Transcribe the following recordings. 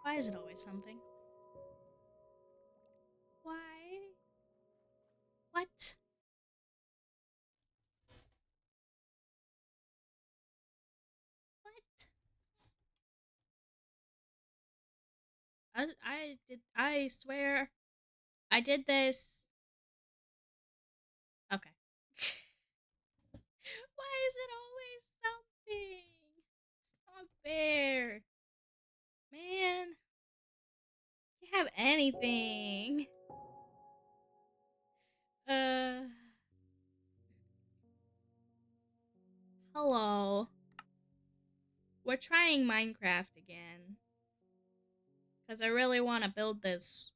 Why is it always something? Why? What? What? I did. I swear, I did this. Okay. Why is it always something? It's not fair, man. You have anything? Uh, hello. We're trying Minecraft again because I really want to build these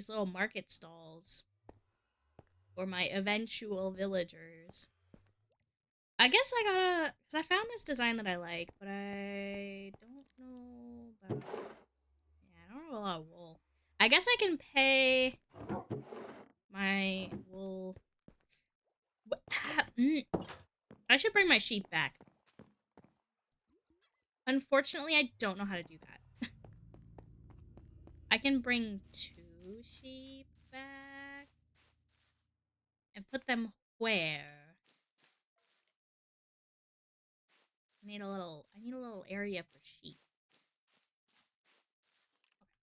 little market stalls for my eventual villagers. I guess I gotta, because I found this design that I like, but I don't know about, yeah, I don't have a lot of wool. I guess I can pay my wool. I should bring my sheep back. Unfortunately, I don't know how to do that. I can bring 2 sheep back and put them where? I need a little area for sheep.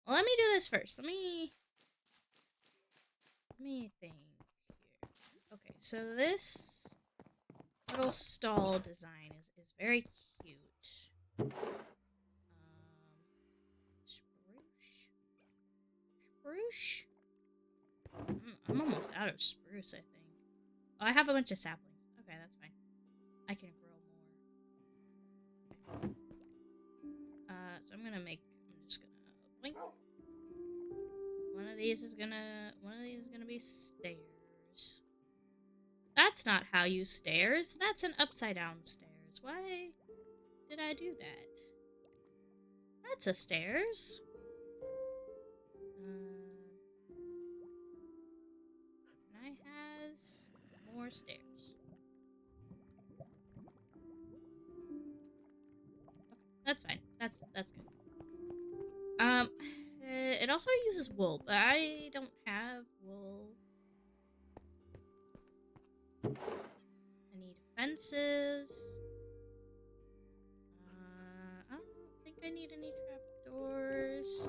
Well, let me do this first. Let me think here. Okay, so this little stall design is very cute. Spruce? Spruce? I'm almost out of spruce, I think. Oh, I have a bunch of saplings. Okay, I can grow more. So I'm just gonna blink. One of these is gonna be stairs. That's not how you stairs. That's an upside down stairs. Why did I do that? That's a stairs. And I has more stairs. Okay, that's fine. That's good. It also uses wool, but I don't have wool. I need fences. I don't think I need any trapdoors.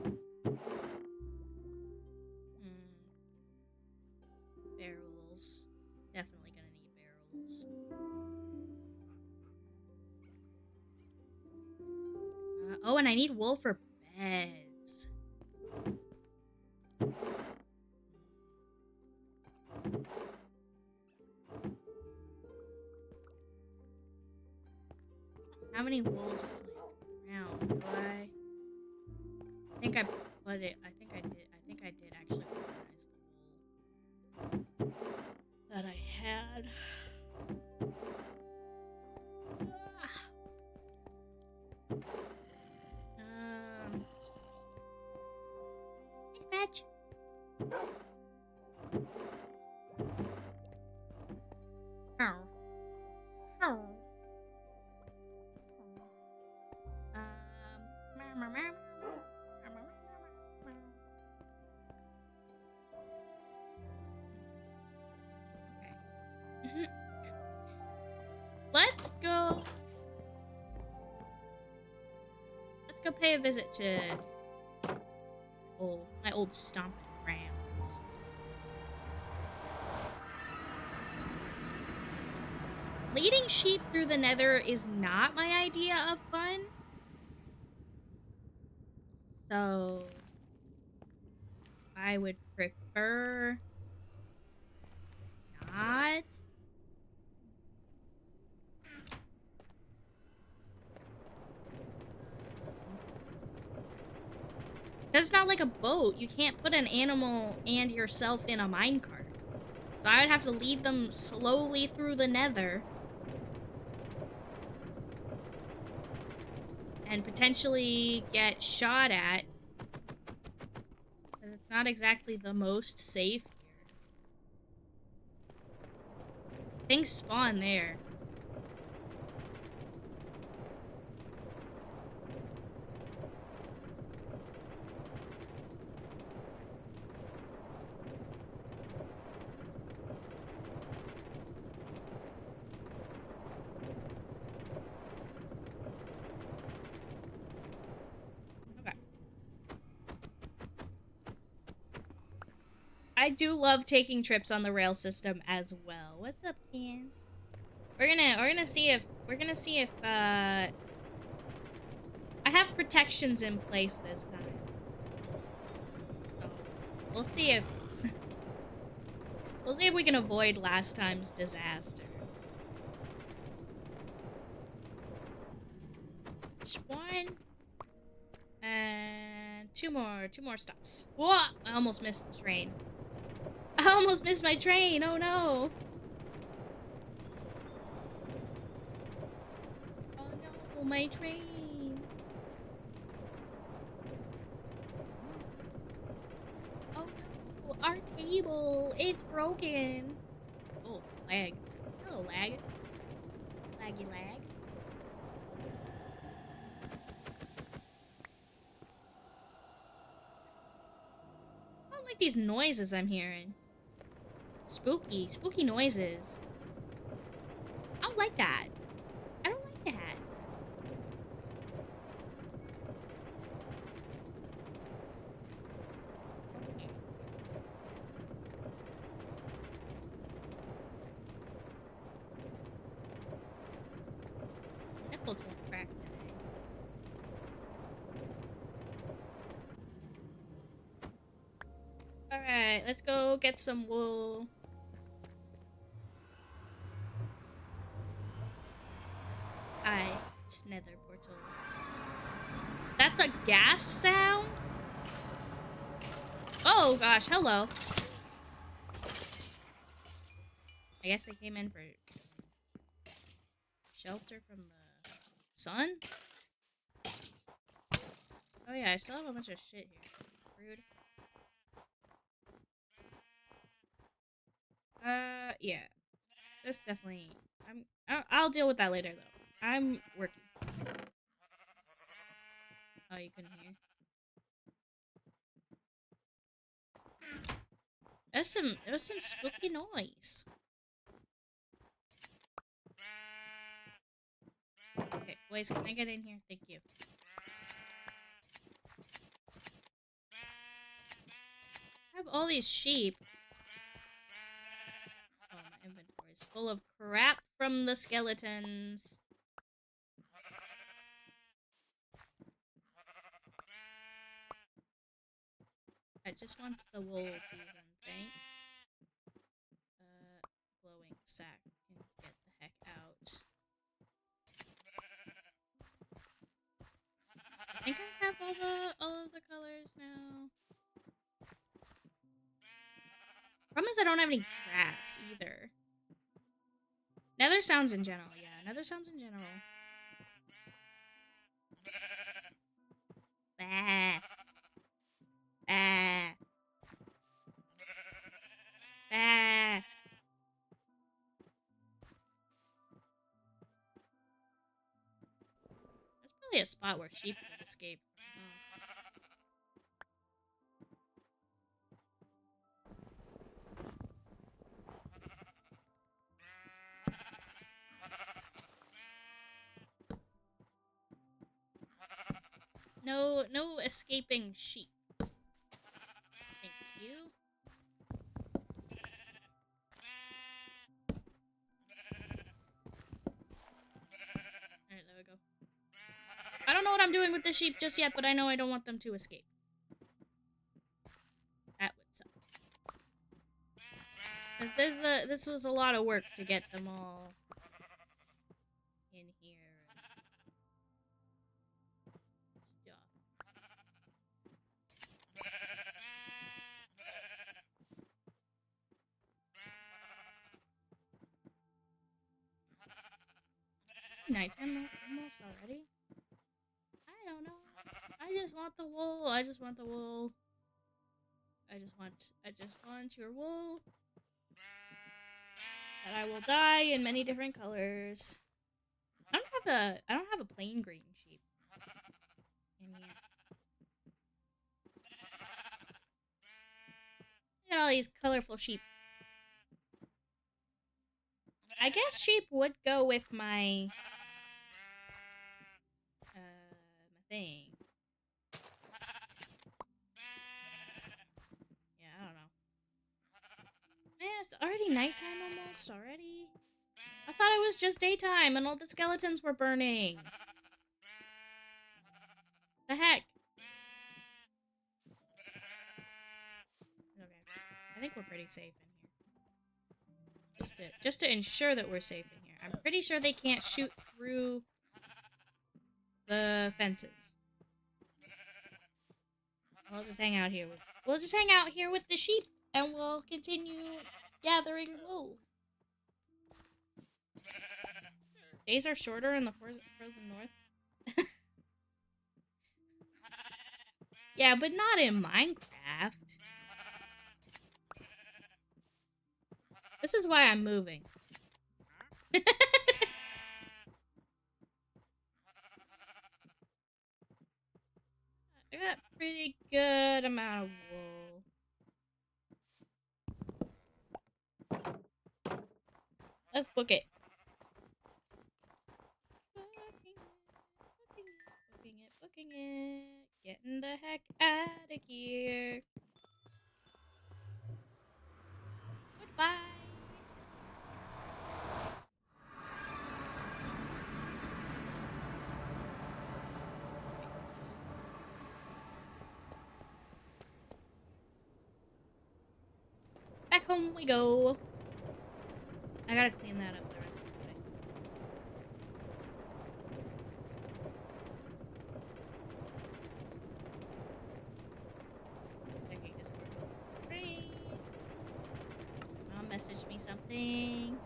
Barrels. Definitely gonna need barrels. Oh, and I need wool for beds. How many wool just like around? Do I think I put it. I think I did actually organize the wool that I had. Hey, Scratch. Okay. Let's go pay a visit to my old stomping grounds. Leading sheep through the nether is not my idea of fun. So I would prefer not. It's not like a boat. You can't put an animal and yourself in a minecart. So I would have to lead them slowly through the nether. And potentially get shot at. Because it's not exactly the most safe here. Things spawn there. I do love taking trips on the rail system as well. What's up, Cans? We're gonna see if I have protections in place this time. So we'll see if we can avoid last time's disaster. Just one and two more stops. Whoa! I almost missed the train. I almost missed my train. Oh no! Oh no, my train. Oh no, our table. It's broken. Oh, lag. Hello, lag. Laggy lag. I don't like these noises I'm hearing. Spooky noises. I don't like that. I don't like that. Okay. Nipples won't crack today. Alright, let's go get some wool. Hi, it's Nether Portal. That's a gas sound? Oh gosh, hello. I guess they came in for shelter from the sun? Oh yeah, I still have a bunch of shit here. Rude. Yeah. This definitely... I'll deal with that later, though. I'm working. Oh, you couldn't hear? It was some spooky noise. Okay, boys, can I get in here? Thank you. I have all these sheep. Oh, my inventory is full of crap from the skeletons. I just want the wool season thing. Glowing sack can get the heck out. I think I have all of the colors now. Problem is I don't have any grass either. Nether sounds in general, yeah. Nether sounds in general. Bah. Bah. Bah. That's probably a spot where sheep could escape from. No escaping sheep. Thank you. Alright, there we go. I don't know what I'm doing with the sheep just yet, but I know I don't want them to escape. That would suck. Because this was a lot of work to get them all in here. Stuff. Nighttime almost already? I don't know. I just want the wool. I just want the wool. I just want your wool. That I will dye in many different colors. I don't have a plain green sheep in here. Look at all these colorful sheep. I guess sheep would go with my my thing. Yeah, I don't know. Man, it's already nighttime almost already. I thought it was just daytime and all the skeletons were burning. The heck? Okay. I think we're pretty safe in here. Just to ensure that we're safe in here. I'm pretty sure they can't shoot through the fences. We'll just hang out here with the sheep and we'll continue gathering wool. Days are shorter in the frozen north. Yeah, but not in Minecraft. This is why I'm moving. I got a pretty good amount of wool. Let's book it. Booking it. Getting the heck out of here. Goodbye. Back home we go. I gotta clean that up the rest of the way. me something.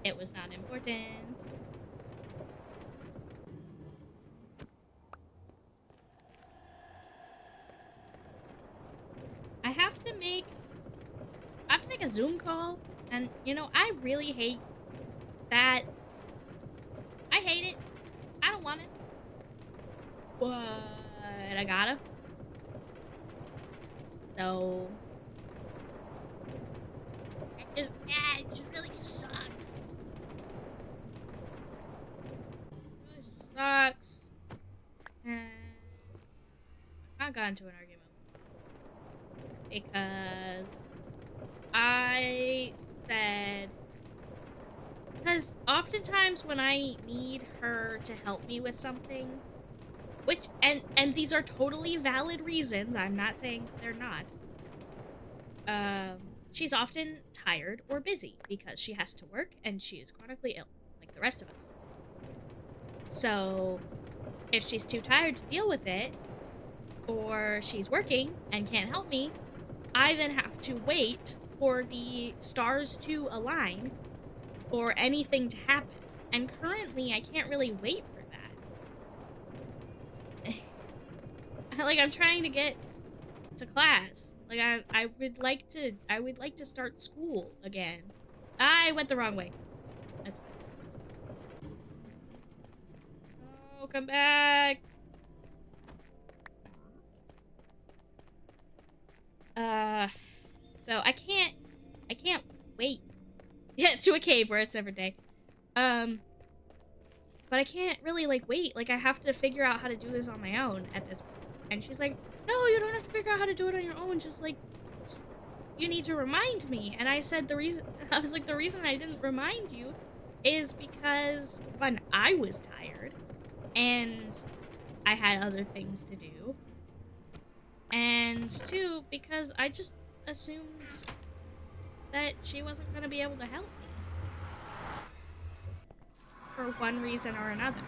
It was not important. I have to make a Zoom call, and you know, I really hate that. I hate it. I don't want it. But I gotta. So it just really sucks. It really sucks. And I got into an argument with mom because I said, because oftentimes when I need her to help me with something, which and these are totally valid reasons, I'm not saying that they're not. She's often tired or busy because she has to work and she is chronically ill, like the rest of us. So, if she's too tired to deal with it, or she's working and can't help me, I then have to wait for the stars to align or anything to happen. And currently, I can't really wait for that. Like, I'm trying to get to class. Like, I would like to start school again. I went the wrong way. That's fine. Oh, come back. Uh, so I can't wait. Yeah, to a cave where it's every day. But I can't really like wait. Like I have to figure out how to do this on my own at this point. And she's like, "No, you don't have to figure out how to do it on your own. Just, you need to remind me." And I said the reason I was like, the reason I didn't remind you is because when I was tired and I had other things to do, and two, because I just assumed that she wasn't gonna be able to help me for one reason or another.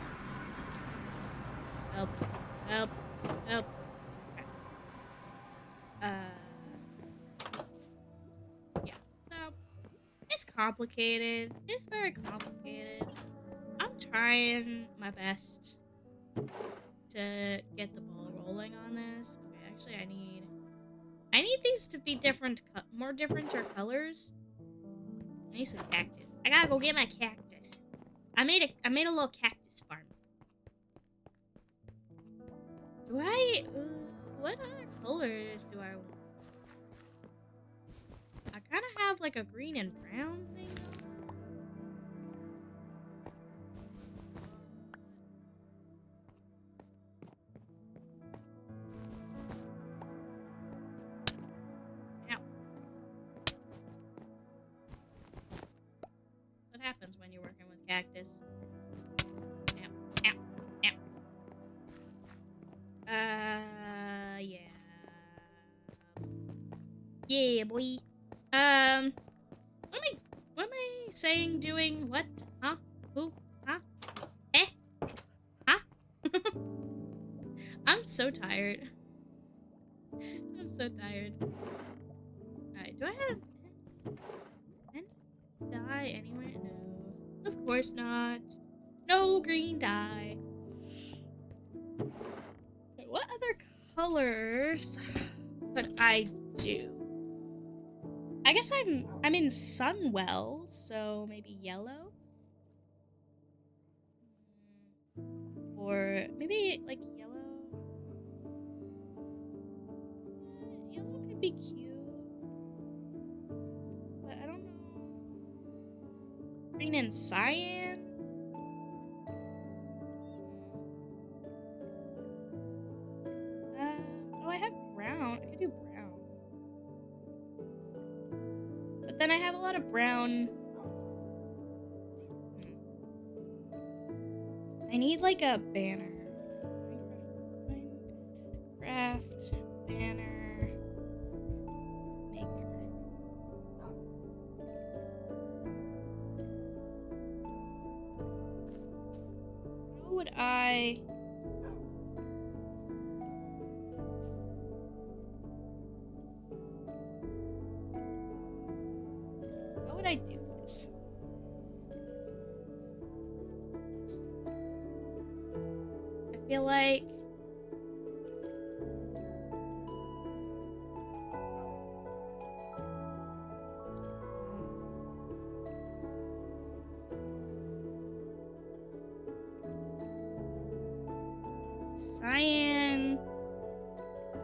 Help, help, help. Yeah. So, it's complicated. It's very complicated. I'm trying my best to get the ball rolling on this. Okay, actually, I need these to be different, more different or colors. I need some cactus. I gotta go get my cactus. I made a little cactus farm. Do I? What other colors do I want? I kind of have like a green and brown thing. Ow. What happens when you're working with cactus? Ow. Ow. Ow. Yeah. Yeah, boy. What am I saying, doing, what? Huh? Who? Huh? Eh? Huh? I'm so tired. I'm so tired. Alright, do I have any dye anywhere? No. Of course not. No green dye. What other colors could I do? I guess I'm in Sunwell, so maybe yellow? Or maybe like yellow. Yellow could be cute. But I don't know. Green and cyan? Oh, I have brown. I could do brown. But then I have a lot of brown. I need like a banner. Minecraft banner maker. How would I... would I do this? I feel like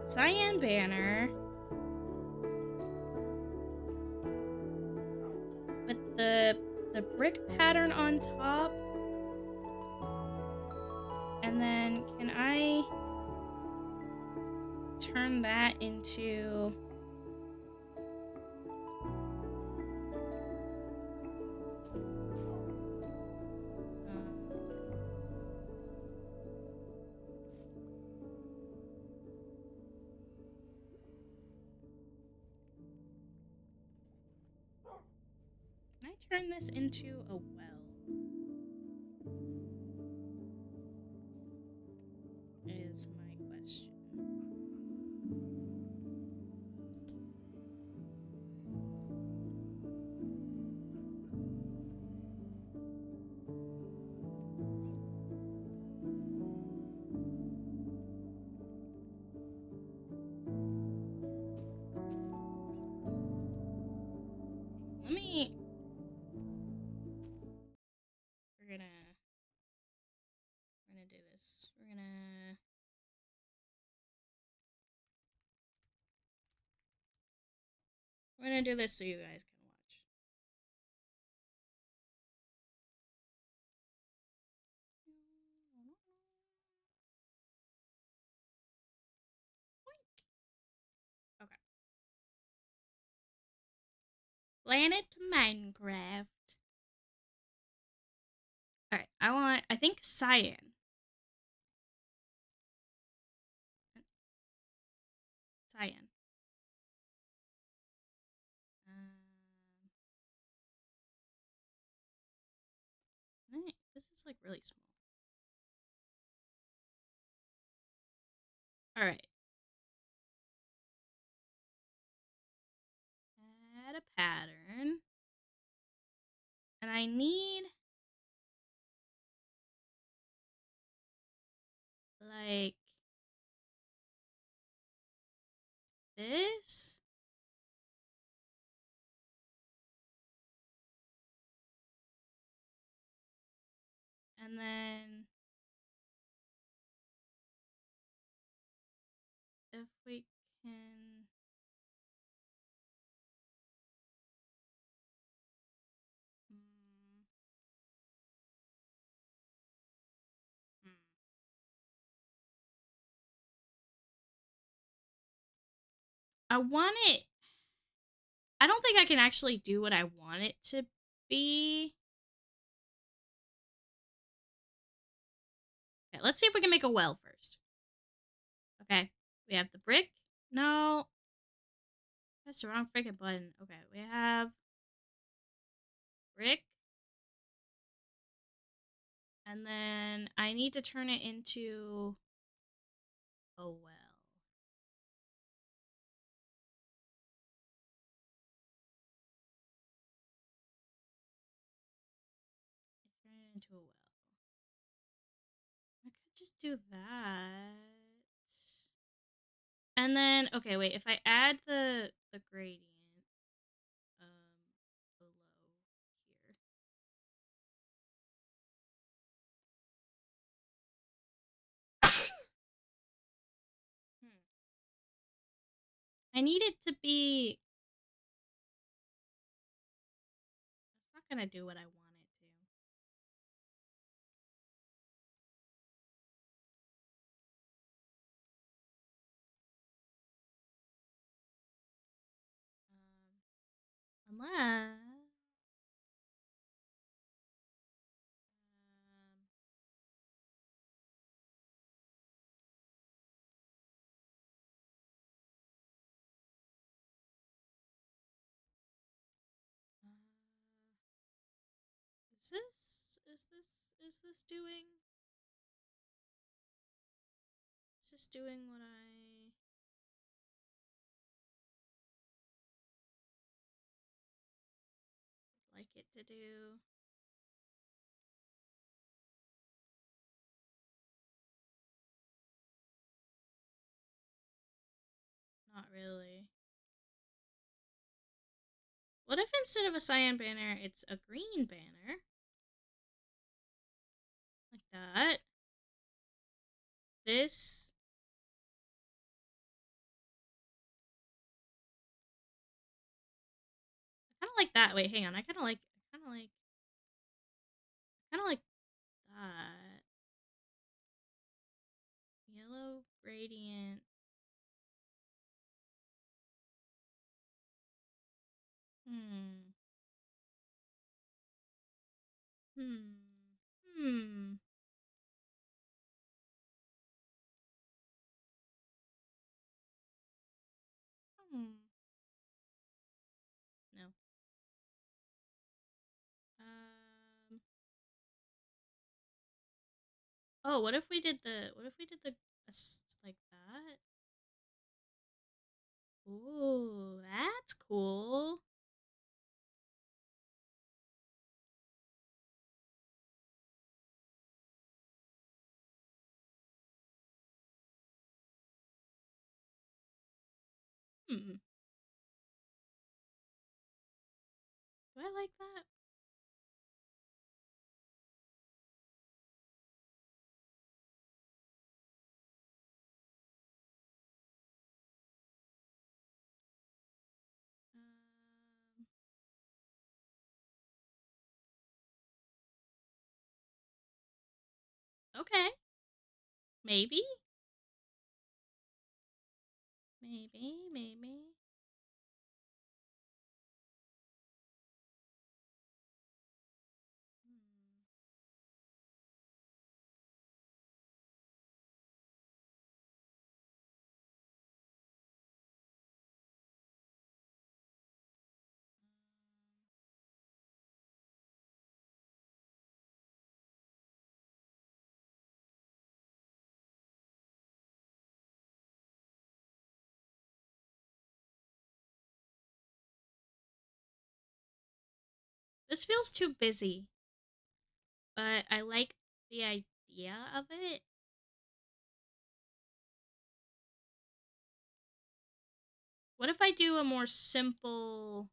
cyan banner with the brick pattern on top. And then can I turn that into can I turn this into a well? Is my question. Let me. We're gonna do this. We're gonna do this so you guys can watch. Okay. Planet Minecraft. Alright, I think cyan. Cyan. This is like really small. Alright. Add a pattern. And I need like this. And then if we can I want it. I don't think I can actually do what I want it to be. Okay, let's see if we can make a well first. Okay, we have the brick. No, that's the wrong freaking button. Okay, we have brick. And then I need to turn it into a well. Turn it into a well. I could just do that. And then, okay, wait. If I add the gradient below here. I need it to be. It's not gonna do what I want it to. Unless. Is this doing? Is this doing what I? it to do. Not really. What if instead of a cyan banner, it's a green banner? Like that. This. I kind of like that. Wait, hang on. I kind of like that. Yellow gradient. Hmm. Hmm. Hmm. Hmm. No. Um. Oh, what if we did the? What if we did the like that? Ooh, that's cool. Hmm. Do I like that? Um. Okay. Maybe. Maybe. Maybe. Hmm. This feels too busy, but I like the idea of it. What if I do a more simple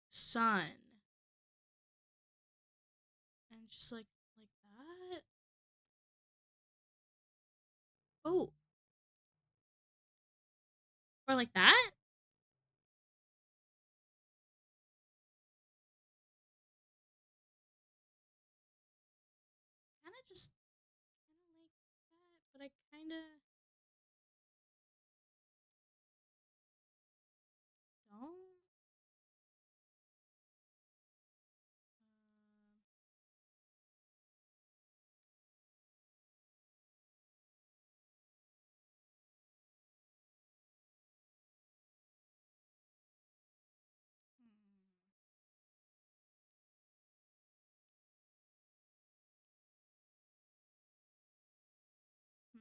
sun and just like that? Oh, or like that? Kind of just kind of like that, but I kind of don't. Hmm. Hmm.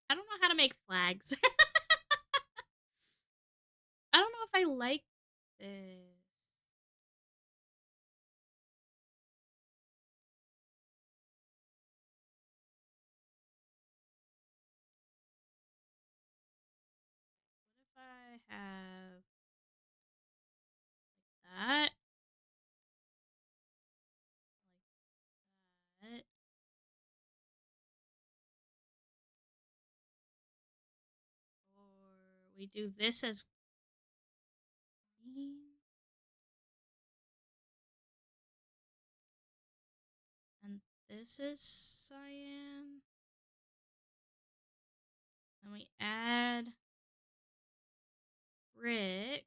I don't know how to make flags. I don't know if I like this. What if I have that? Like that. Or we do this as green. And this is cyan. And we add brick.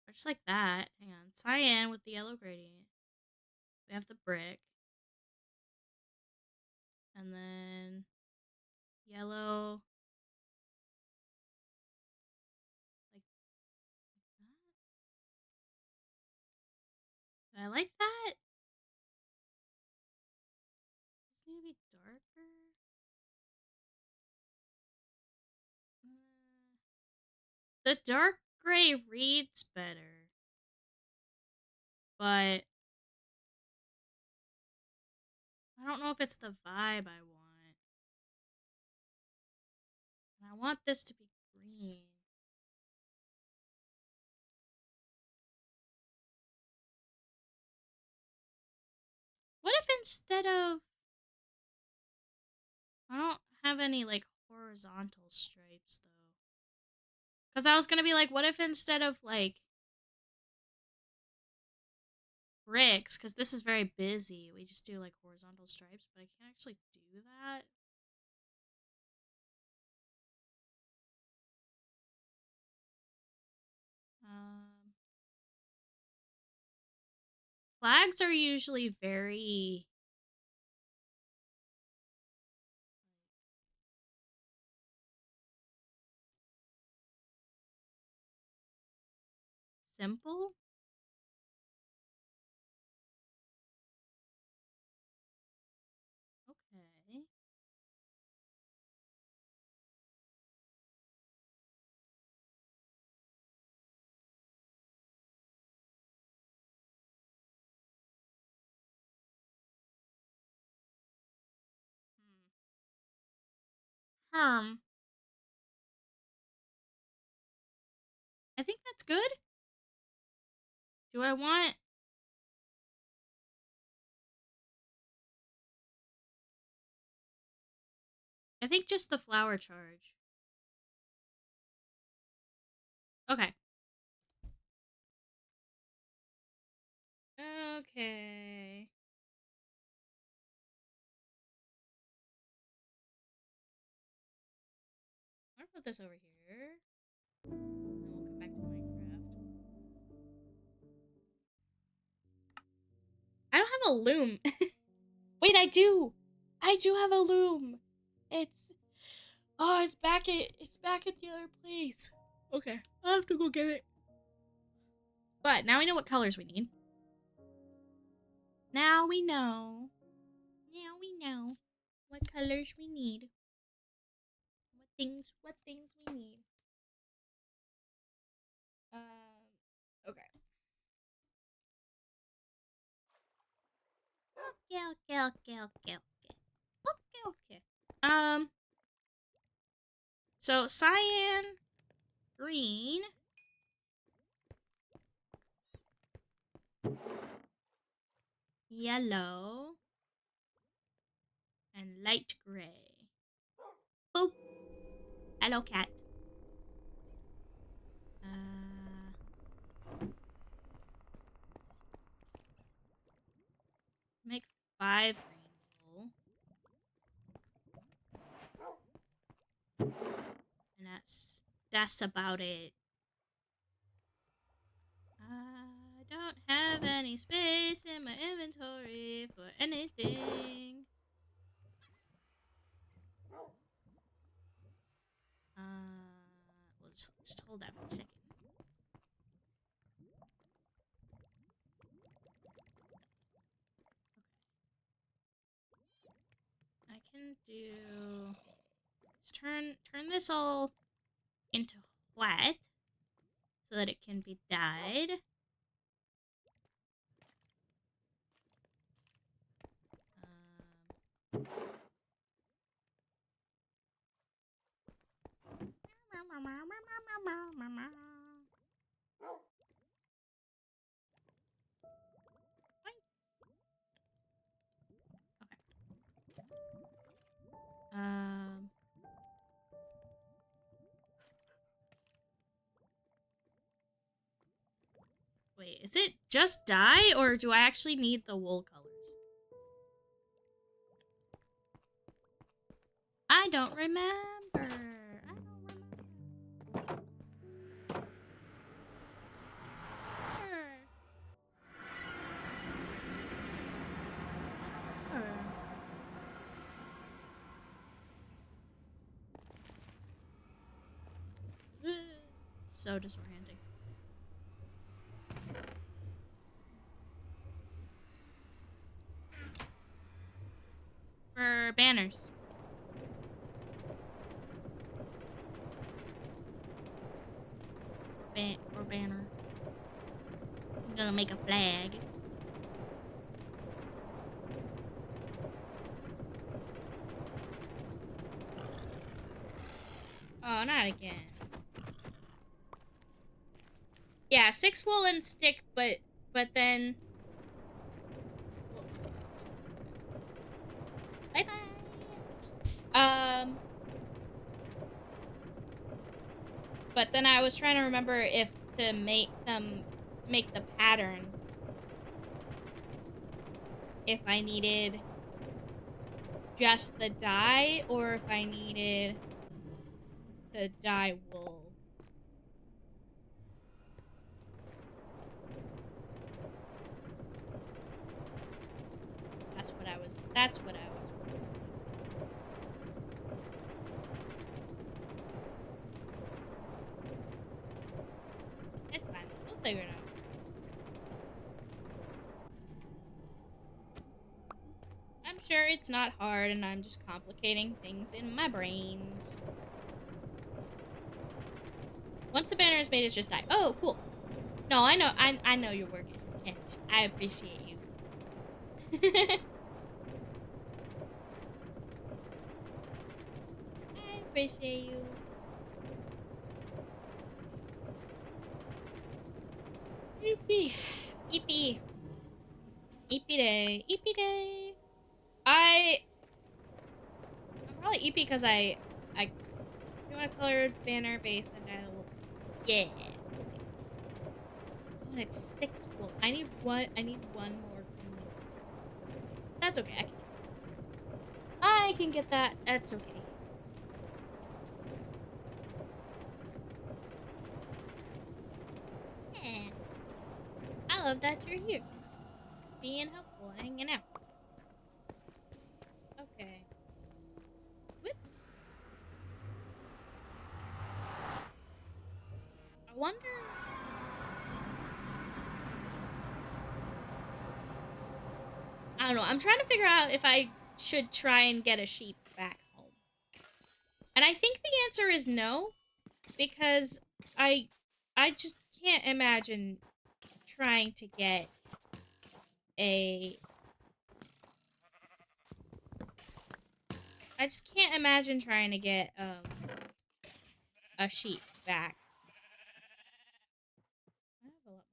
Or just like that. Hang on. Cyan with the yellow gradient. We have the brick. And then yellow. I like that. This need to be darker. The dark gray reads better, but I don't know if it's the vibe I want. And I want this to be green. What if instead of... I don't have any, like, horizontal stripes, though. Because I was going to be like, what if instead of, like, bricks, because this is very busy, we just do, like, horizontal stripes, but I can't actually do that. Flags are usually very... simple? Okay. Herm. I think that's good. Do I want... I think just the flower charge. Okay. Okay. I'm gonna put this over here. And we'll come back to Minecraft. I don't have a loom. Wait, I do. I do have a loom. It's... Oh, it's back at the other place. Okay. I'll have to go get it. But now we know what colors we need. Now we know. Now we know what colors we need. What things we need. Okay. Okay. So cyan, green, yellow, and light gray. Boop. Hello, cat. Make 5 green wool. And that's about it. I don't have any space in my inventory for anything. We'll just hold that for a second. Okay. I can do... Let's turn this all into white so that it can be dyed. Um, Wait, is it just dye, or do I actually need the wool colors? I don't remember. So disorienting. banners. Or banner. I'm gonna make a flag. Oh, not again. Yeah, 6 woolen stick, but then. Bye bye. But then I was trying to remember if to make the pattern. If I needed just the dye, or if I needed the dye wool. That's what I was. It's fine. We'll figure it out. I'm sure it's not hard, and I'm just complicating things in my brains. Once the banner is made, it's just dye. Oh, cool. No, I know. I know you're working, Kent. I appreciate you. I appreciate you. Yippee. Yippee. Yippee day. Yippee day. I'm probably EP because I do want a colored banner base and I will. Yeah. Okay. Oh, and it's 6 wool. I need one more green. That's okay. I can get that. That's okay. Yeah. I love that you're here. Being helpful, hanging out. Okay. What? I wonder. I don't know. I'm trying to figure out if I should try and get a sheep back home. And I think the answer is no, because I just can't imagine trying to get a I just can't imagine trying to get a sheep back. I have a lot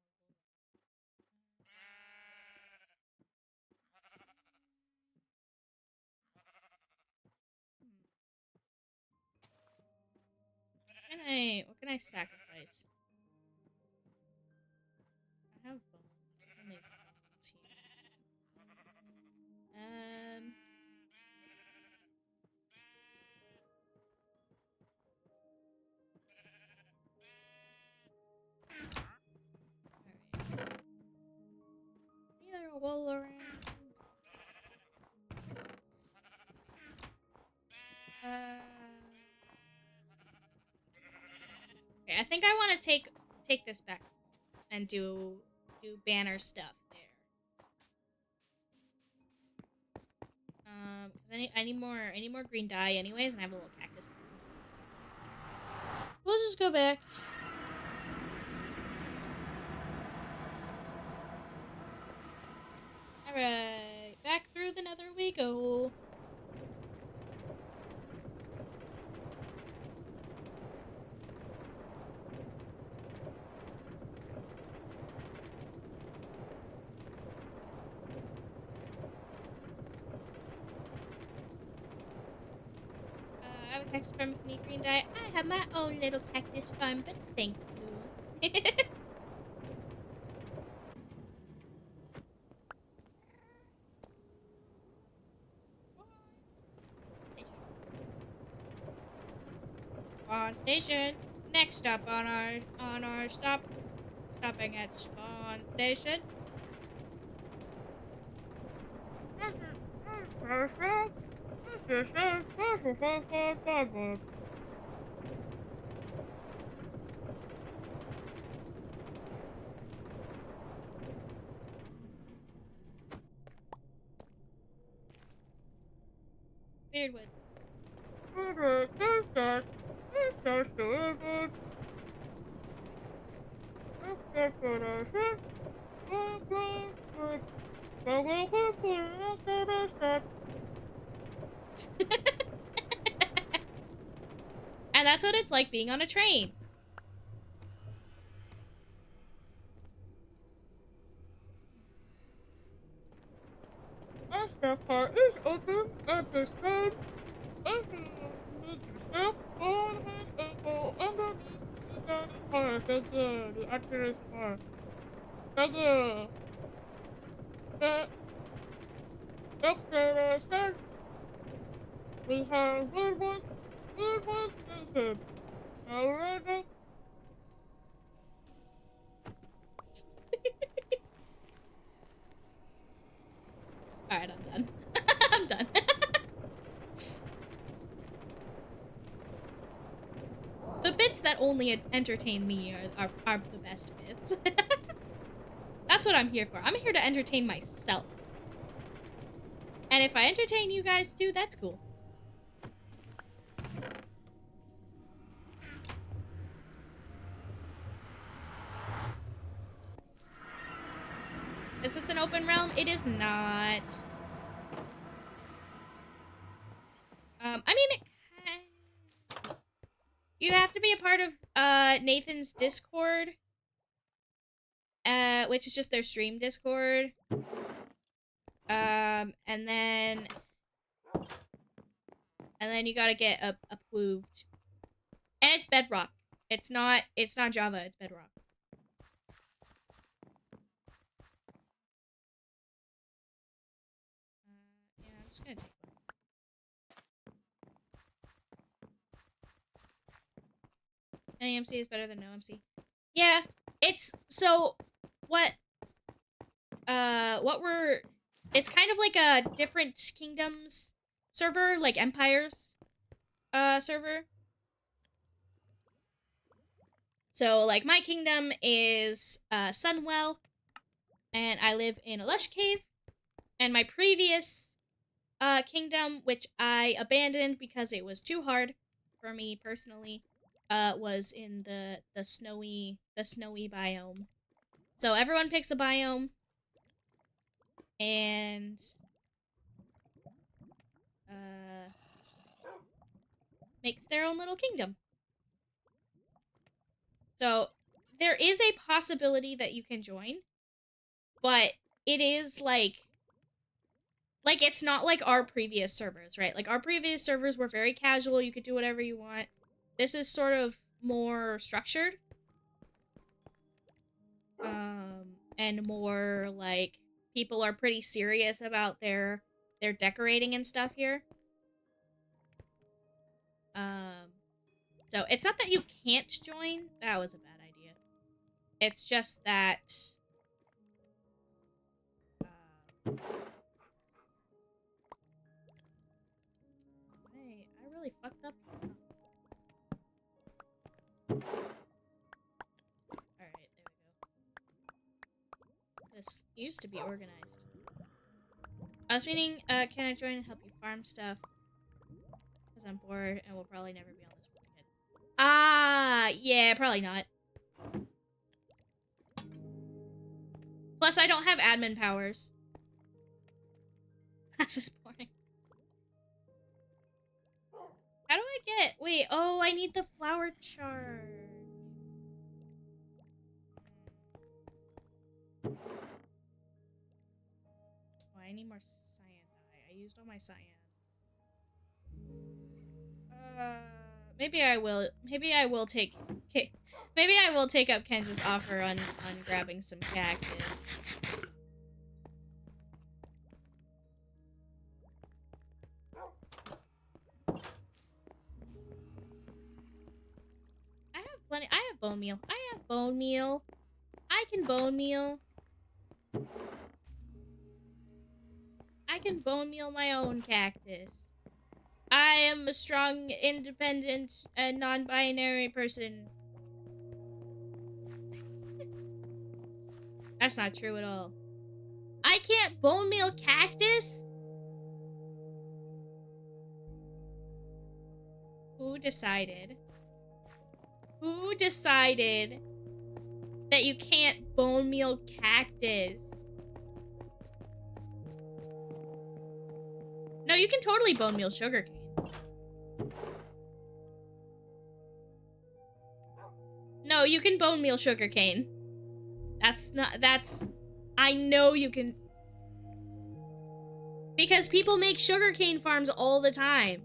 more. What can I sacrifice? I have bones. I can make bones here. Alright. Either wool around. Okay, I think I want to take this back and do banner stuff there. Because I need more green dye anyways, and I have a little cactus farm. So. We'll just go back. Alright, back through the nether we go. I have a cactus farm if you need green dye. I have my own little cactus farm, but thank you. Spawn station. Next stop on our stopping at spawn station. weird one. And that's what it's like being on a train. The car is open at this time. On his ankle underneath the car. Thank you. The actor is car. Thank you. The extra said we have good ones station. Alright. Alright, I'm done. I'm done. The bits that only entertain me are the best bits. That's what I'm here for. I'm here to entertain myself. And if I entertain you guys too, that's cool. Is this an open realm? It is not. I mean, you have to be a part of Nathan's Discord, which is just their stream Discord. And then you gotta get approved. And it's Bedrock. It's not Java. It's Bedrock. Yeah, I'm just gonna take one. Any MC is better than no MC. Yeah, it's so what we're it's kind of like a different kingdoms server, like empires server. So like my kingdom is Sunwell, and I live in a lush cave. And my previous kingdom, which I abandoned because it was too hard for me personally, was in the snowy biome. So everyone picks a biome and makes their own little kingdom. So there is a possibility that you can join, but it is like it's not like our previous servers, right? Like our previous servers were very casual, you could do whatever you want. This is sort of more structured. And more like people are pretty serious about their decorating and stuff here. So it's not that you can't join. That was a bad idea. It's just that I really fucked up. Alright, there we go. This used to be organized. I was meaning, can I join and help you farm stuff? Because I'm bored and we'll probably never be on this world again. Ah, yeah, probably not. Plus, I don't have admin powers. That's just boring. How do I get... Wait, oh, I need the flower charge. Oh, I need more cyan dye. I used all my cyan. Maybe I will. Maybe I will take... Maybe I will take up Kenja's offer on grabbing some cactus. I have plenty. I have bone meal. I have bone meal. I can bone meal. I can bone meal my own cactus. I am a strong, independent, and non-binary person. That's not true at all. I can't bone meal cactus? Who decided? Who decided that you can't bone meal cactus? No, you can totally bone meal sugarcane. No, you can bone meal sugarcane. That's... I know you can... Because people make sugarcane farms all the time.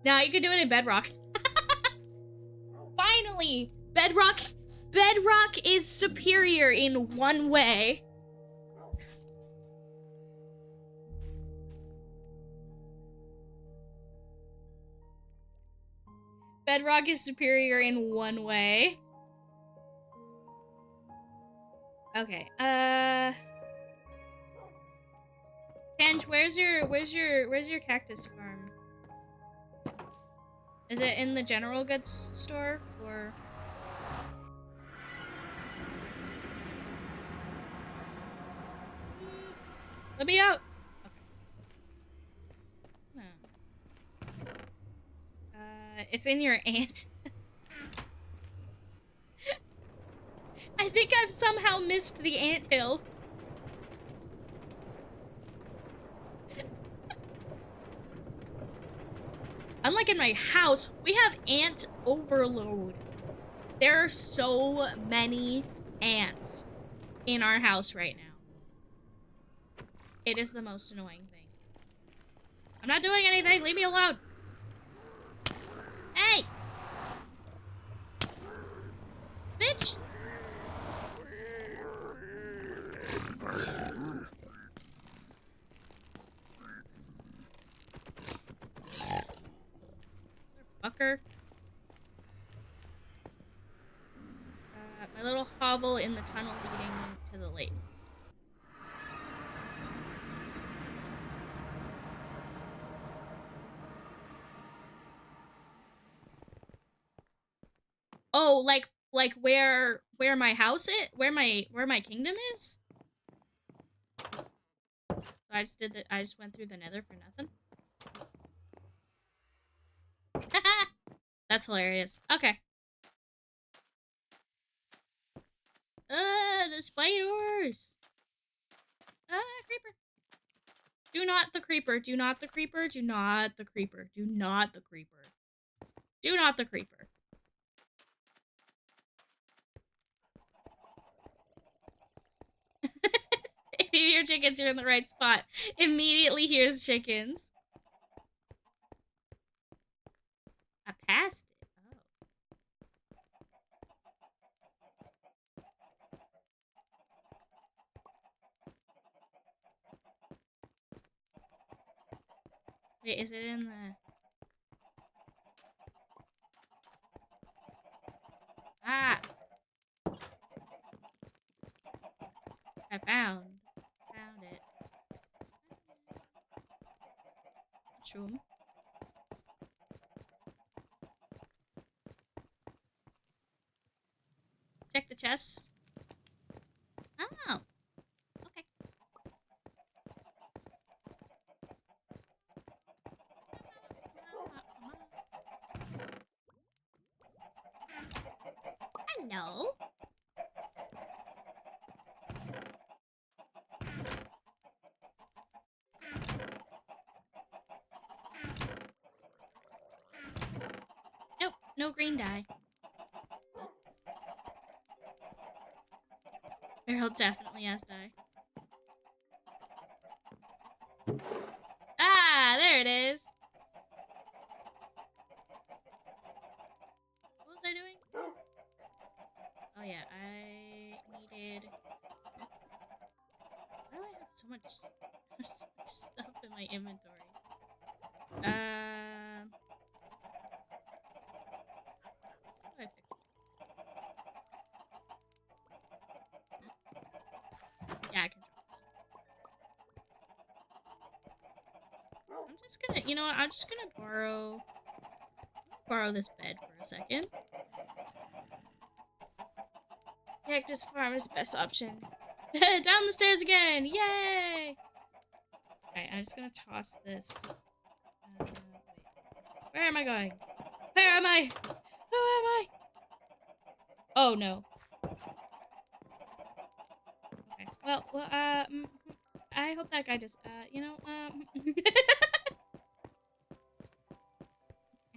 Now you can do it in Bedrock. Finally! Bedrock is superior in one way. Bedrock is superior in one way. Okay. Kenj, where's your cactus farm? Is it in the general goods store or? Let me out. Okay. It's in your ant. I think I've somehow missed the anthill. Unlike in my house, we have ant overload. There are so many ants in our house right now. It is the most annoying thing. I'm not doing anything. Leave me alone. Hey! Bitch! Fucker. My little hovel in the tunnel leading to the lake. Oh, like where my house is? Where my kingdom is? I just went through the nether for nothing. That's hilarious. Okay. The spiders. Creeper. Do not the creeper. Do not the creeper. Do not the creeper. Do not the creeper. Do not the creeper. If you hear chickens, you're in the right spot. Immediately hears chickens. I passed it. Wait, is it in the... Ah! I found it. Mushroom. Check the chests. Oh. Okay. Hello. Nope, no green dye. Errol definitely has dye. Ah, there it is. What was I doing? Oh yeah, I needed... Why do I have so much stuff in my inventory? How do I fix this? Yeah, I can drop that. I'm just gonna, you know what? I'm just gonna borrow this bed for a second. Cactus farm is the best option. Down the stairs again! Yay! Alright, I'm just gonna toss this. Wait. Where am I going? Where am I? Who am I? Oh no. Okay. Well, I hope that guy just,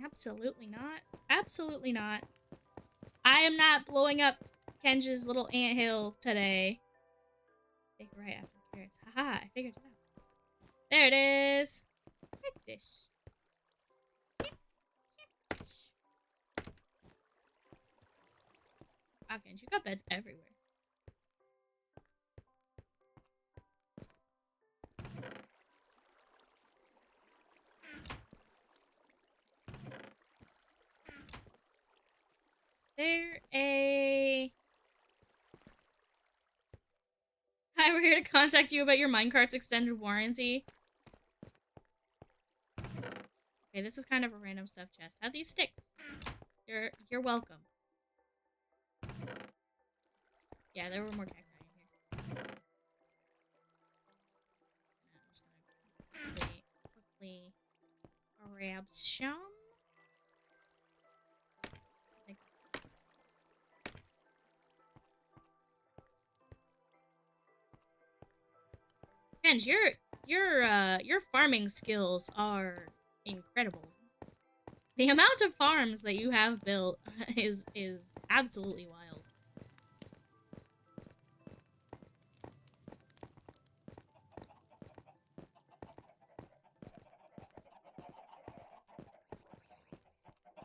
absolutely not. Absolutely not. I am not blowing up Kenja's little anthill today. Take right after the carrots. Haha, I figured it out. There it is. Like this. Wow, Kenja, you got beds everywhere. Is there a... Hi, we're here to contact you about your minecart's extended warranty. Okay, this is kind of a random stuff chest. Have these sticks. You're welcome. Yeah, there were more cacti in here. I'm just gonna quickly grab some. Kenj, your farming skills are incredible. The amount of farms that you have built is absolutely wild.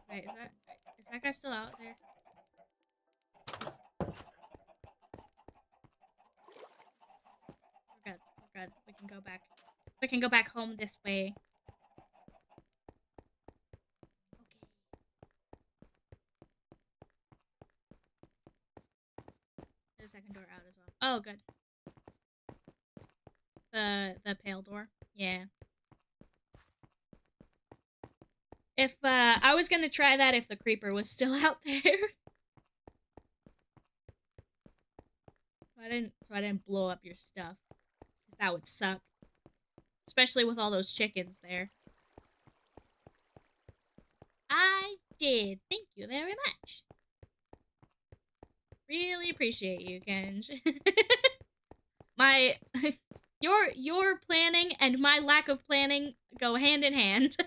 Wait, is that guy still out there? We're good. We're good. We can go back. We can go back home this way. Okay. There's a second door out as well. Oh, good. The pale door. Yeah. If I was gonna try that if the creeper was still out there. So I didn't blow up your stuff. Cause that would suck. Especially with all those chickens there. I did. Thank you very much. Really appreciate you, Kenj. My your planning and my lack of planning go hand in hand.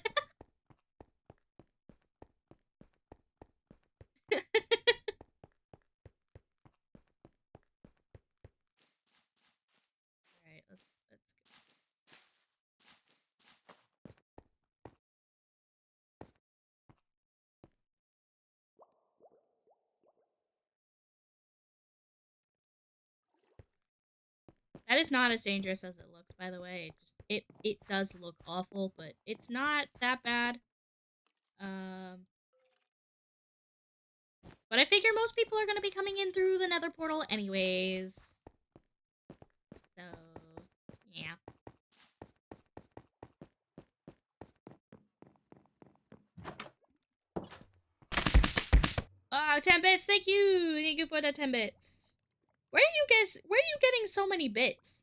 Alright, let's go. That is not as dangerous as it looks, by the way. It does look awful, but it's not that bad. But I figure most people are gonna be coming in through the nether portal anyways. So yeah. Oh, 10 bits, thank you! Thank you for the 10 bits. Where are you getting so many bits?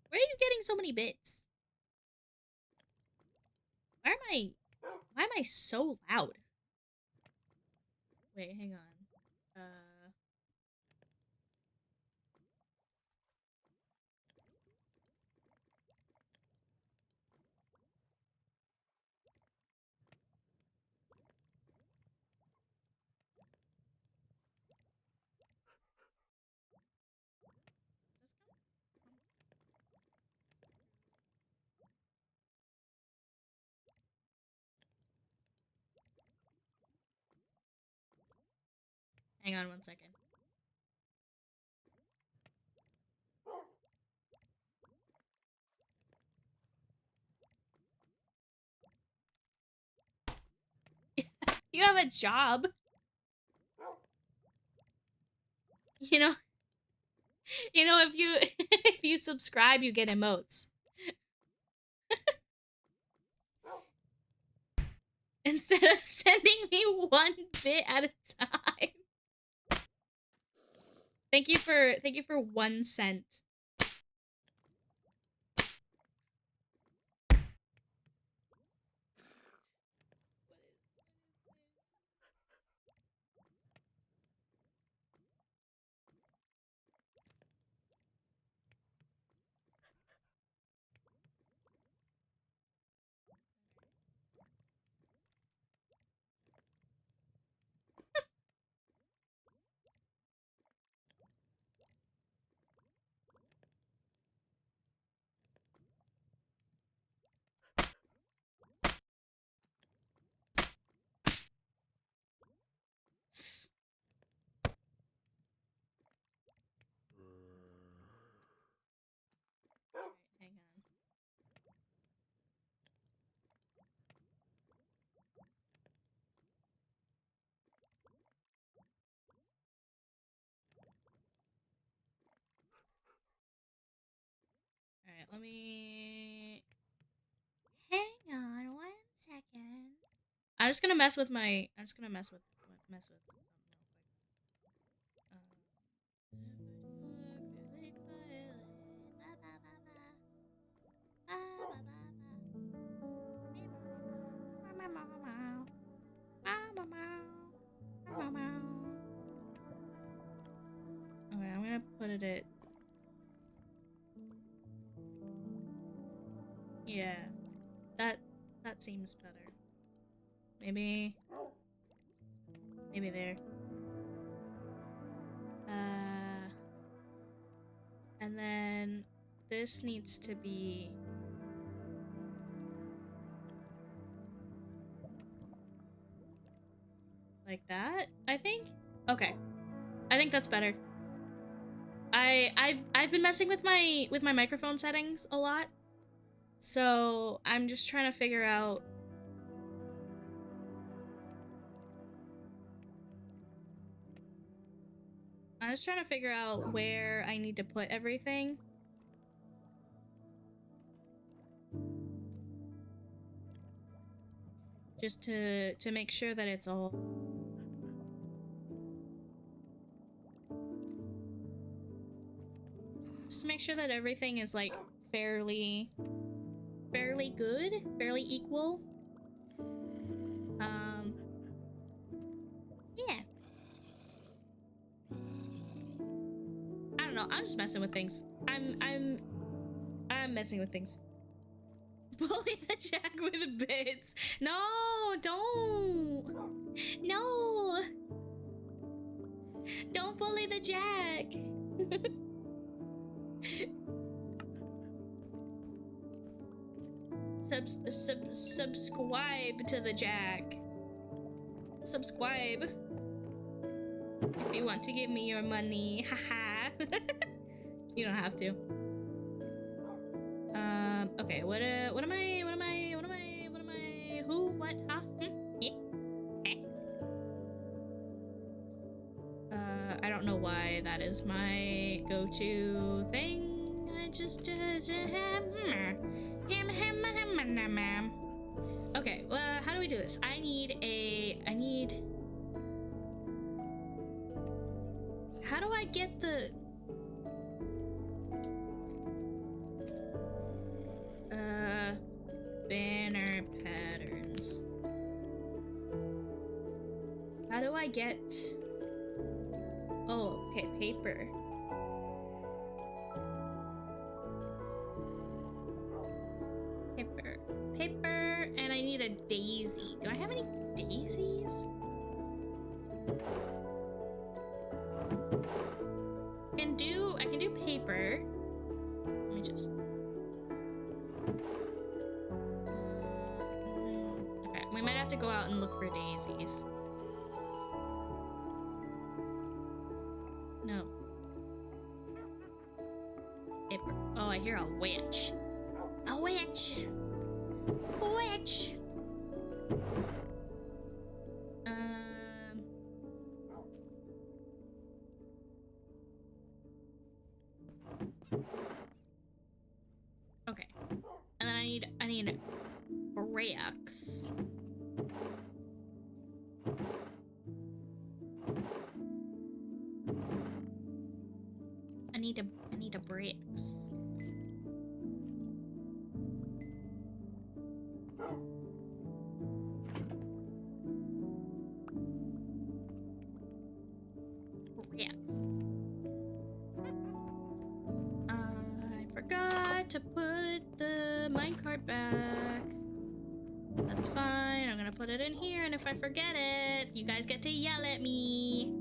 Where are you getting so many bits? Why am I so loud? Wait, hang on. Hang on 1 second. You have a job. You know, if you if you subscribe, you get emotes. Instead of sending me 1 bit at a time. Thank you for 1 cent. let me hang on 1 second. I'm just gonna mess with my. I'm just gonna mess with something real quick. Okay, I'm gonna put it at. Yeah, that that seems better. Maybe there. Uh, and then this needs to be like that, I think. Okay. I think that's better. I've been messing with my microphone settings a lot. So, I'm just trying to figure out where I need to put everything. Just to make sure that it's all just make sure that everything is like fairly good, fairly equal. Um yeah. I don't know. I'm just messing with things. I'm messing with things. Bully the jack with bits. No, don't. No. Don't bully the jack. Subscribe to the jack. Subscribe if you want to give me your money. Haha. You don't have to. Okay, what am I? Who? What? Huh? I don't know why that is my go-to thing. I just okay, well, how do we do this? I need how do I get the banner patterns? How do I get oh, okay, paper. Paper, and I need a daisy. Do I have any daisies? I can do paper. Let me just. Okay, we might have to go out and look for daisies. No. Paper. Oh, I hear a witch. A witch. A witch. Okay. And then I need bricks. I need a bricks. I forgot to put the minecart back. That's fine. I'm gonna put it in here, and if I forget it, you guys get to yell at me.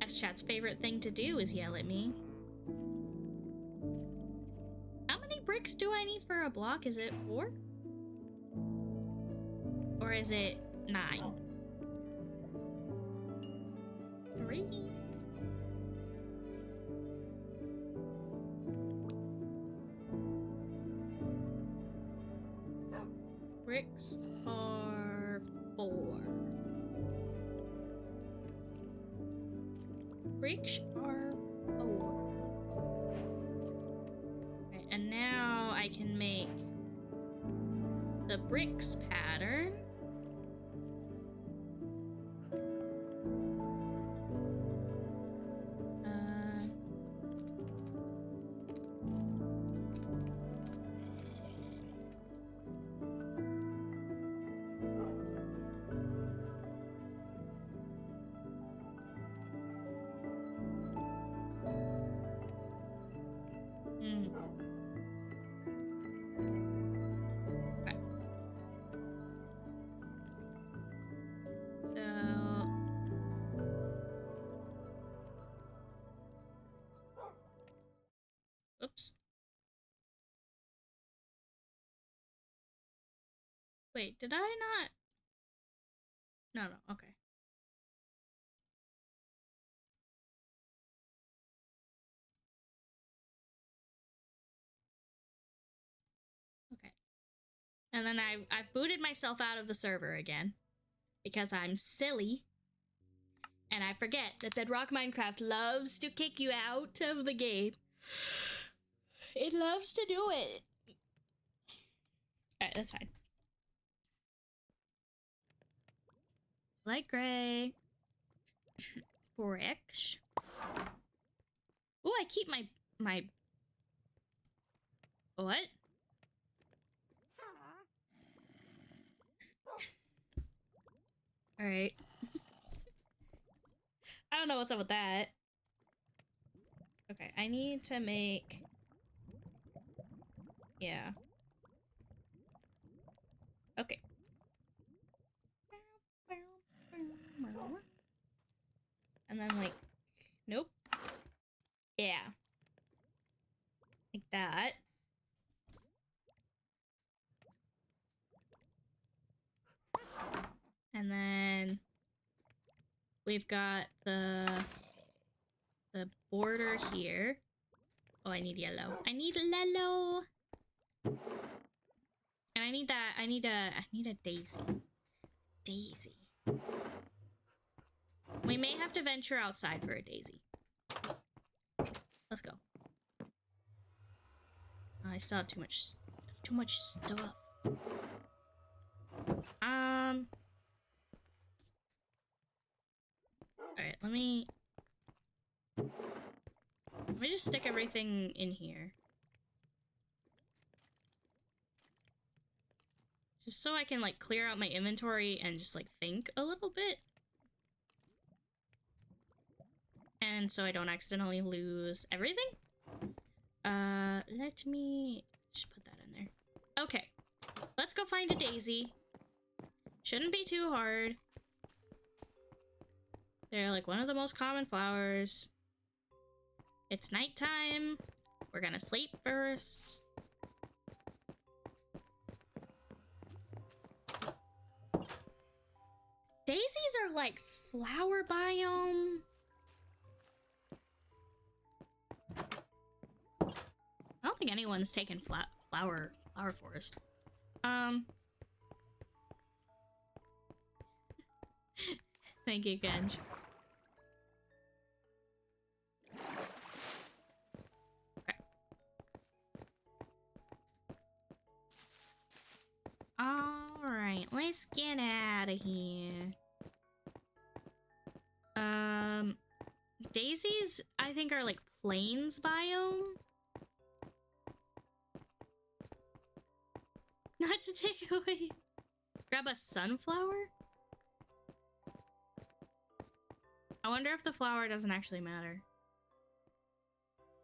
That's chat's favorite thing to do is yell at me. How many bricks do I need for a block? Is it 4? Or is it 9? 3? Bricks are 4. Bricks are 4. can make the bricks pattern. Oops. Wait, did I not? No, okay. Okay. And then I've booted myself out of the server again because I'm silly. And I forget that Bedrock Minecraft loves to kick you out of the game. It loves to do it. Alright, that's fine. Light gray. Bricks. Oh, I keep my... What? Alright. I don't know what's up with that. Okay, I need to make... Yeah. Okay. And then, like... Nope. Yeah. Like that. And then... We've got the border here. Oh, I need yellow. I need yellow. And I need that. I need a daisy. Daisy. We may have to venture outside for a daisy. Let's go. Oh, I still have too much stuff. Alright, let me just stick everything in here. Just so I can, like, clear out my inventory and just, like, think a little bit. And so I don't accidentally lose everything. Let me just put that in there. Okay. Let's go find a daisy. Shouldn't be too hard. They're, like, one of the most common flowers. It's nighttime. We're gonna sleep first. Daisies are like flower biome. I don't think anyone's taken flower forest. Thank you, Genj. Okay. Alright, let's get out of here. Daisies, I think, are like plains biome. Not to take away. Grab a sunflower? I wonder if the flower doesn't actually matter.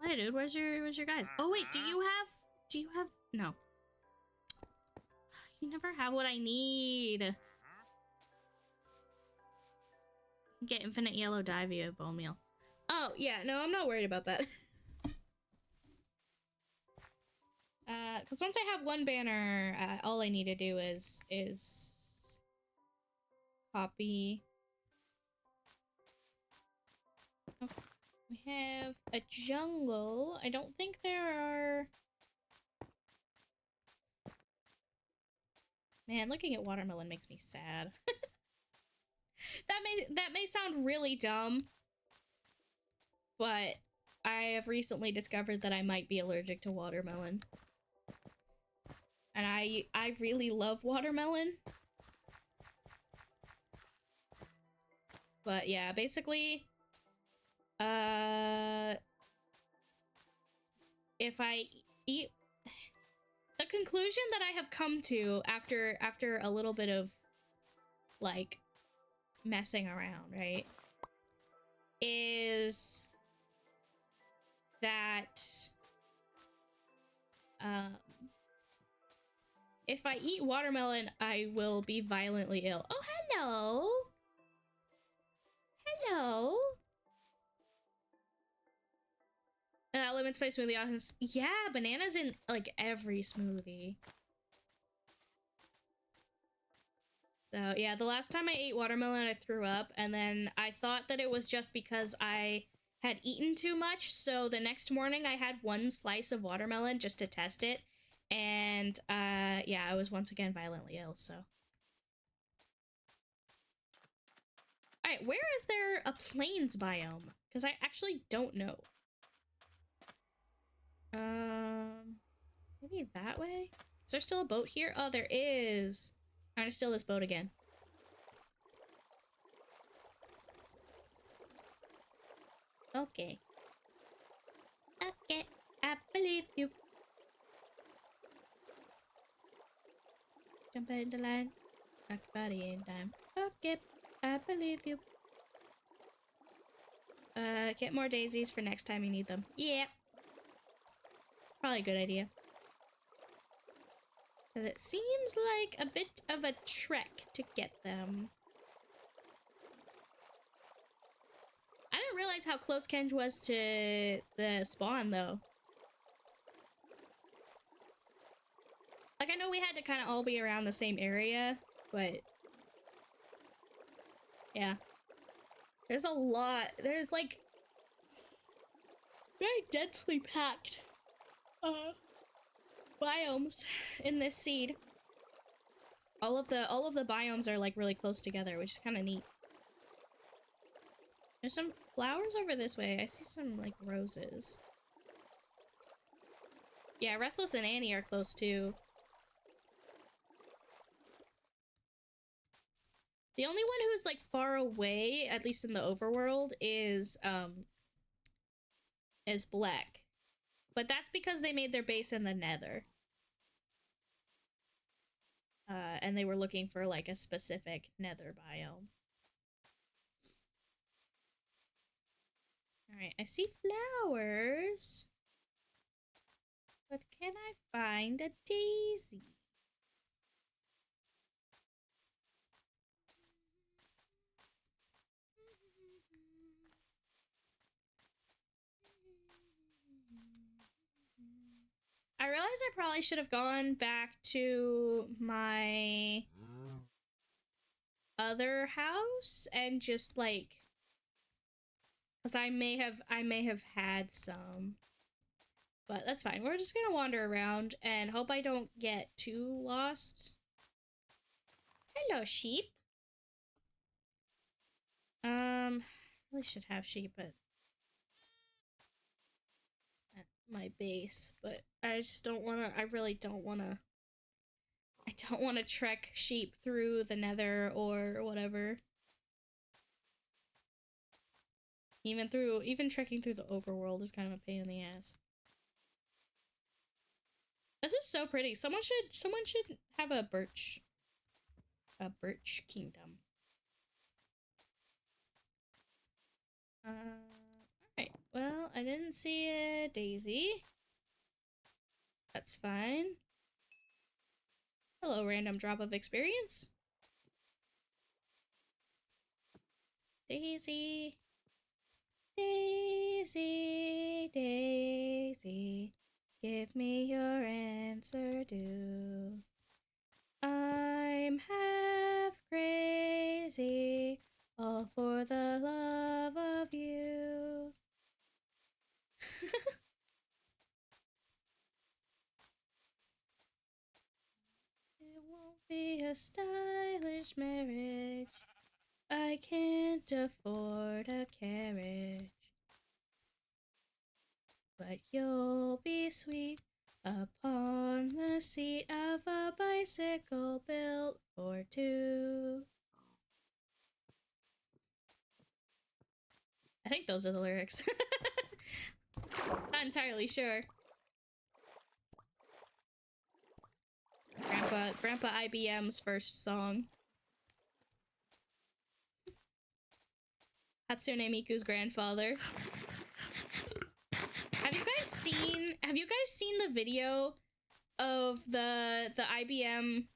Hey, dude, where's your guys? Oh, wait, do you have... No. You never have what I need. Get infinite yellow dye via bone meal. Oh, yeah, no, I'm not worried about that. Because once I have one banner, all I need to do is copy. Okay. We have a jungle. I don't think there are... Man, looking at watermelon makes me sad. That may sound really dumb, but I have recently discovered that I might be allergic to watermelon. I really love watermelon. But yeah, basically, uh, if I eat, the conclusion that I have come to after a little bit of like messing around, right, is that um if I eat watermelon, I will be violently ill. Oh, hello. Hello. And that lemon spice smoothie office. Yeah, bananas in like every smoothie. So yeah, the last time I ate watermelon, I threw up, and then I thought that it was just because I had eaten too much. So the next morning, I had one slice of watermelon just to test it, and yeah, I was once again violently ill. So, all right, where is there a plains biome? Because I actually don't know. Maybe that way. Is there still a boat here? Oh, there is. I'm gonna steal this boat again. Okay. Okay, I believe you. Jump in the line. Knock your body in time. Okay, I believe you. Get more daisies for next time you need them. Yeah. Probably a good idea. Because it seems like a bit of a trek to get them. I didn't realize how close Kenj was to the spawn, though. Like, I know we had to kind of all be around the same area, but... yeah. There's a lot. There's, like... very densely packed biomes in this seed. All of the biomes are like really close together, which is kind of neat. There's some flowers over this way. I see some like roses. Yeah, Restless and Annie are close too. The only one who's like far away, at least in the overworld, is Black. But that's because they made their base in the Nether. And they were looking for like a specific Nether biome. Alright, I see flowers. But can I find a daisy? I realize I probably should have gone back to my other house and just like, because I may have had some, but that's fine. We're just gonna wander around and hope I don't get too lost. Hello, sheep. Really should have sheep at my base, but I just don't want to. I really don't want to. I don't want to trek sheep through the Nether or whatever. Even trekking through the overworld is kind of a pain in the ass. This is so pretty. Someone should have a birch kingdom. Alright. Well, I didn't see a daisy. That's fine. Hello, random drop of experience. Daisy. Daisy, Daisy, give me your answer due. I'm half crazy, all for the love of you. It won't be a stylish marriage. I can't afford a carriage. But you'll be sweet upon the seat of a bicycle built for two. I think those are the lyrics. Not entirely sure. Grandpa IBM's first song. Hatsune Miku's grandfather. Have you guys seen the video of the IBM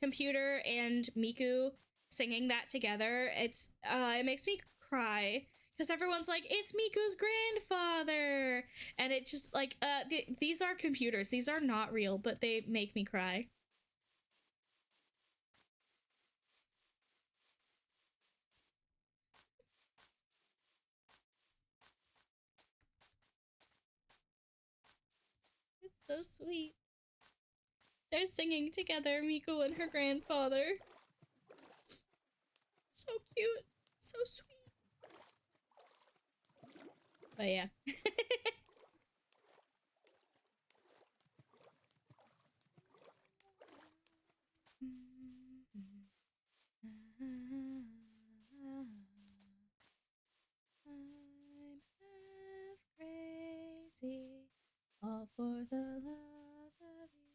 computer and Miku singing that together? It makes me cry because everyone's like, it's Miku's grandfather, and it just like these are computers, these are not real, but they make me cry. It's so sweet. They're singing together, Miku and her grandfather. So cute, so sweet. But yeah. I'm half crazy, all for the love of you.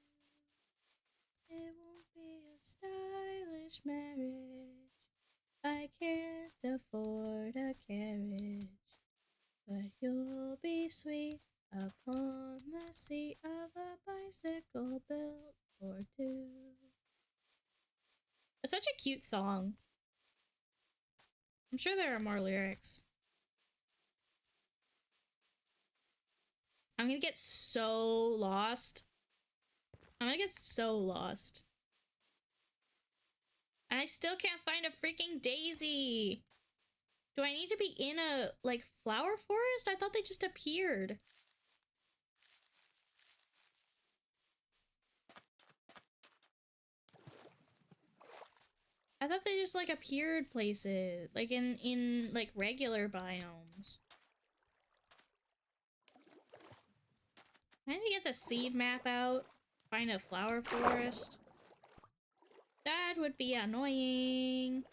It won't be a stylish marriage. I can't afford a carriage, but you'll be sweet upon the seat of a bicycle built for two. It's such a cute song. I'm sure there are more lyrics. I'm gonna get so lost. I'm gonna get so lost. And I still can't find a freaking daisy. Do I need to be in a, like, flower forest? I thought they just appeared. I thought they just, like, appeared places. Like, in like, regular biomes. I need to get the seed map out. Find a flower forest. That would be annoying.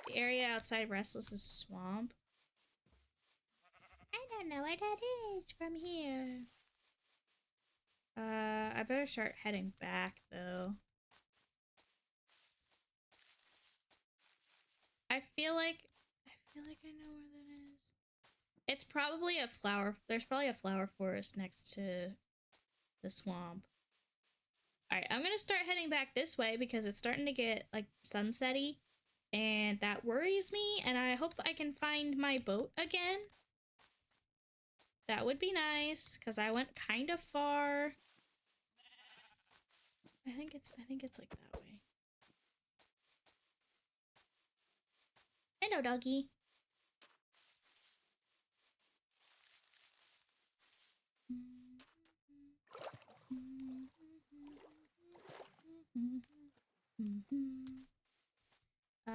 The area outside Restless is swamp. I don't know where that is from here. I better start heading back, though. I feel like I know where that is. It's probably a flower. There's probably a flower forest next to the swamp. Alright, I'm gonna start heading back this way because it's starting to get, like, sunsetty. And that worries me, and I hope I can find my boat again. That would be nice, because I went kind of far. I think it's like that way. Hello, doggy. Uh,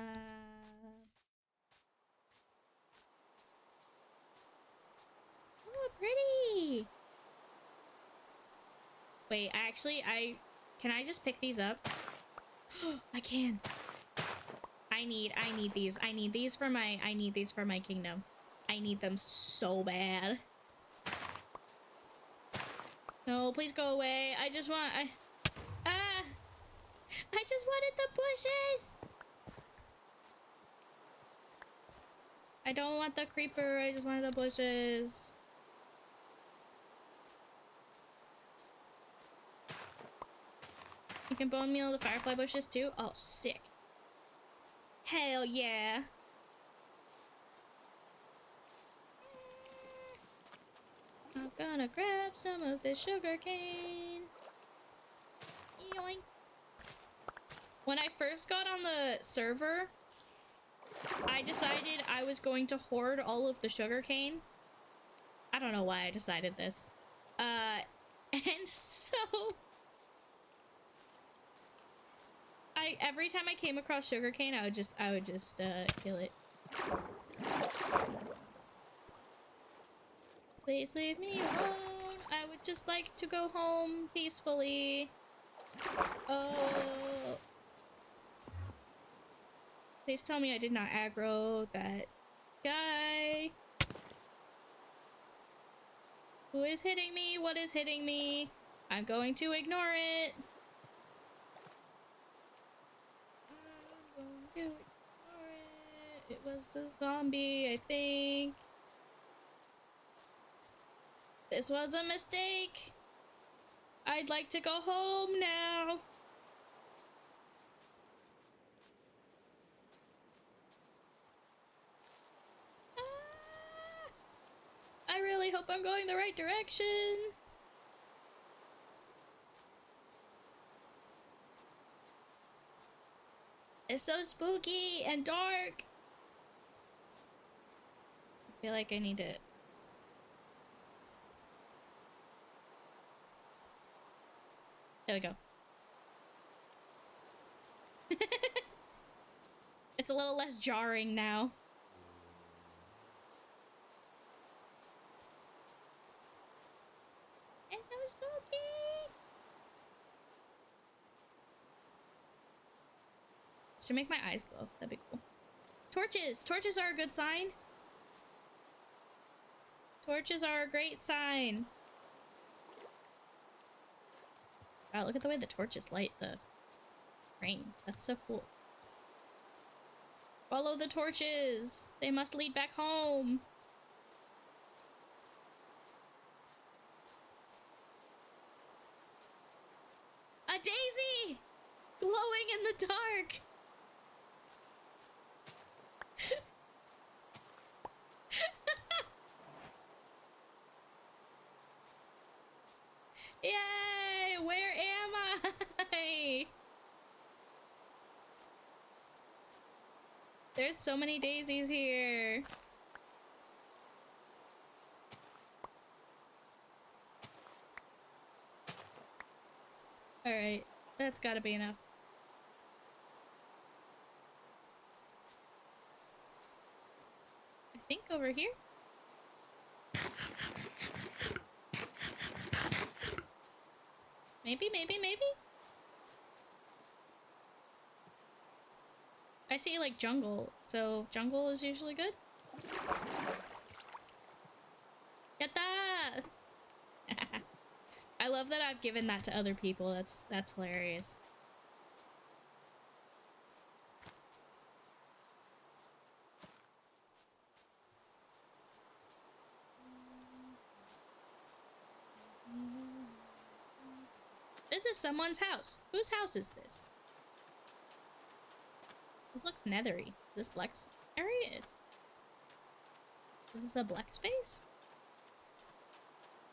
oh, pretty. Wait, can I just pick these up? I can. I need these. I need these for my kingdom. I need them so bad. No, please go away. I just wanted the bushes. I don't want the creeper. I just wanted the bushes. You can bone meal the firefly bushes too? Oh, sick. Hell yeah. I'm gonna grab some of this sugar cane. Yoink. When I first got on the server, I decided I was going to hoard all of the sugar cane. I don't know why I decided this. And so every time I came across sugarcane, I would just kill it. Please leave me alone. I would just like to go home peacefully. Oh. Please tell me I did not aggro that guy. Who is hitting me? What is hitting me? I'm going to ignore it. I'm going to ignore it. It was a zombie, I think. This was a mistake. I'd like to go home now. Ah, I really hope I'm going the right direction. It's so spooky and dark. I feel like I need to... There we go. It's a little less jarring now. It's so spooky. Should make my eyes glow. That'd be cool. Torches! Torches are a good sign. Torches are a great sign. Wow, look at the way the torches light the rain. That's so cool. Follow the torches. They must lead back home. A daisy! Glowing in the dark. Yay! Where am I? There's so many daisies here. Alright, that's gotta be enough. I think over here? Maybe, maybe, maybe? I see, like, jungle, so jungle is usually good. Yatta! I love that I've given that to other people. That's hilarious. This is someone's house. Whose house is this? This looks nethery. Is this black area? Is this a black space?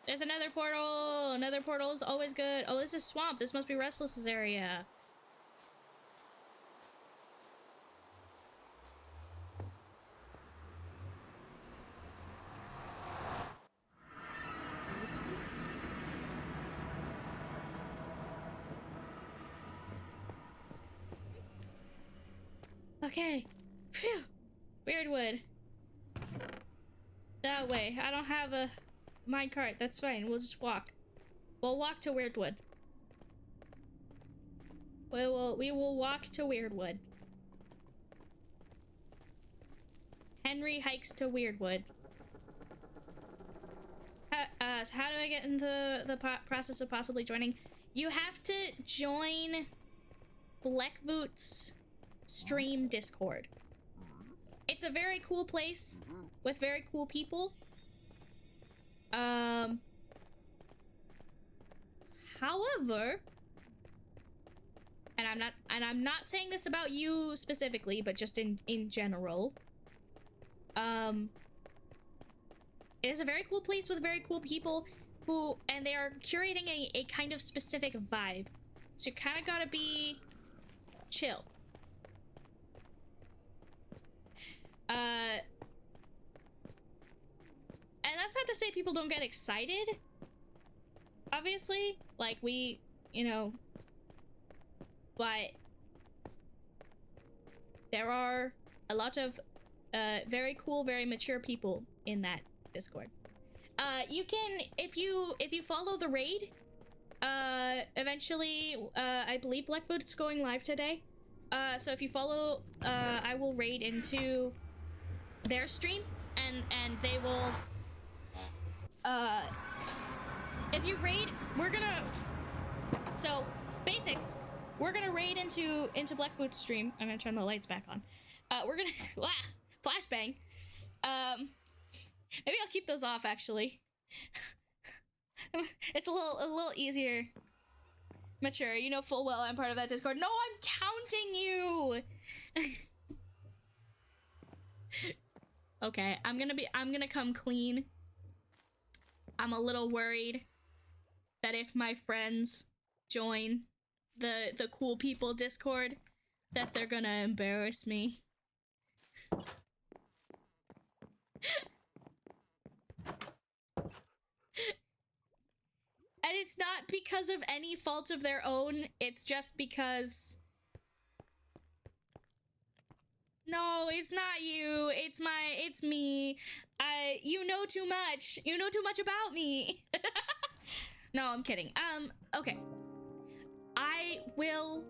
There's another portal! Another portal is always good. Oh, this is swamp. This must be Restless's area. Okay. Phew. Weirdwood. That way. I don't have a minecart. That's fine. We'll just walk. We'll walk to Weirdwood. We will walk to Weirdwood. Henry hikes to Weirdwood. So how do I get into the process of possibly joining? You have to join Blackvoot's stream Discord. It's a very cool place with very cool people. However, and I'm not saying this about you specifically, but just in general. It is a very cool place with very cool people and they are curating a kind of specific vibe. So you kind of gotta be chill. And that's not to say people don't get excited. Obviously, like you know, but there are a lot of very cool, very mature people in that Discord. You can, if you follow the raid, eventually, I believe Blackfoot's going live today. So if you follow, I will raid into their stream, and they will, if you raid, we're gonna, so basics, we're gonna raid into Blackfoot's stream. I'm gonna turn the lights back on. We're gonna, flashbang. Maybe I'll keep those off, actually. It's a little easier. Mature, you know full well I'm part of that Discord. No, I'm counting you. Okay, I'm gonna come clean. I'm a little worried that if my friends join the cool people Discord, that they're gonna embarrass me. And it's not because of any fault of their own, it's just because... No, it's not you. It's me. You know too much. You know too much about me. No, I'm kidding. Okay. I will...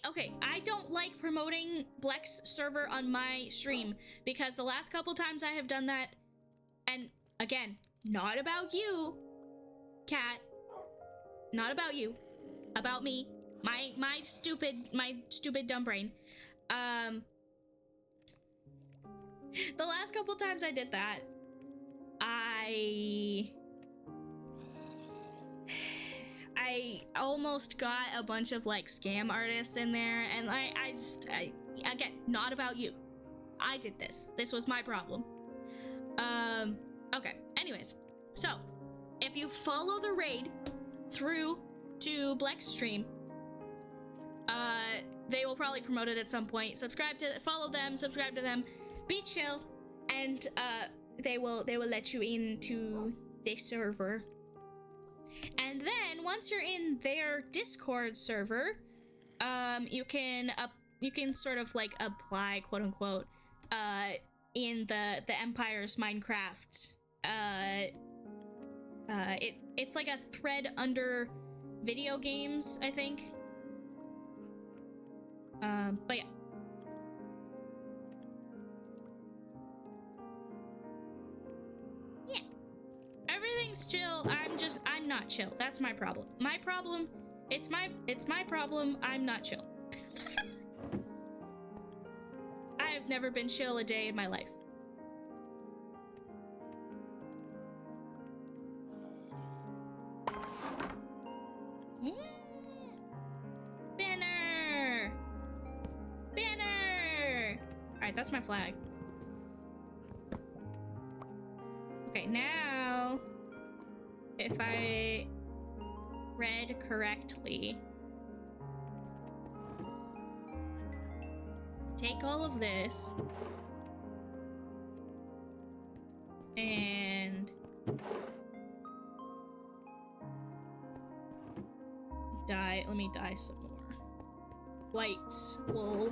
Okay, I don't like promoting Blex server on my stream because the last couple times I have done that, and again, not about you, Cat. Not about you. About me. My stupid dumb brain. The last couple times I did that, I almost got a bunch of like scam artists in there, and I again, not about you. I did this. This was my problem. Okay. Anyways, so if you follow the raid through to Blex stream, they will probably promote it at some point. Follow them, subscribe to them, be chill, and they will let you into the server. And then once you're in their Discord server, you can sort of like apply, quote unquote, in the Empire's Minecraft. It's like a thread under video games, I think. But yeah. Yeah. Everything's chill. I'm not chill. That's my problem. It's my problem. I'm not chill. I have never been chill a day in my life. Yeah. Banner! Banner! Alright, that's my flag. Okay, now, if I read correctly, take all of this and dye. Let me dye some more. White wool.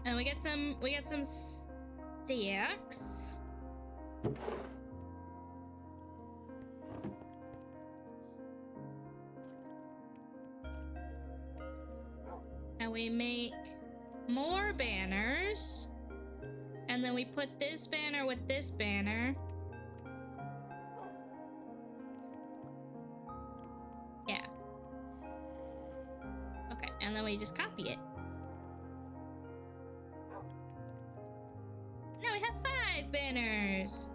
And we get some sticks. And we make more banners. And then we put this banner with this banner. Yeah. Okay, and then we just copy it. Now we have 5 banners.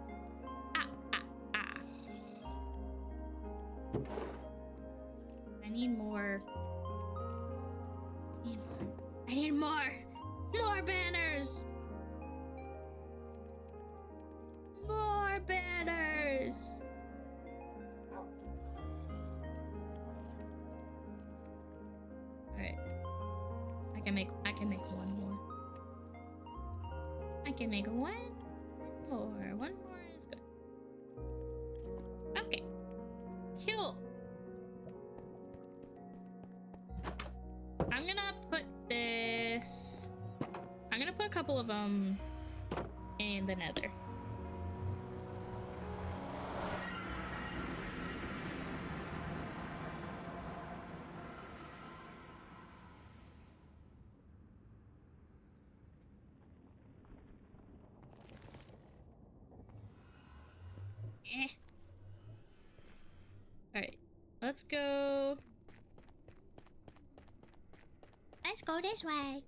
I need more. I need more. More banners. More banners. All right. I can make one more. I I can make one more. One more is good. Okay. Cool. I'm gonna put this... I'm gonna put a couple of them in the nether. Eh. Alright. Let's go. Let's go this way.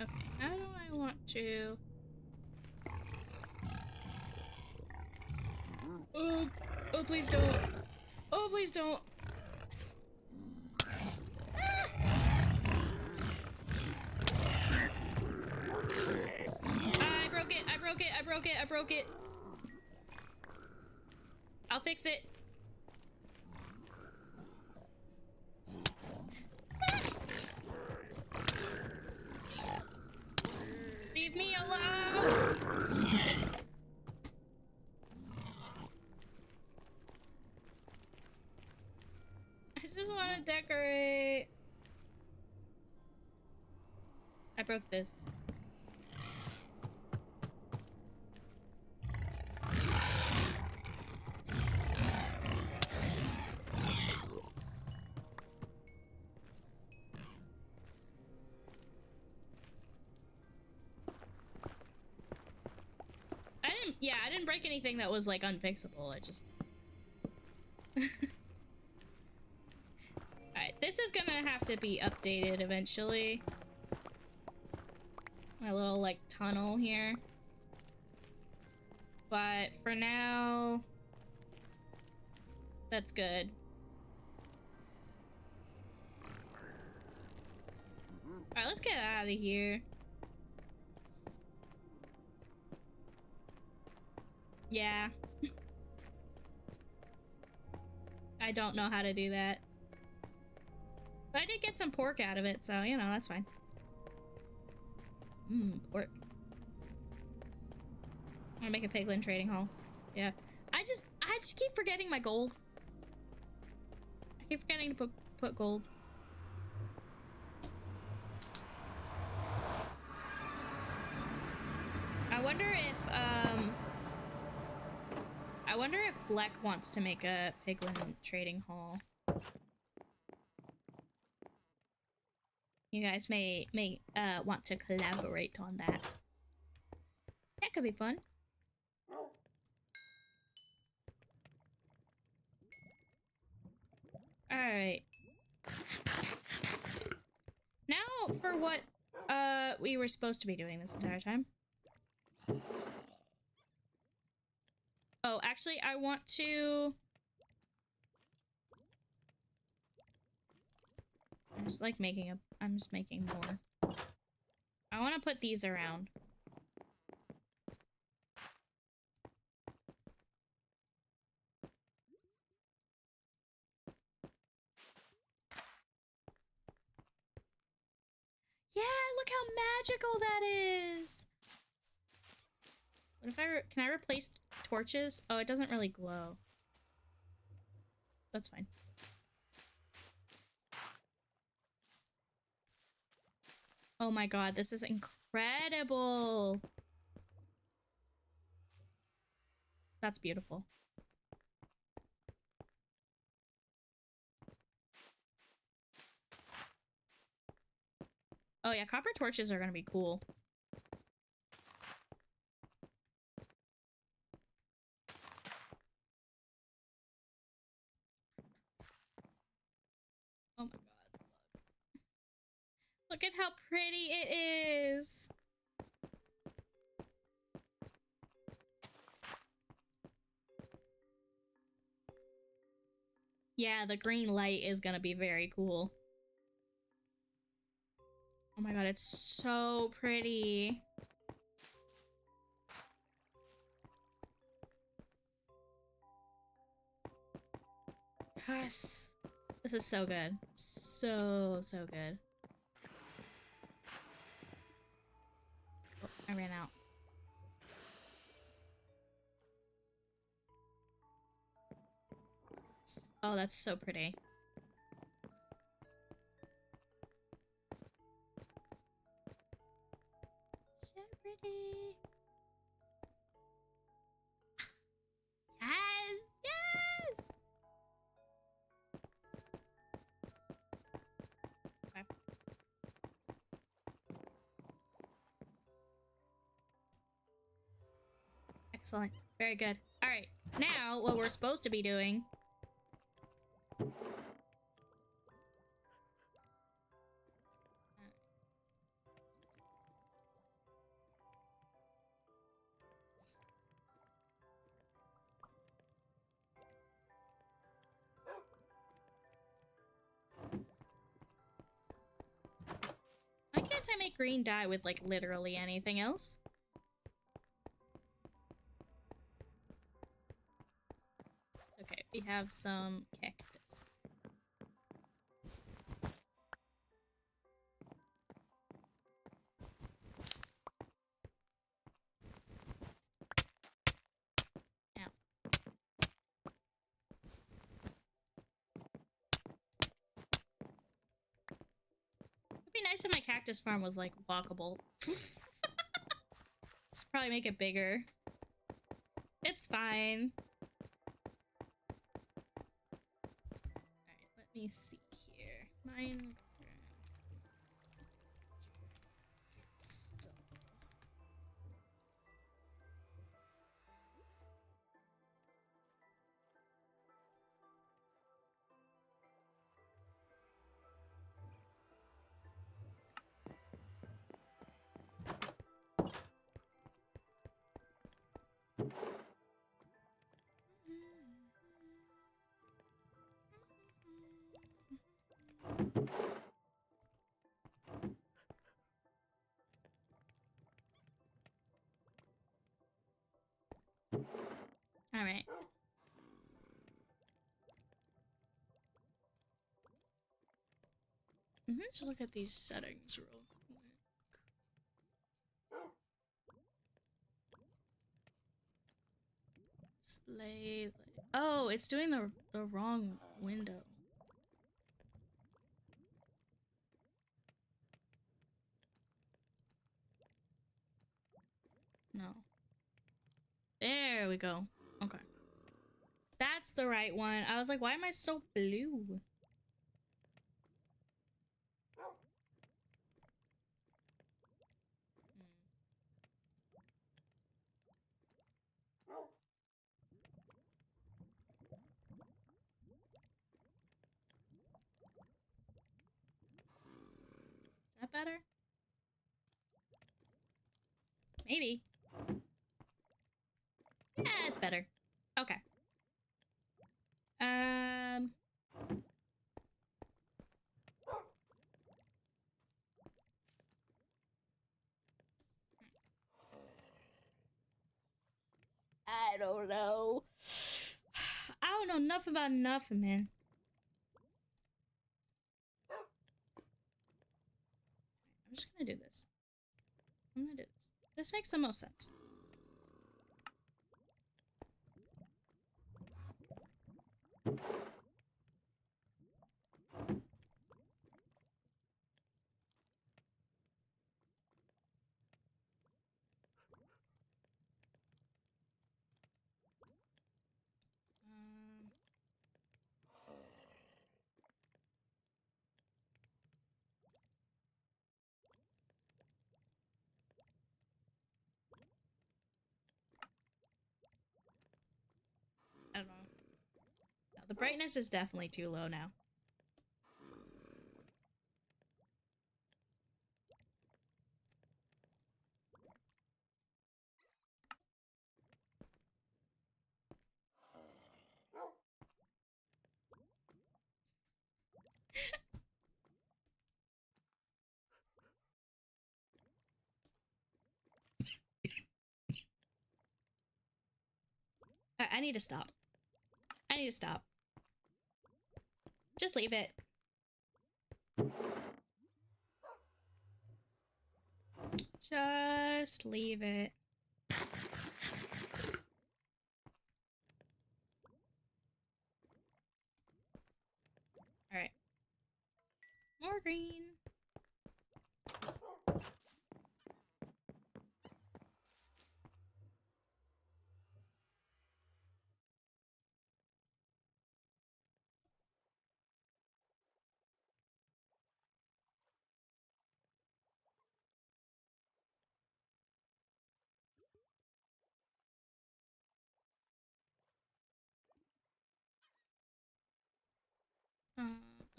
Okay, how do I want to... Oh, oh, please don't. Oh, please don't. I broke it. I broke it. I broke it. I broke it. I'll fix it. Leave me alone. I just want to decorate. I broke this. I didn't break anything that was like unfixable. I just... Alright, this is gonna have to be updated eventually. My little like tunnel here. But for now, that's good. Alright, let's get out of here. Yeah. I don't know how to do that. But I did get some pork out of it, so, you know, that's fine. Pork. I'm gonna make a piglin trading hall. Yeah. I just keep forgetting my gold. I keep forgetting to put gold. I wonder if Bleck wants to make a piglin trading hall. You guys may want to collaborate on that. That could be fun. Alright. Now for what we were supposed to be doing this entire time. Oh, actually, I want to... I'm just like making I'm just making more. I want to put these around. Yeah, look how magical that is. What if can I replace torches? Oh, it doesn't really glow. That's fine. Oh my god, this is incredible. That's beautiful. Oh yeah, copper torches are gonna be cool. Look at how pretty it is. Yeah, the green light is gonna be very cool. Oh my god, it's so pretty. Yes. This is so good. So good. Oh, I ran out. Oh, that's so pretty. So pretty. Yes! Yes! Okay. Excellent. Very good. Alright. Now, what we're supposed to be doing... Why can't I make green dye with, like, literally anything else? Okay, we have some cactus. Now, it'd be nice if my cactus farm was, like, walkable. Let's probably make it bigger. It's fine. Alright, let me see here. Minecraft. Alright. Let's look at these settings real quick. Display. Oh, it's doing the wrong window. No. There we go. Okay. That's the right one. I was like, why am I so blue? Is that better? Maybe. Yeah, it's better. Okay. I don't know. I don't know nothing about nothing, man. I'm just gonna do this. I'm gonna do this. This makes the most sense. Um, I don't know. No, the brightness is definitely too low now. I need to stop. I need to stop. Just leave it. Just leave it. Alright. More green.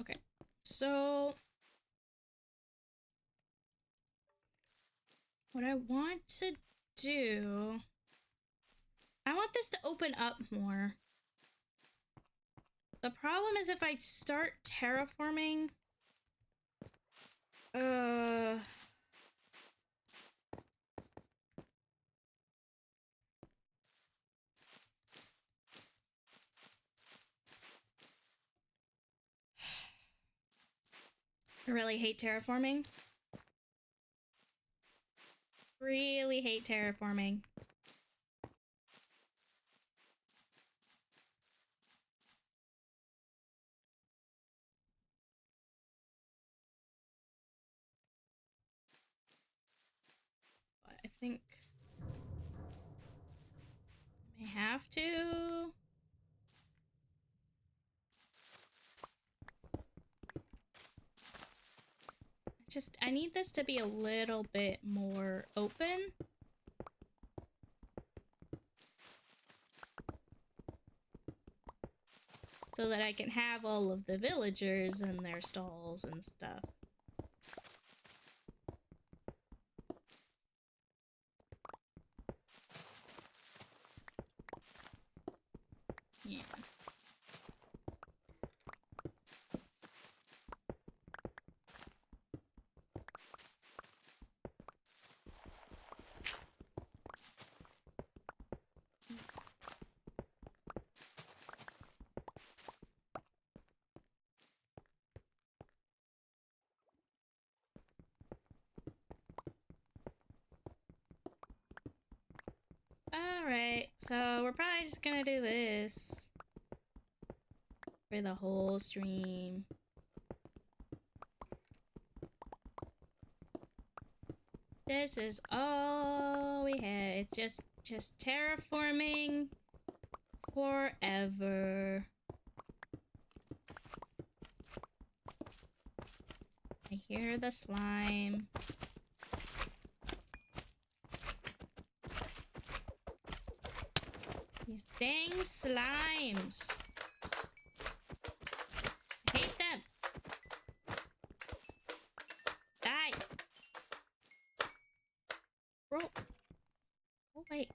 Okay. So what I want to do, I want this to open up more. The problem is if I start terraforming, I really hate terraforming. Really hate terraforming. But I think I may have to. I need this to be a little bit more open. So that I can have all of the villagers and their stalls and stuff. Yeah. Alright, so we're probably just gonna do this for the whole stream. This is all we have. It's just terraforming forever. I hear the slime. These dang slimes. I hate them. Die. Bro. Oh, wait.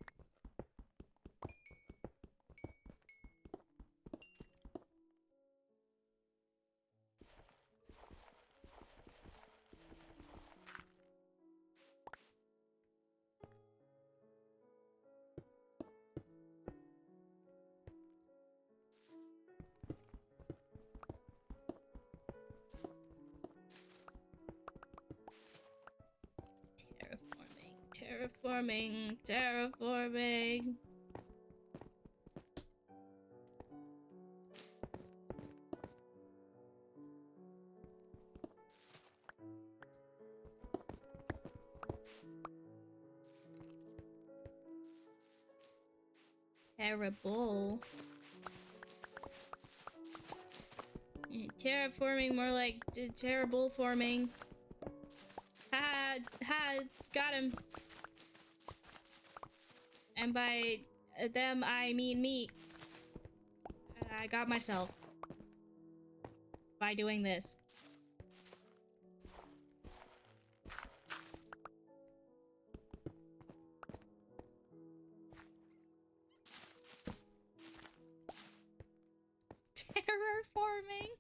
Terraforming. Terraforming. Terrible. Terraforming, more like terrible forming. Ha ha, got him. And by them, I mean me. I got myself by doing this. Terraforming?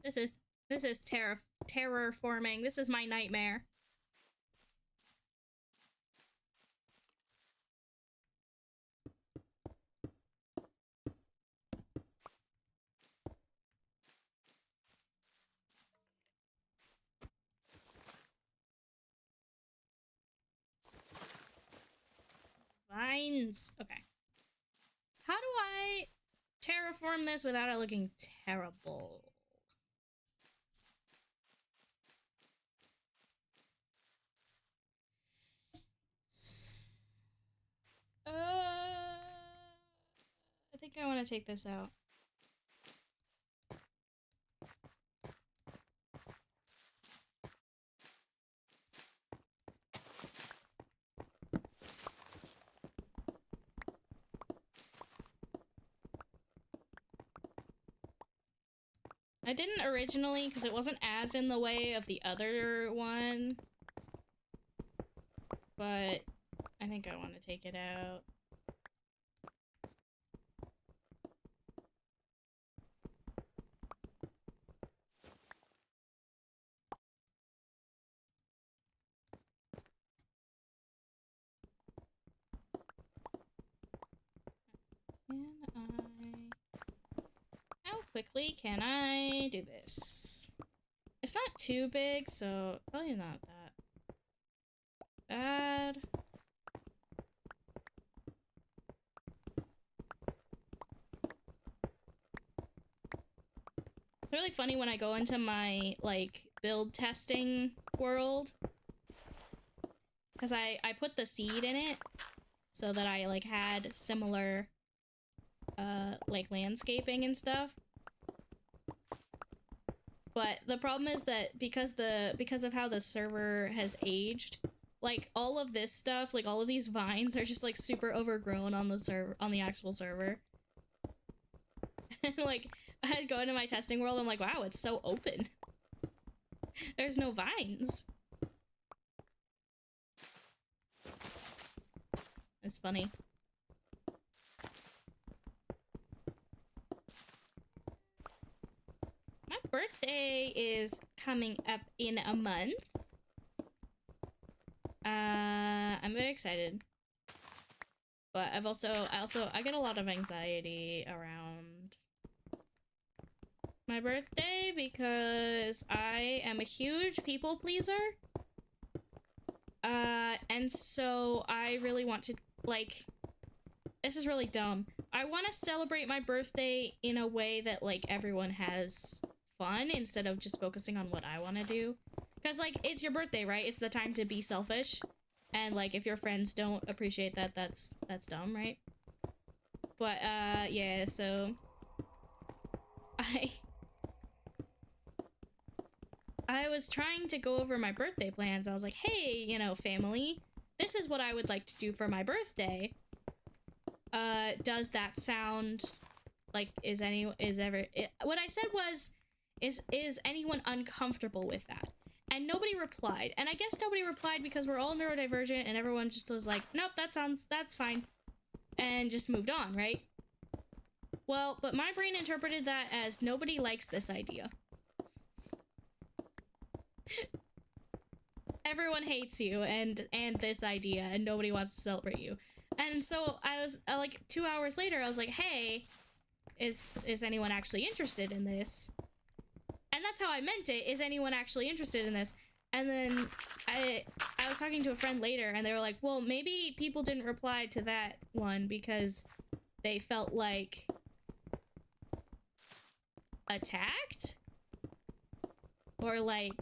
This is terraforming. This is my nightmare. Vines. Okay. How do I terraform this without it looking terrible? I think I want to take this out. I didn't originally because it wasn't as in the way of the other one, but I think I want to take it out. How quickly can I do this? It's not too big, so probably not that bad. It's really funny when I go into my, like, build testing world, because I put the seed in it so that I, like, had similar, like, landscaping and stuff. But the problem is that because of how the server has aged, like, all of this stuff, like, all of these vines are just, like, super overgrown on the actual server. Like, I go into my testing world, I'm like, wow, it's so open. There's no vines. It's funny. My birthday is coming up in a month. I'm very excited. But I get a lot of anxiety around my birthday because I am a huge people pleaser. And so I really want to, like, this is really dumb. I want to celebrate my birthday in a way that, like, everyone has fun instead of just focusing on what I want to do. Because, like, it's your birthday, right? It's the time to be selfish. And, like, if your friends don't appreciate that, that's dumb, right? But, yeah, so I was trying to go over my birthday plans. I was like, hey, you know, family, this is what I would like to do for my birthday. Does that sound like, what I said was, is anyone uncomfortable with that? And nobody replied. And I guess nobody replied because we're all neurodivergent and everyone just was like, nope, that's fine. And just moved on, right? Well, but my brain interpreted that as nobody likes this idea. Everyone hates you and this idea, and nobody wants to celebrate you. And so I was like 2 hours later, I was like, hey, is anyone actually interested in this? And that's how I meant it. Is anyone actually interested in this? And then I was talking to a friend later, and they were like, well, maybe people didn't reply to that one because they felt like attacked, or like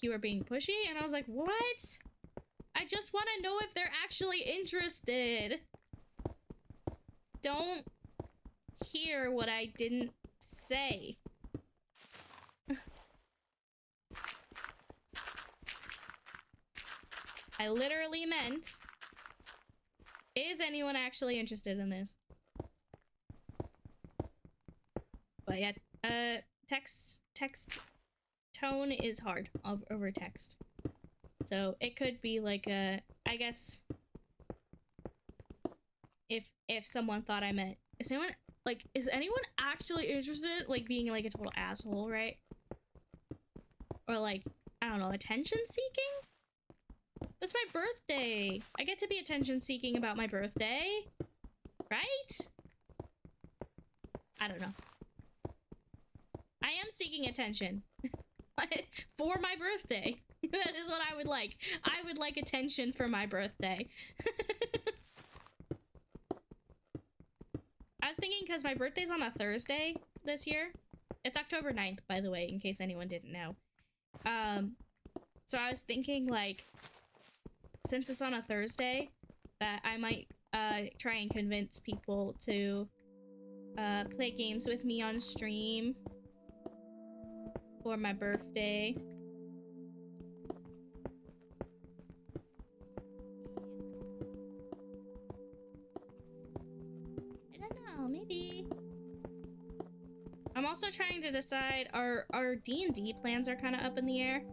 you were being pushy. And I was like, what? I just want to know if they're actually interested. Don't hear what I didn't say. I literally meant, is anyone actually interested in this? But yeah, text tone is hard over text. So it could be like a, I guess, if someone thought I meant, is anyone Like, is anyone actually interested, like, being, like, a total asshole, right? Or, like, I don't know, attention seeking? It's my birthday. I get to be attention seeking about my birthday, right? I don't know. I am seeking attention for my birthday. That is what I would like. I would like attention for my birthday. I was thinking because my birthday's on a Thursday this year. It's October 9th, by the way, in case anyone didn't know. So I was thinking, like, since it's on a Thursday, that I might try and convince people to play games with me on stream for my birthday. I don't know, maybe. I'm also trying to decide, our D&D plans are kind of up in the air.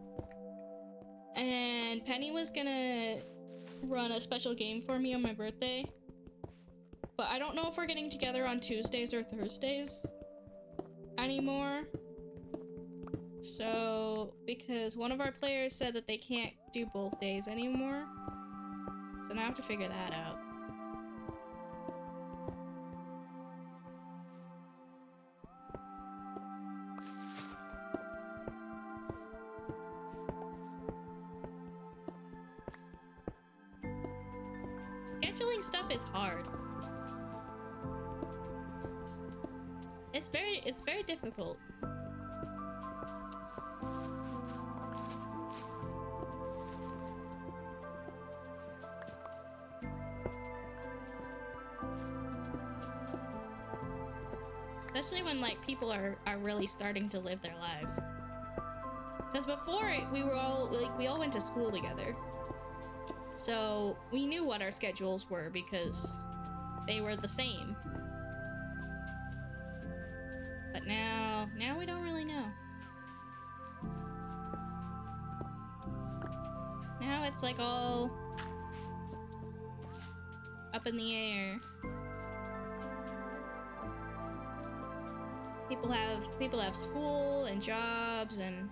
And Penny was gonna run a special game for me on my birthday. But I don't know if we're getting together on Tuesdays or Thursdays anymore. So, because one of our players said that they can't do both days anymore. So now I have to figure that out. Scheduling stuff is hard. It's very difficult. Especially when, like, people are really starting to live their lives. Because before, we were all, like, we all went to school together. So we knew what our schedules were because they were the same. But now we don't really know. Now it's like all up in the air. People have school and jobs and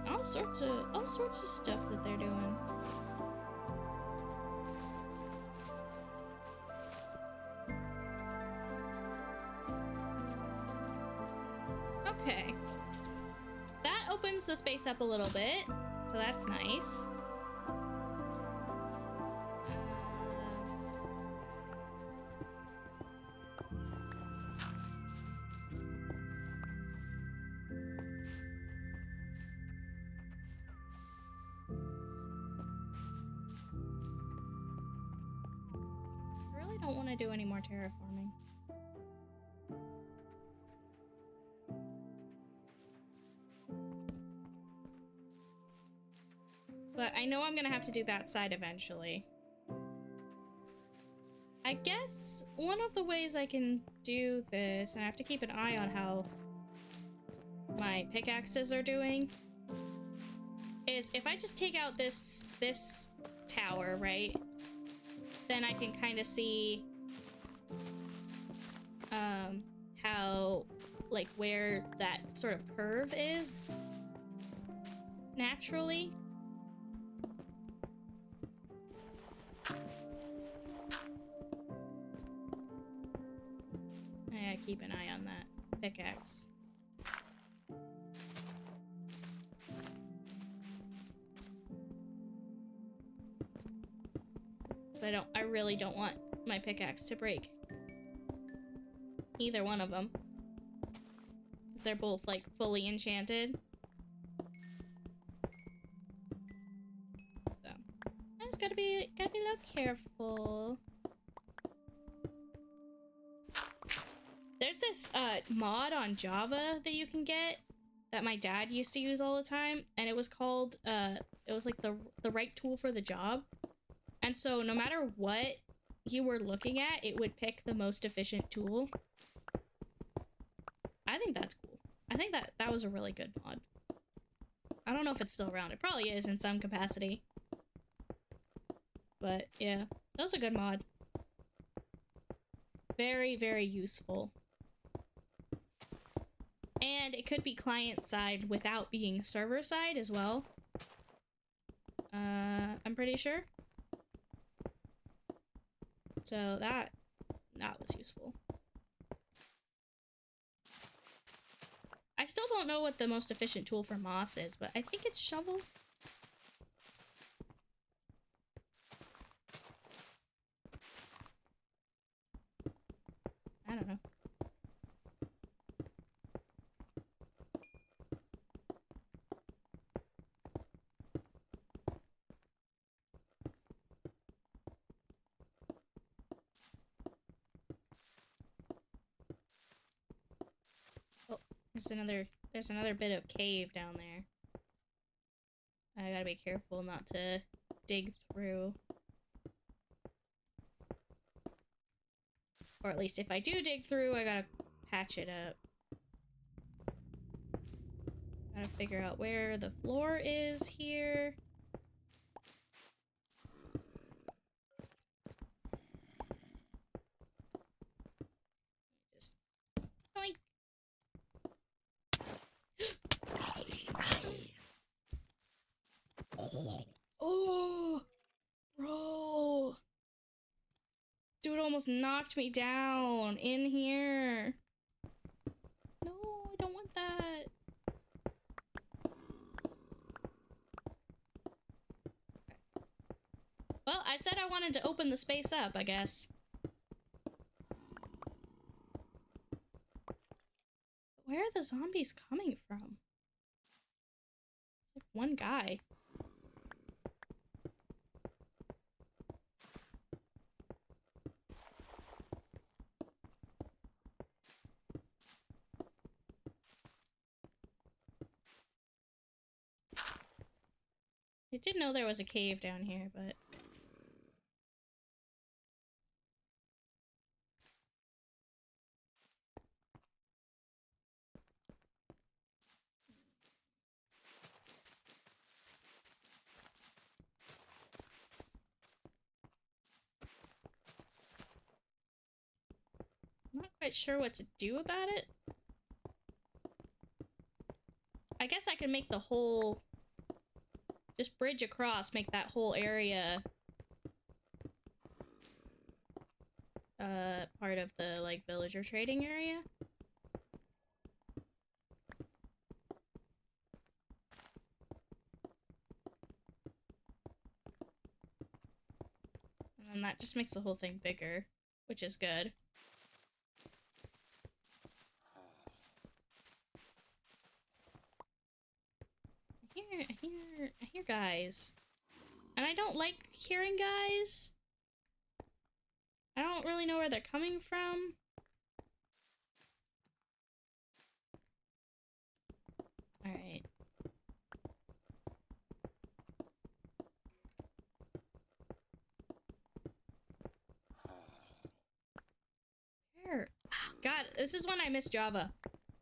all sorts of stuff that they're doing. Okay. That opens the space up a little bit, so that's nice. I really don't want to do any more terraforming. But I know I'm gonna have to do that side eventually. I guess one of the ways I can do this, and I have to keep an eye on how my pickaxes are doing, is if I just take out this tower, right? Then I can kind of see how, like, where that sort of curve is naturally. I gotta keep an eye on that pickaxe. I really don't want my pickaxe to break. Either one of them. Because they're both, like, fully enchanted. So, I just gotta be a little careful. There's this mod on Java that you can get that my dad used to use all the time, and it was called it was like the right tool for the job. And so no matter what you were looking at, it would pick the most efficient tool. I think that's cool. I think that was a really good mod. I don't know if it's still around. It probably is in some capacity. But yeah, that was a good mod. Very, very useful. And it could be client-side without being server-side as well. I'm pretty sure. So that was useful. I still don't know what the most efficient tool for moss is, but I think it's shovel. I don't know. Oh, there's another bit of cave down there. I gotta be careful not to dig through. Or at least if I do dig through, I gotta patch it up. Gotta figure out where the floor is here. Just oink. Oh, bro. Dude almost knocked me down in here. No, I don't want that. Well, I said I wanted to open the space up, I guess. Where are the zombies coming from? It's like one guy. I did know there was a cave down here, but... I'm not quite sure what to do about it. I guess I could make the whole... Just bridge across, make that whole area... part of the, like, villager trading area. And then that just makes the whole thing bigger, which is good. I hear guys. And I don't like hearing guys. I don't really know where they're coming from. Alright. Where? God, this is when I miss Java.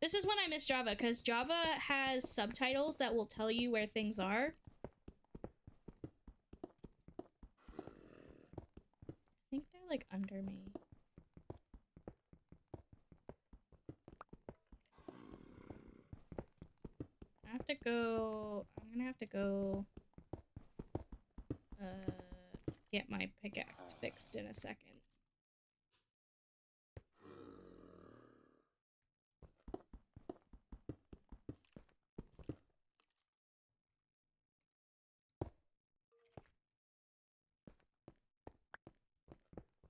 This is when I miss Java, because Java has subtitles that will tell you where things are. I think they're, like, under me. I'm gonna have to go... get my pickaxe fixed in a second.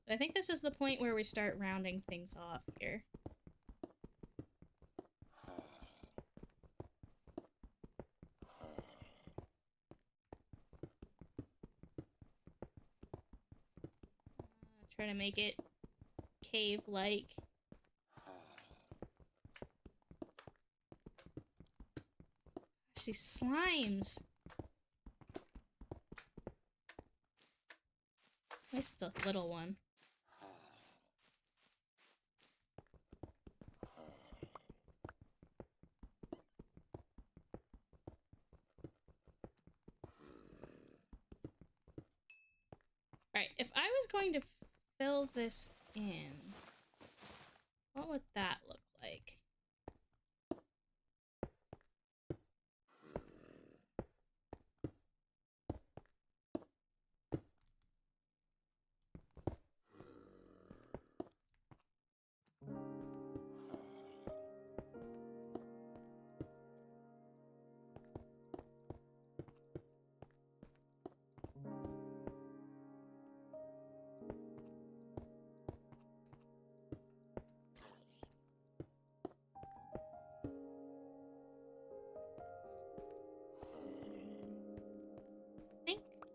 I think this is the point where we start rounding things off here. Try to make it cave-like. These slimes. It's the little one. Alright, if I was going to fill this in... what would that look like?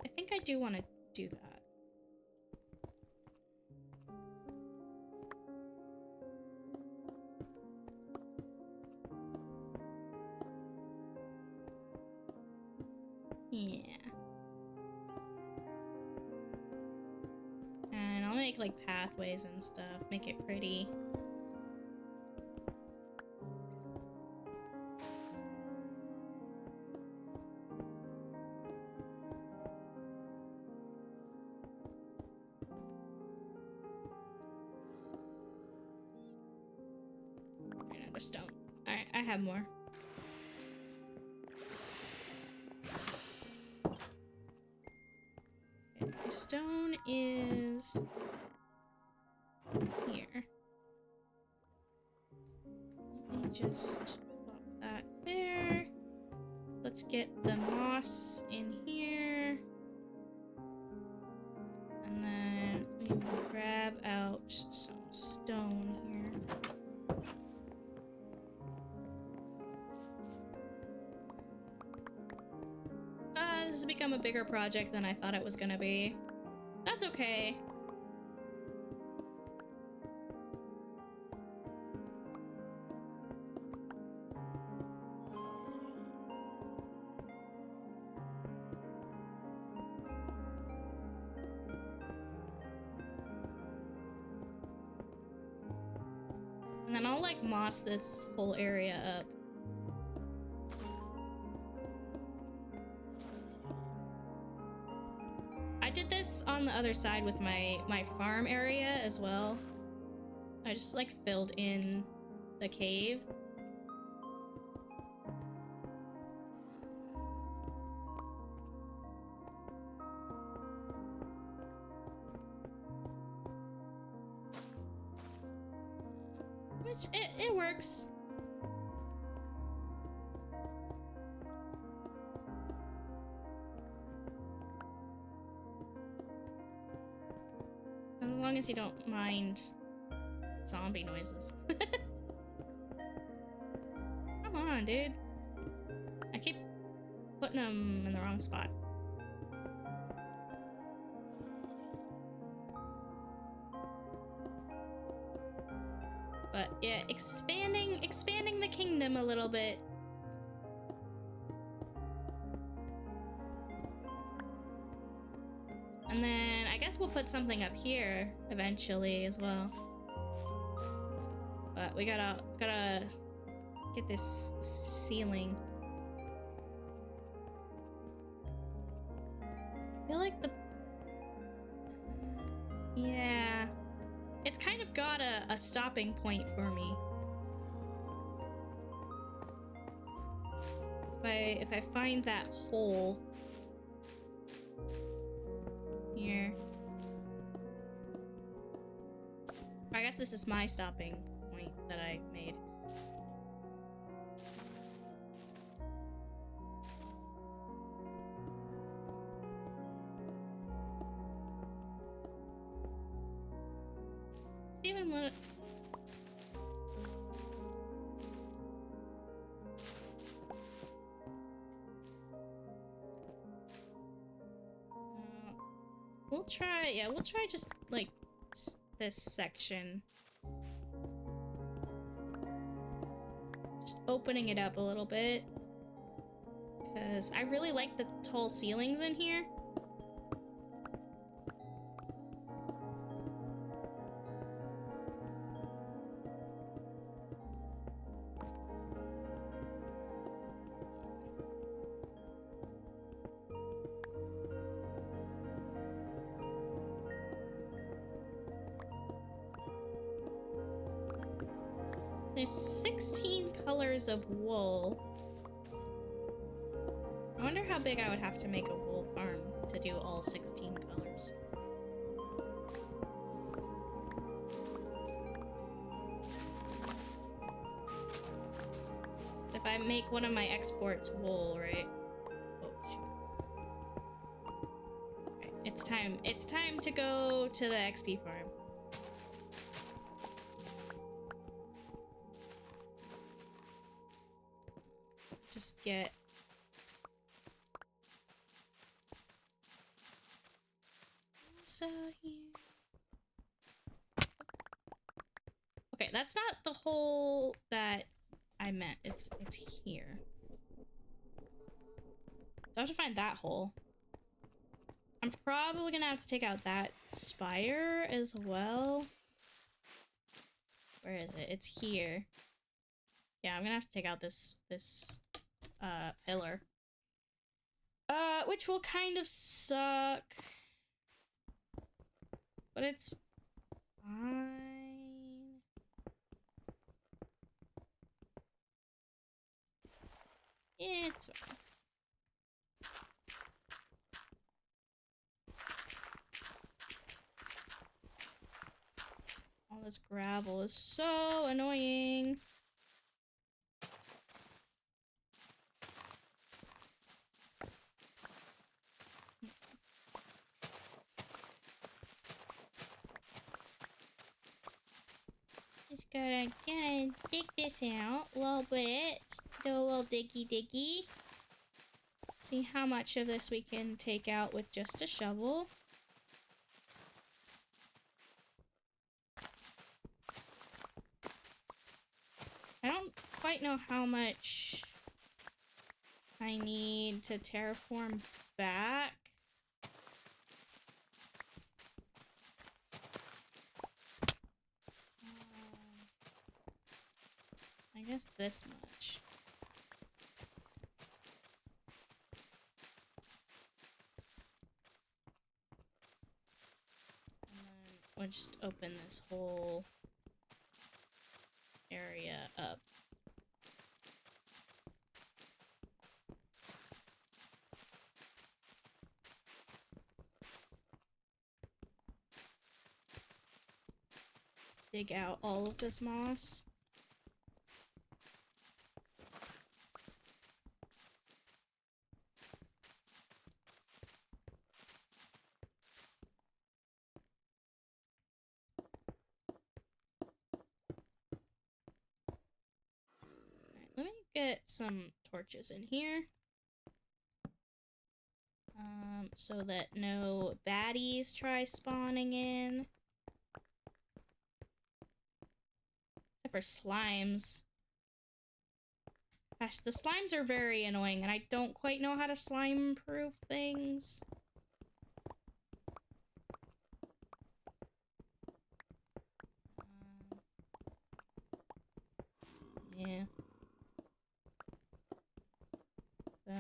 I think I do want to do that. Yeah. And I'll make like pathways and stuff, make it pretty. Ran out of stone. Alright, I have more. Okay, my stone is here. Let me just plop that there. Let's get the moss in here. And then we will grab out some stone here. This has become a bigger project than I thought it was gonna be. That's okay. And then I'll like moss this whole area up. I did this on the other side with my farm area as well. I just like filled in the cave. Which it works. As long as you don't mind zombie noises. Come on, dude. I keep putting them in the wrong spot. But yeah, expanding the kingdom a little bit. And then I guess we'll put something up here eventually as well. But we gotta get this ceiling. I feel like yeah. It's kind of got a stopping point for me. If I find that hole here. I guess this is my stopping point that I made. Even let it... we'll try just like this section. Just opening it up a little bit. Because I really like the tall ceilings in here. There's 16 colors of wool. I wonder how big I would have to make a wool farm to do all 16 colors. If I make one of my exports wool, right? Oh, shoot. Okay, it's time. It's time to go to the XP farm. Just get... So here... Okay, that's not the hole that I meant. It's here. So I have to find that hole. I'm probably gonna have to take out that spire as well. Where is it? It's here. Yeah, I'm gonna have to take out this pillar. Which will kind of suck. But it's fine. It's fine. All this gravel is so annoying. Just gotta dig this out a little bit. Do a little diggy. See how much of this we can take out with just a shovel. I don't quite know how much I need to terraform back. I guess this much. And then we'll just open this whole area up. Dig out all of this moss. Alright, let me get some torches in here. So that no baddies try spawning in. Except for slimes. Gosh, the slimes are very annoying, and I don't quite know how to slime-proof things. Yeah. So,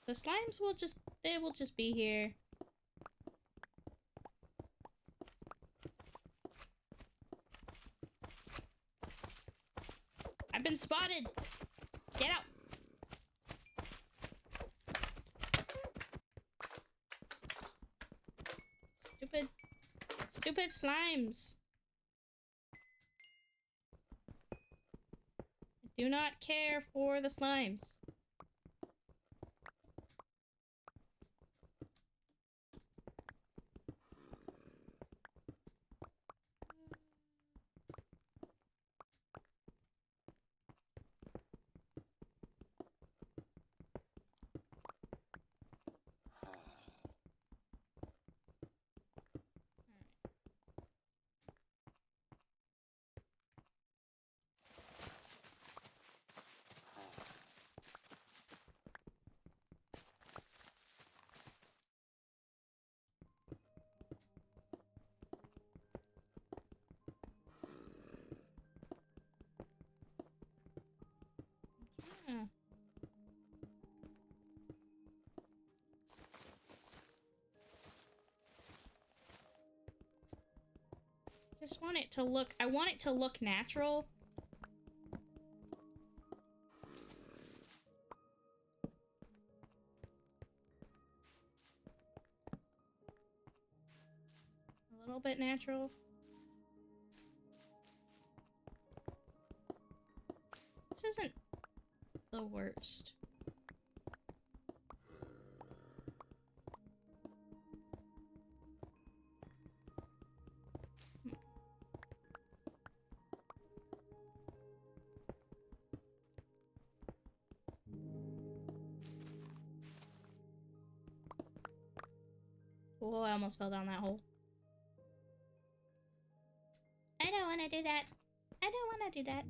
the slimes will just, they will just be here. I've been spotted! Get out! Stupid slimes. I do not care for the slimes. Yeah. Just want it to look, I want it to look natural. little bit natural. This isn't the worst. Oh, I almost fell down that hole. I don't want to do that. I don't want to do that.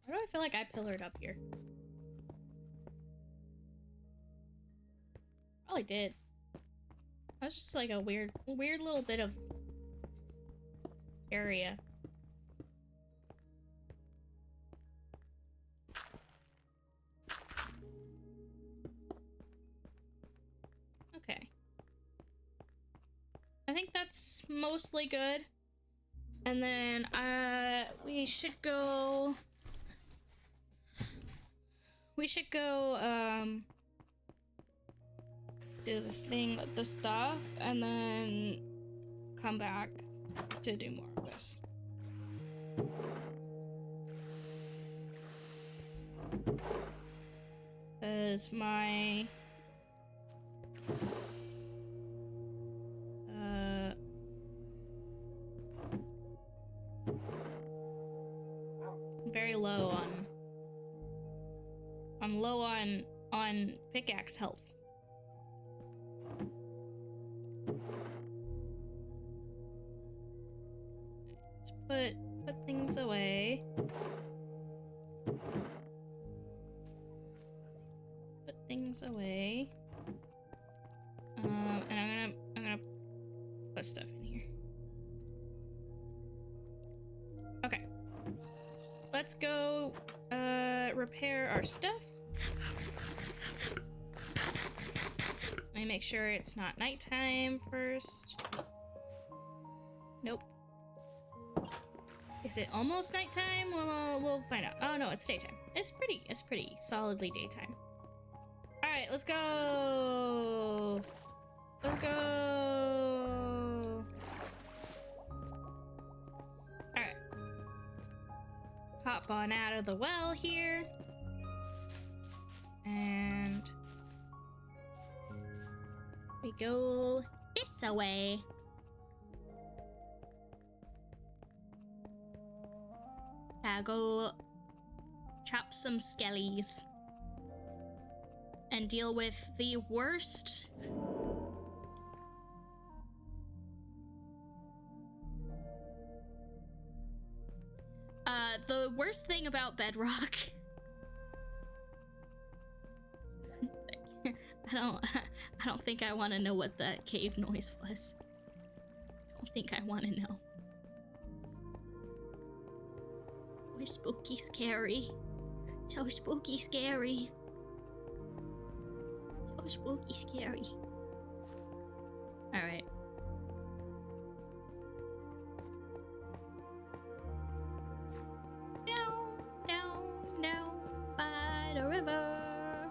Why do I feel like I pillared up here? Probably did. That was just like a weird little bit of area. Okay. I think that's mostly good. And then, we should go... do the thing with the stuff, and then come back to do more of this. Because my... very low on... I'm low on pickaxe health. Let's put things away. Put things away. And I'm gonna put stuff in here. Okay. Let's go repair our stuff. Let me make sure it's not nighttime first. Nope. Is it almost nighttime? We'll find out. Oh no, it's daytime. It's pretty solidly daytime. All right, let's go. Let's go. All right. Hop on out of the well here. And we go this way. Go chop some skellies and deal with the worst. The worst thing about Bedrock. I don't think I want to know what that cave noise was. I don't think I want to know. Spooky scary. So spooky scary. So spooky scary. Alright. Down by the river.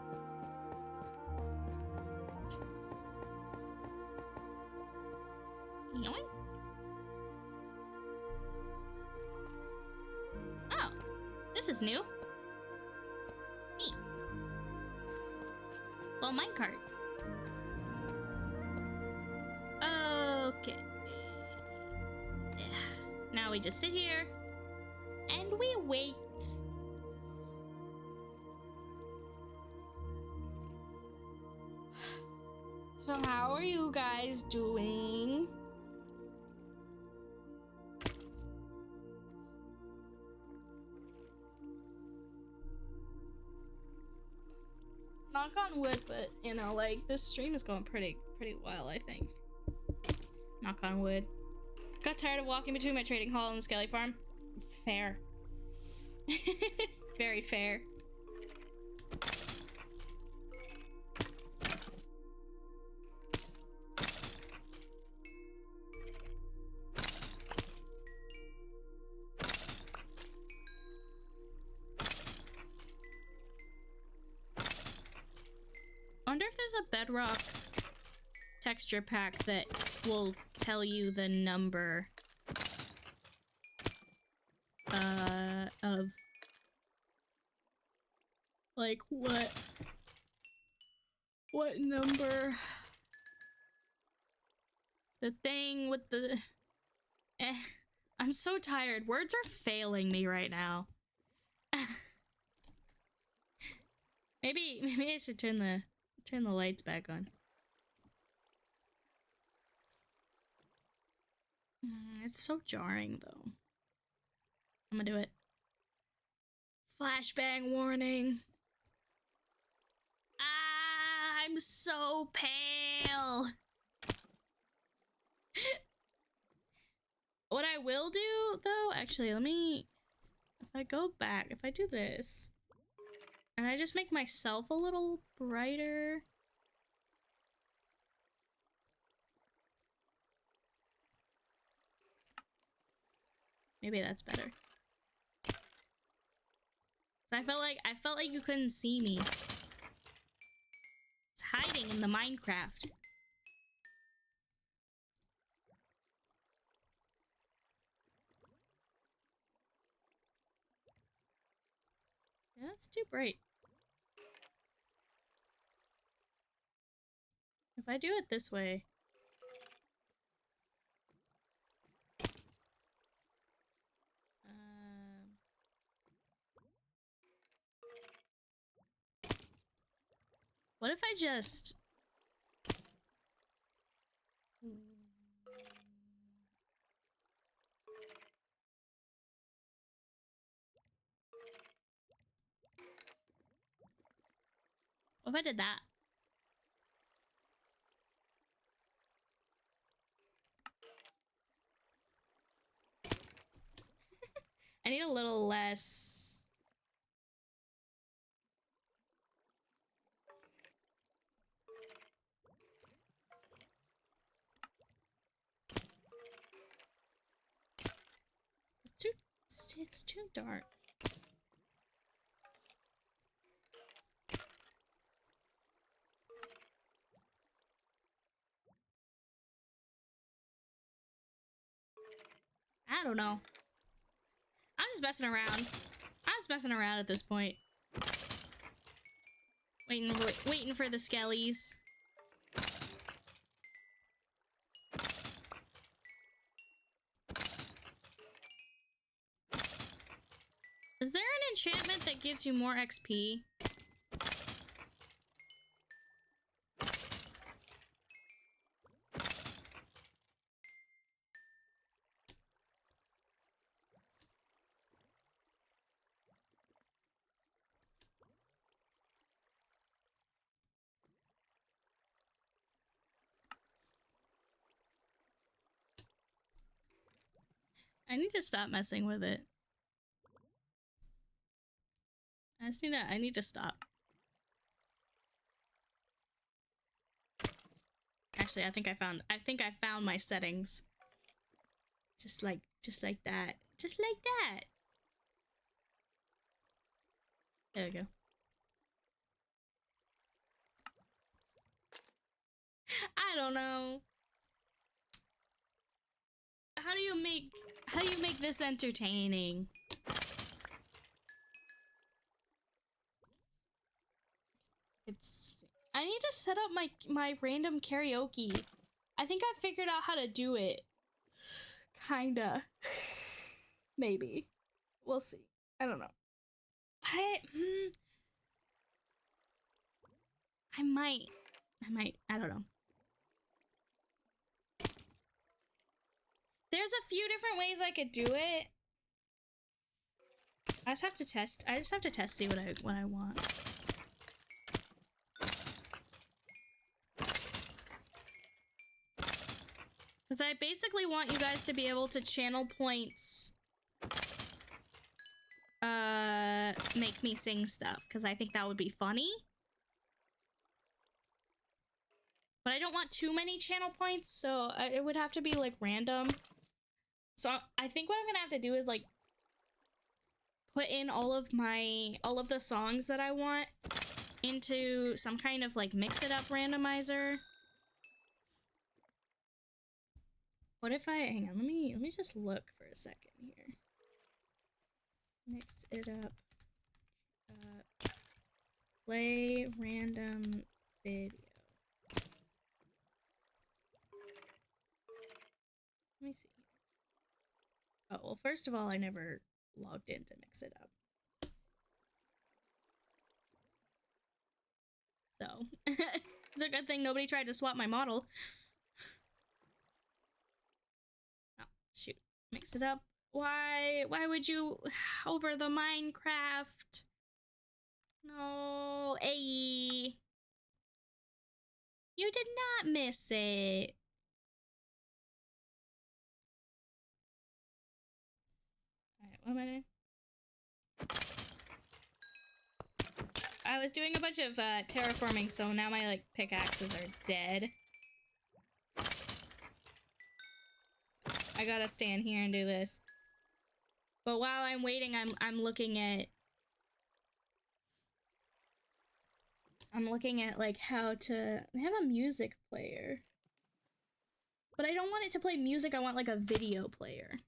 Yoink. Oh, this is new. Neat. Little minecart. Okay. Now we just sit here and we wait. So how are you guys doing? Knock on wood, but you know, like this stream is going pretty well, I think. Knock on wood. Got tired of walking between my trading hall and the Skelly farm. Fair. Very fair. is a bedrock texture pack that will tell you the number of like what number the thing with the I'm so tired. Words are failing me right now. maybe I should turn the lights back on. It's so jarring though. I'm gonna do it. Flashbang warning. Ah, I'm so pale. What I will do though, actually, let me, if I go back, if I do this, and I just make myself a little brighter. Maybe that's better. I felt like you couldn't see me. It's hiding in the Minecraft. Yeah, that's too bright. If I do it this way. What if I just... What if I did that? I need a little less. It's too dark. I don't know. I'm just messing around. I'm just messing around at this point. Waiting for the skellies. Is there an enchantment that gives you more XP? I need to stop messing with it. I need to stop. Actually, I think I found my settings. Just like that. Just like that. There we go. I don't know. How do you make this entertaining? I need to set up my random karaoke. I think I figured out how to do it. Kinda. Maybe. We'll see. I don't know. I might. I don't know. There's a few different ways I could do it. I just have to test. See what I want. Because I basically want you guys to be able to channel points. Make me sing stuff. Because I think that would be funny. But I don't want too many channel points, so it would have to be like random. So I think what I'm gonna have to do is like put in all of the songs that I want into some kind of like mix it up randomizer. What if I hang on, let me just look for a second here. Mix it up. Play random video. Let me see. Oh, well, first of all, I never logged in to mix it up. So, it's a good thing nobody tried to swap my model. Oh, shoot. Mix it up. Why would you over the Minecraft? No, hey. You did not miss it. Alright, what am I doing? I was doing a bunch of terraforming, so now my like pickaxes are dead. I gotta stand here and do this. But while I'm waiting, I'm looking at like how to. They have a music player, but I don't want it to play music. I want like a video player.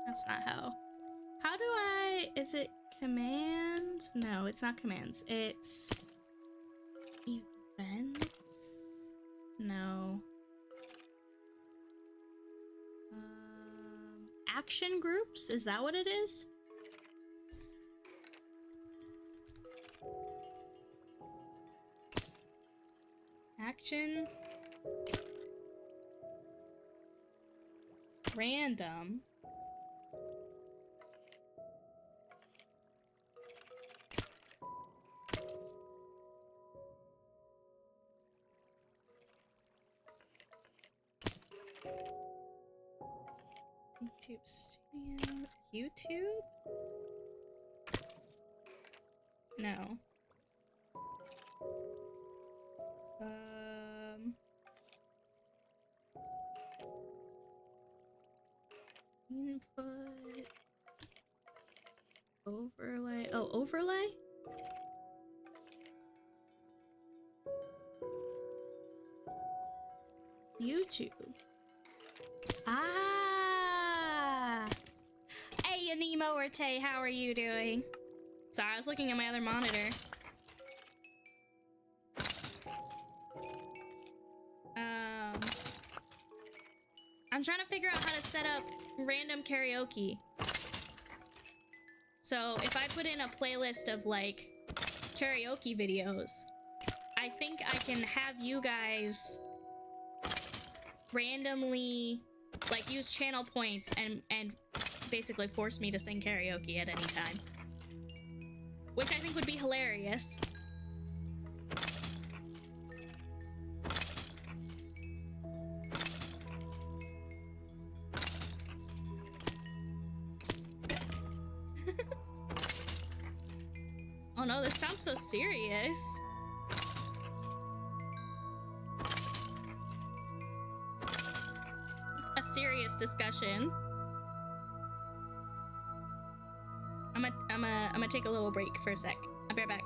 That's not how. How do I? Is it commands? No, it's not commands. It's events. No. Action groups? Is that what it is? Action. Random. YouTube Studio. YouTube? No. Input. Overlay. Oh, overlay? YouTube. Ah! Hey, Anemo or Tay, how are you doing? Sorry, I was looking at my other monitor. I'm trying to figure out how to set up random karaoke. So if I put in a playlist of like karaoke videos, I think I can have you guys randomly like use channel points and basically force me to sing karaoke at any time. Which I think would be hilarious. Oh no, this sounds so serious. A serious discussion. I'm gonna take a little break for a sec. I'll be right back.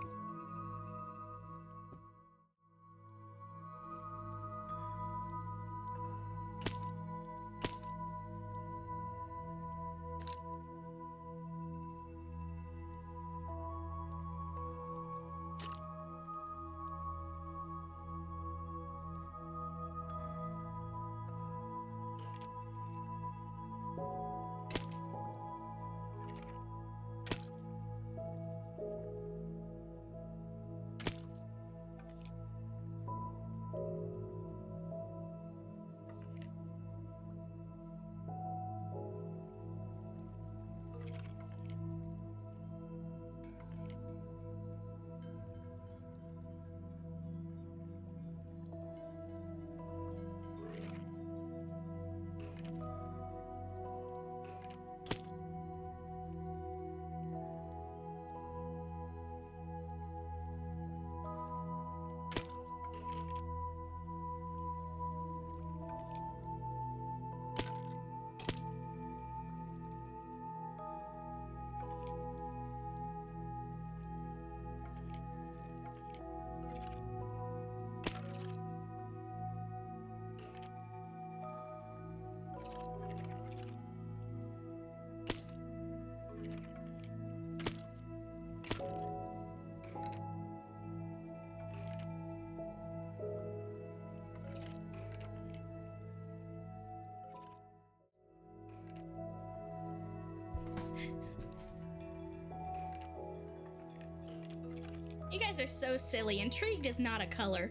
You guys are so silly. Intrigued is not a color.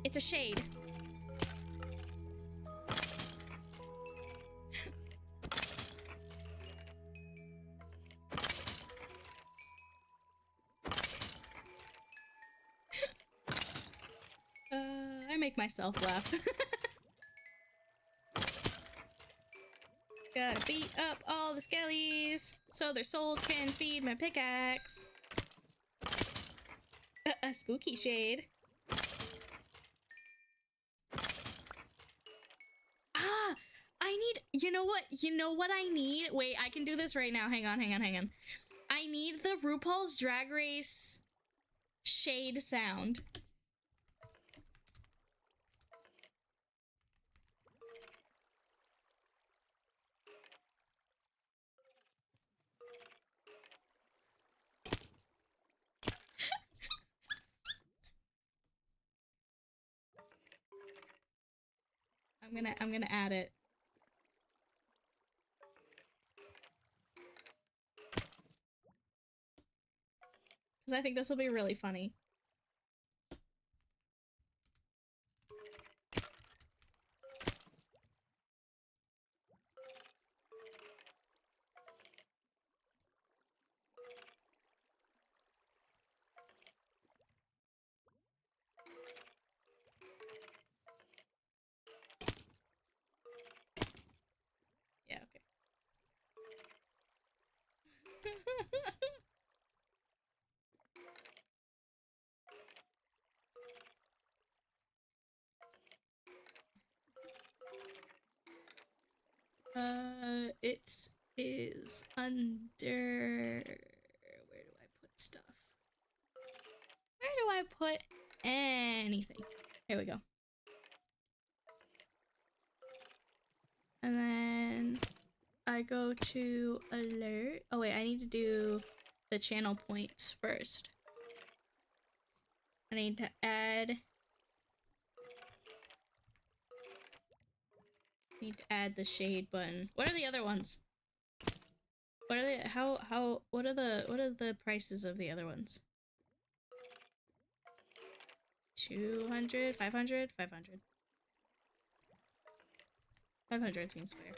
It's a shade. I make myself laugh. Gotta beat up all the skellies so their souls can feed my pickaxe. A spooky shade. Ah! I need- you know what? You know what I need? Wait, I can do this right now. Hang on, hang on, hang on. I need the RuPaul's Drag Race shade sound. I'm gonna add it. Because I think this will be really funny. Yeah, okay. It is under... Where do I put stuff? Where do I put anything? Here we go. And then I go to alert. Oh wait, I need to do the channel points first. I need to add... Need to add the shade button. What are the other ones? What are they? What are the prices of the other ones? 200, 500, 500. 500 seems fair.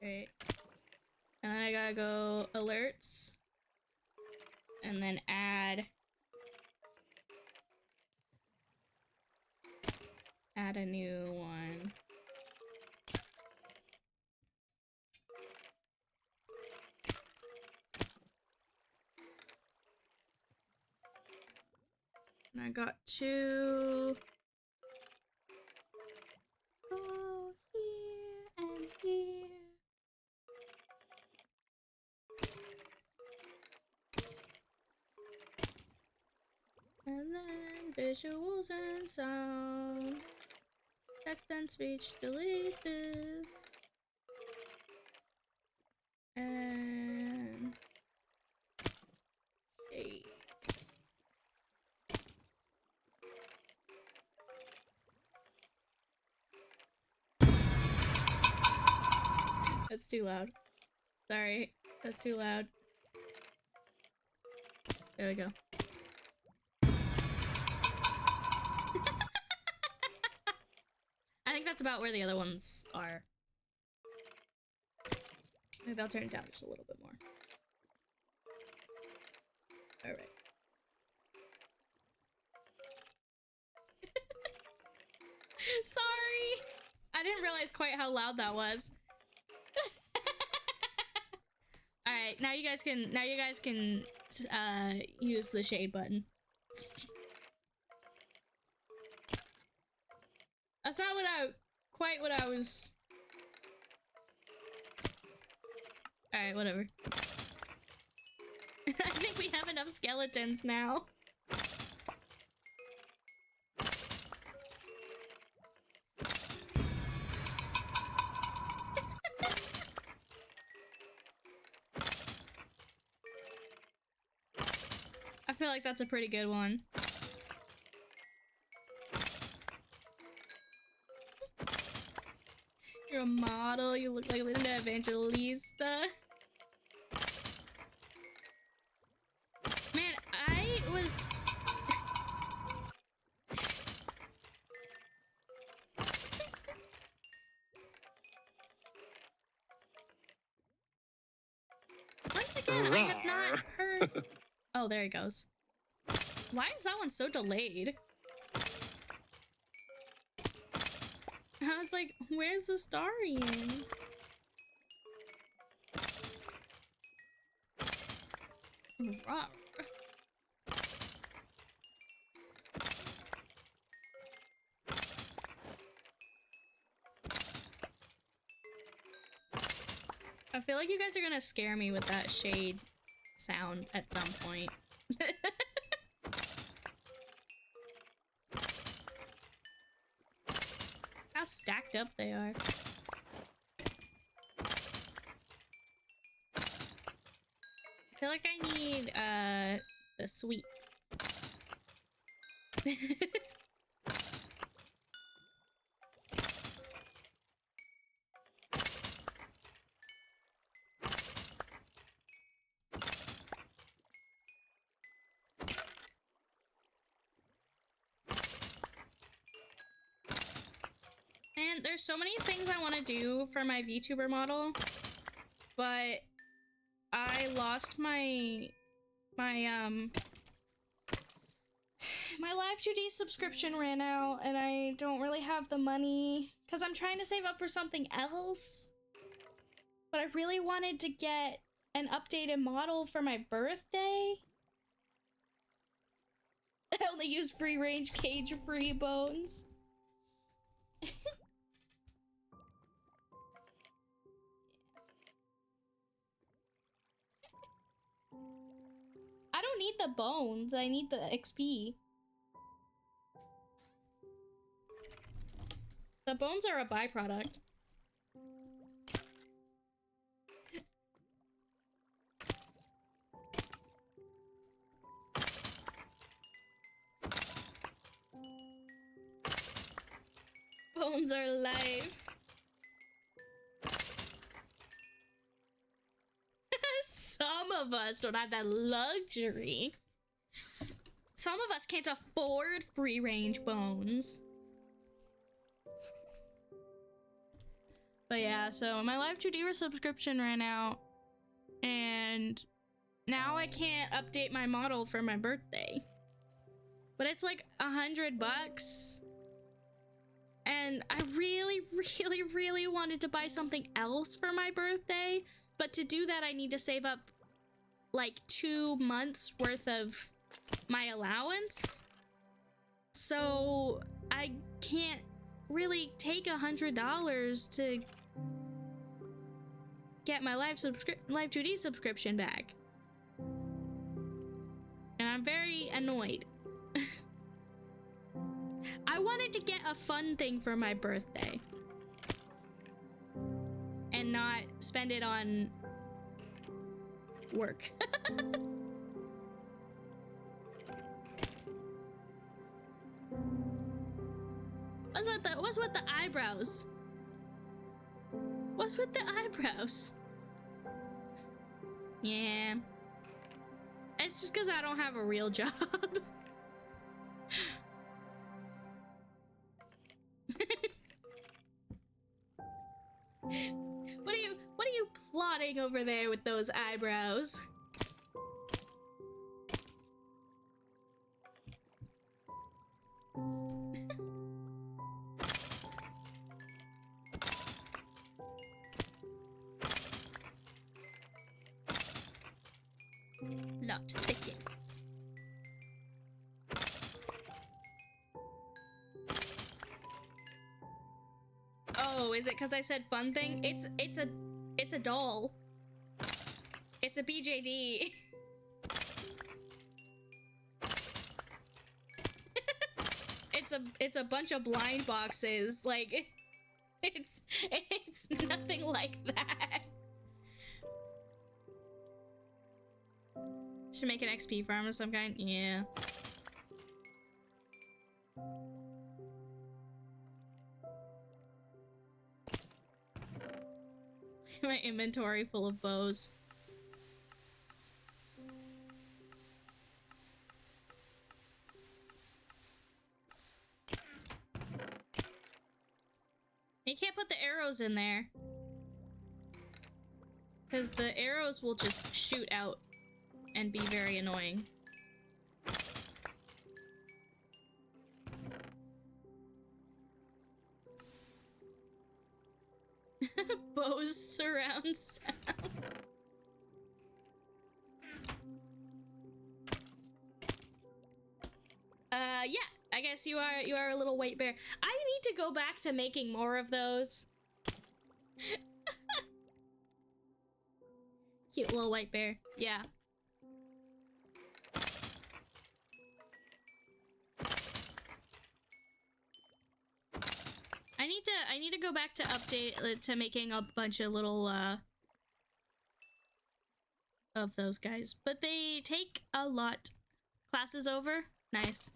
Alright. And then I gotta go alerts. And then add a new one. And I got two. Go here and here. And then visuals and sound. Text and speech, delete this. And shade. That's too loud. Sorry, that's too loud. There we go. I think that's about where the other ones are. Maybe I'll turn it down just a little bit more. Alright. Sorry! I didn't realize quite how loud that was. Alright, now you guys can use the shade button. That's not quite what I was... Alright, whatever. I think we have enough skeletons now. feel like that's a pretty good one. You're a model. You look like Linda Evangelista. Man, I was... Once again, I have not heard... Oh, there he goes. Why is that one so delayed? I was like, where's the Starian? Rawr. I feel like you guys are gonna scare me with that shade sound at some point. How stacked up they are. I feel like I need the sweep. And there's so many things I want to do for my VTuber model, but I lost my Live 2D subscription ran out, and I don't really have the money because I'm trying to save up for something else. But I really wanted to get an updated model for my birthday. I only use free-range cage-free bones. I don't need the bones, I need the XP. The bones are a byproduct. Bones are life. Some of us don't have that luxury. Some of us can't afford free-range bones. But yeah, so my Live 2D subscription ran out, and now I can't update my model for my birthday. But it's like $100, and I really, really, really wanted to buy something else for my birthday, but to do that I need to save up like 2 months worth of my allowance. So I can't really take $100 to get my Live 2D subscription back. And I'm very annoyed. I wanted to get a fun thing for my birthday and not spend it on work. What's with the eyebrows? What's with the eyebrows? Yeah. It's just because I don't have a real job. What are you plotting over there with those eyebrows? Lot thickens. Oh, is it because I said fun thing? It's a doll. It's a BJD. It's a bunch of blind boxes. Like it's nothing like that. Should make an XP farm of some kind. Yeah. My inventory full of bows. You can't put the arrows in there. Because the arrows will just shoot out and be very annoying. Bows surround sound. Yeah, I guess you are a little white bear. I need to go back to making more of those. Cute little white bear. Yeah. I need to go back to update to making a bunch of little of those guys, but they take a lot. Classes over. Nice.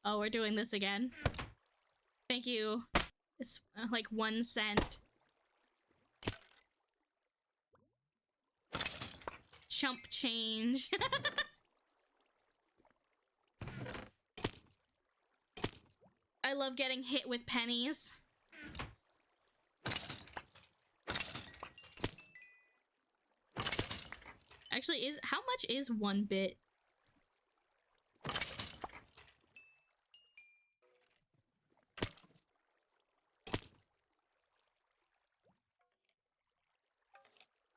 Oh, we're doing this again. Thank you. It's like 1 cent. Chump change. I love getting hit with pennies. Actually, how much is 1 bit?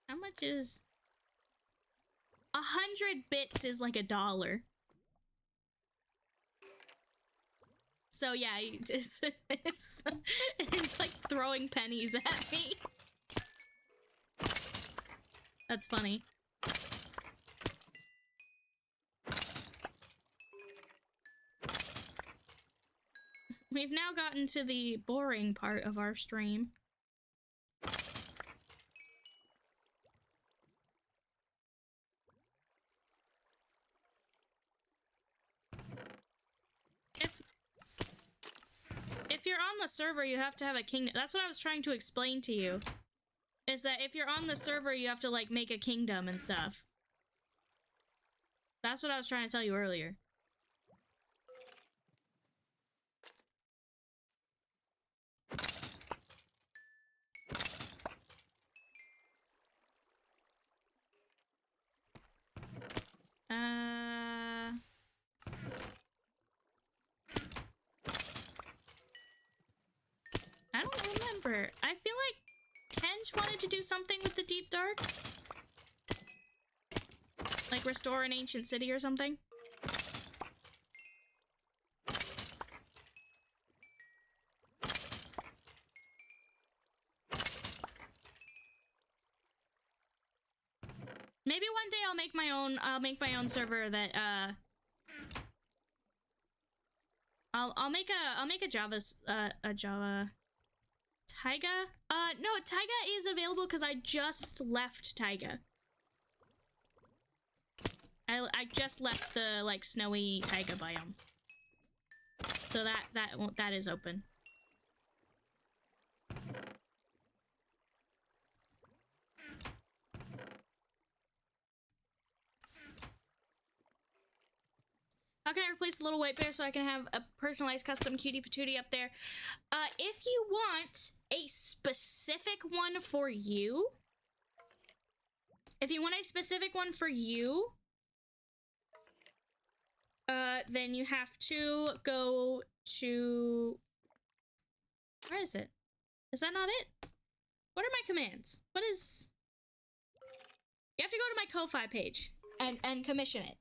How much is 100 bits is like $1. So yeah, it's like throwing pennies at me. That's funny. We've now gotten to the boring part of our stream. If you're on the server, you have to have a kingdom. That's what I was trying to explain to you. Is that if you're on the server, you have to, like, make a kingdom and stuff. That's what I was trying to tell you earlier. I don't remember. I feel like Kenj wanted to do something with the Deep Dark. Like restore an ancient city or something. Maybe one day I'll make my own server that I'll make a Java Taiga? No, Taiga is available because I just left Taiga. I just left the, like, snowy Taiga biome. So that is open. How can I replace the little white bear so I can have a personalized custom cutie patootie up there? If you want a specific one for you, then you have to go to... Where is it? Is that not it? What are my commands? What is... You have to go to my Ko-Fi page and commission it.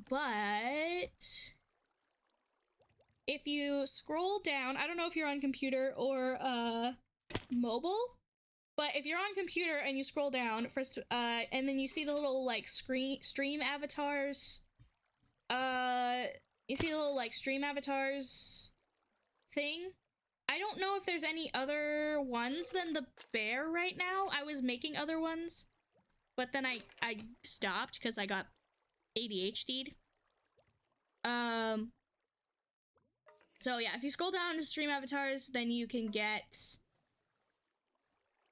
But if you scroll down, I don't know if you're on computer or mobile, but if you're on computer and you scroll down first, and then you see the little, like, stream avatars, You see the little like stream avatars thing? I don't know if there's any other ones than the bear right now. I was making other ones, but then I stopped because I got ADHD'd. So yeah, if you scroll down to stream avatars, then you can get,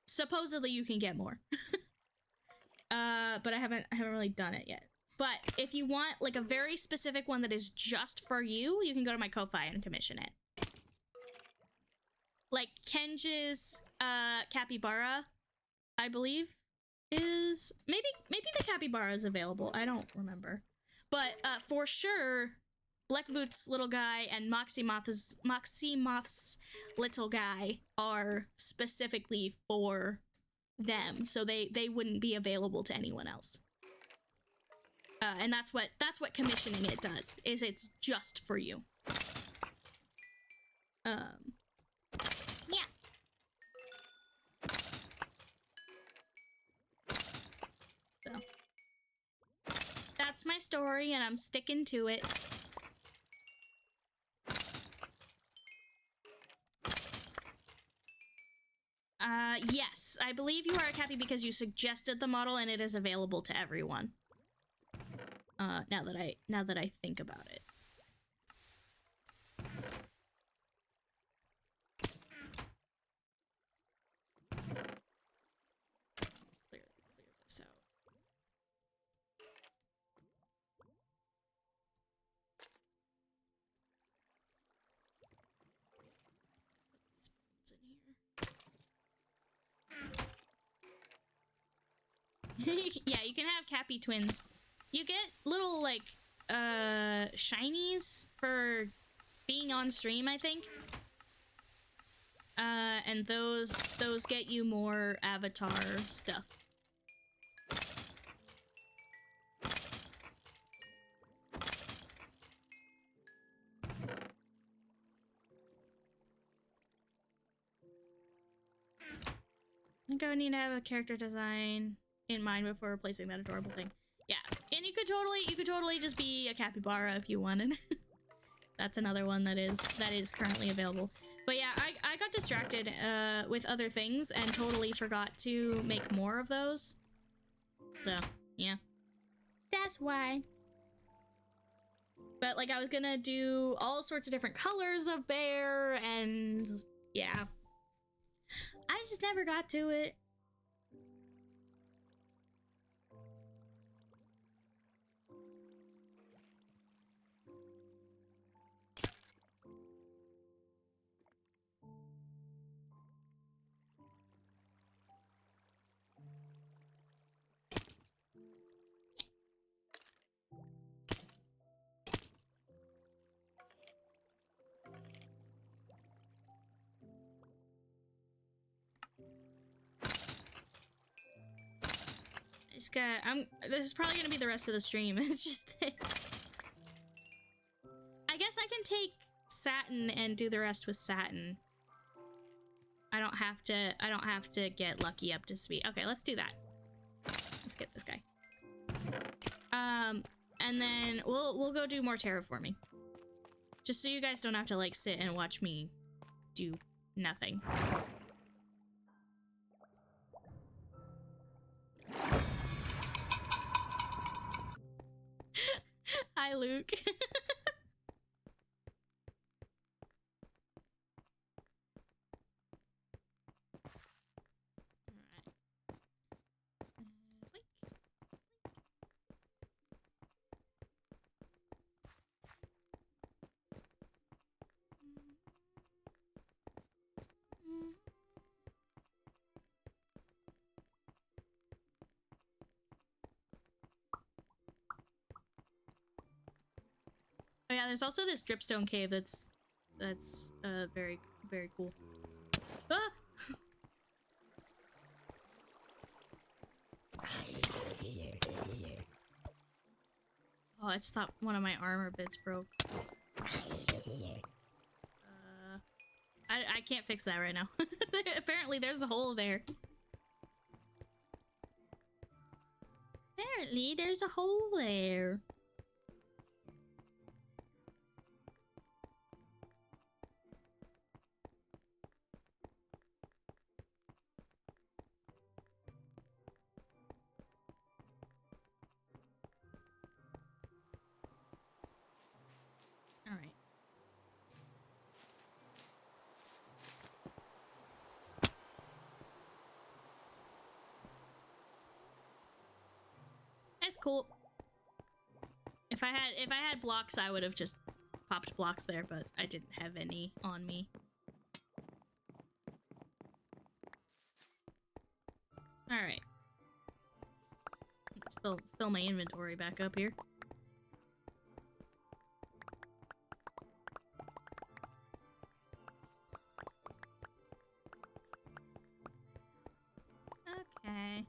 supposedly you can get more. But I haven't really done it yet. But if you want like a very specific one that is just for you, you can go to my Ko-Fi and commission it. Like Kenji's capybara, I believe, is maybe the capybara is available. I don't remember. But for sure, Blackboot's little guy and Moxie Moth's little guy are specifically for them, so they wouldn't be available to anyone else. And that's what commissioning it does, is it's just for you. Yeah. So that's my story, and I'm sticking to it. Yes, I believe you are a Cappy because you suggested the model, and it is available to everyone. Now that I think about it. Clear this out. Yeah, you can have Cappy twins. You get little like shinies for being on stream, I think. And those get you more avatar stuff. I think I would need to have a character design in mind before replacing that adorable thing. Yeah, and you could totally just be a capybara if you wanted. That's another one that is currently available. But yeah, I got distracted with other things and totally forgot to make more of those. So yeah, that's why. But like I was gonna do all sorts of different colors of bear, and yeah, I just never got to it. This is probably gonna be the rest of the stream. It's just I guess I can take satin and do the rest with satin. I don't have to get lucky up to speed. Okay, let's do that. Let's get this guy. And then we'll go do more terraforming. Just so you guys don't have to like sit and watch me do nothing. Hi, Luke. Oh yeah, there's also this dripstone cave that's very cool. Ah! Oh, I just thought one of my armor bits broke. I can't fix that right now. Apparently there's a hole there. Apparently there's a hole there. is cool. If I had blocks, I would have just popped blocks there, but I didn't have any on me. All right. Let's fill my inventory back up here. Okay.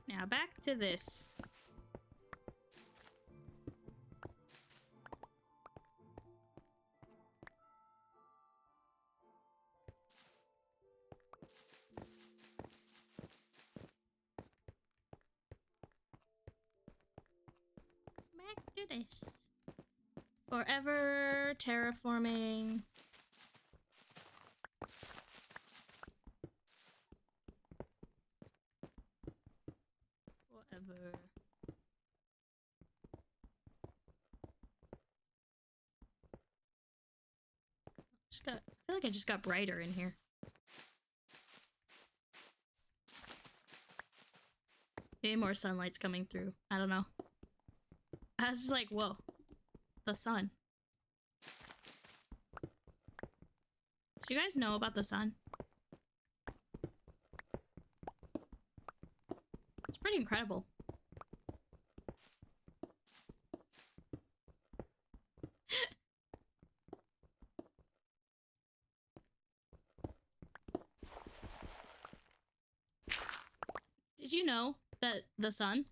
Now back to this. Back to this. Forever terraforming. Forever. I feel like I just got brighter in here. Maybe more sunlight's coming through. I don't know. I was just like, whoa. The sun. Do you guys know about the sun? It's pretty incredible. Did you know that the sun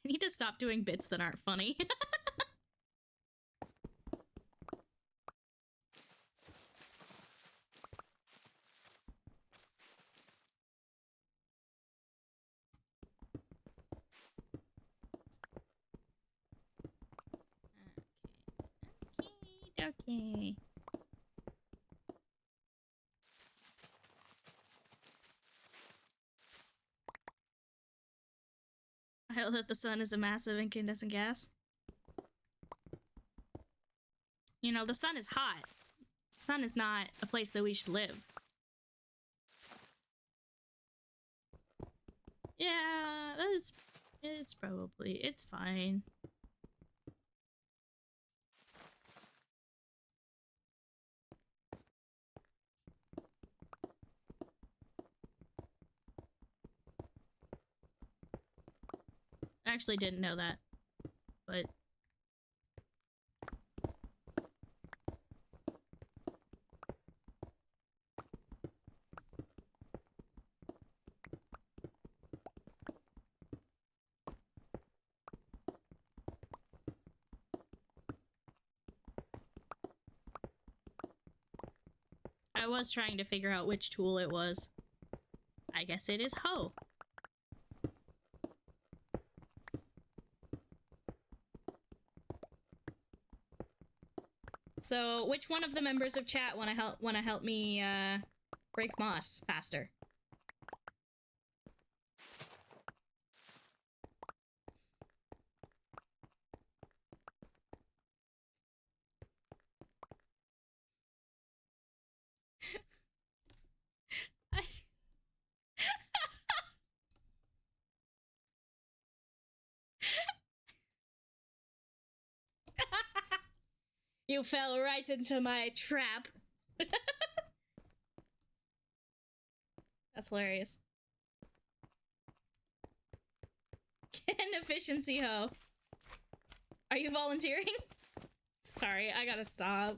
I need to stop doing bits that aren't funny. Okay. I know that the sun is a massive incandescent gas. You know, the sun is hot. The sun is not a place that we should live. Yeah, it's fine. I actually didn't know that, but I was trying to figure out which tool it was. I guess it is hoe. So, which one of the members of chat want to help me break moss faster? You fell right into my trap. That's hilarious. Inefficiency hoe. Are you volunteering? Sorry, I gotta stop.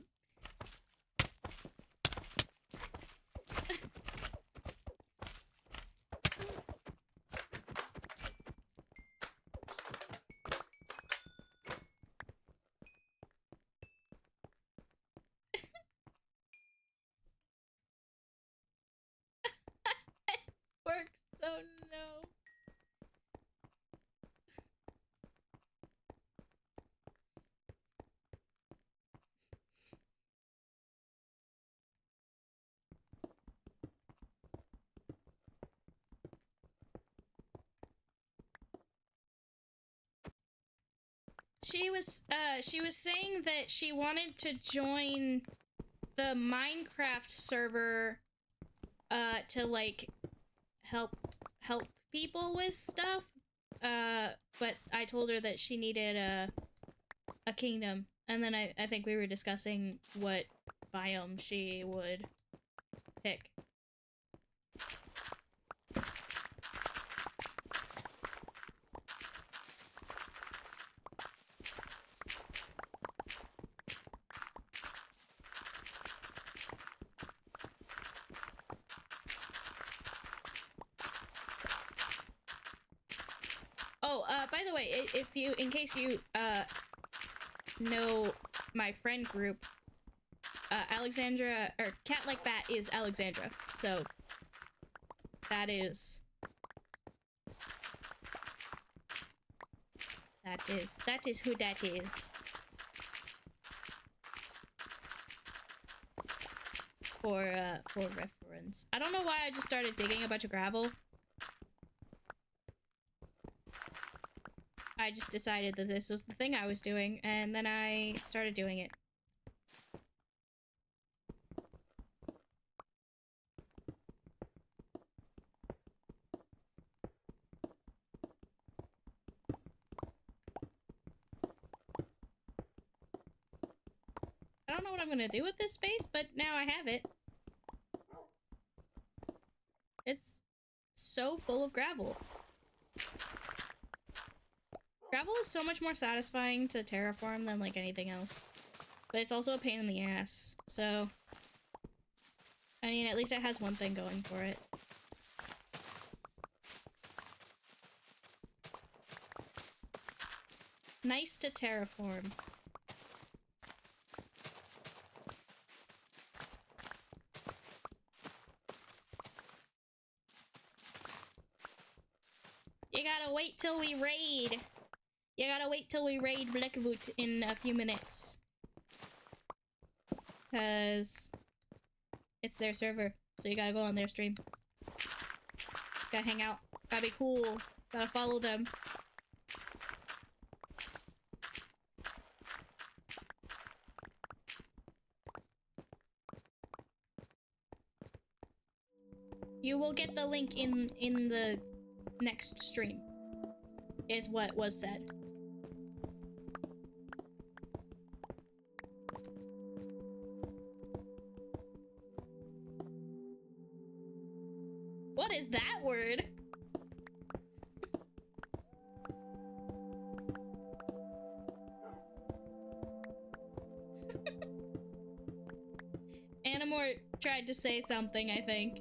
Works, oh no. she was saying that she wanted to join the Minecraft server to like help people with stuff. But I told her that she needed a kingdom, and then I think we were discussing what biome she would pick. Oh, by the way, if you, in case you, know my friend group, Alexandra, or Cat Like Bat is Alexandra, so that is who that is. For reference. I don't know why I just started digging a bunch of gravel. I just decided that this was the thing I was doing, and then I started doing it. I don't know what I'm gonna do with this space, but now I have it. It's so full of gravel. Gravel is so much more satisfying to terraform than like anything else. But it's also a pain in the ass, so... I mean, at least it has one thing going for it. Nice to terraform. You gotta wait till we raid. You gotta wait till we raid Blackwood in a few minutes. Cause it's their server, so you gotta go on their stream. Gotta hang out. Gotta be cool. Gotta follow them. You will get the link in the next stream, is what was said. What is that word? Animor tried to say something, I think.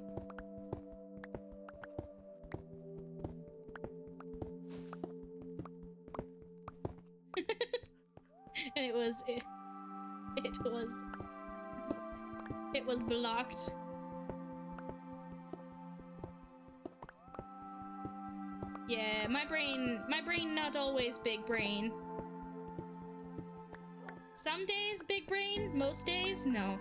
And it was blocked. Yeah, my brain not always big brain. Some days big brain, most days no.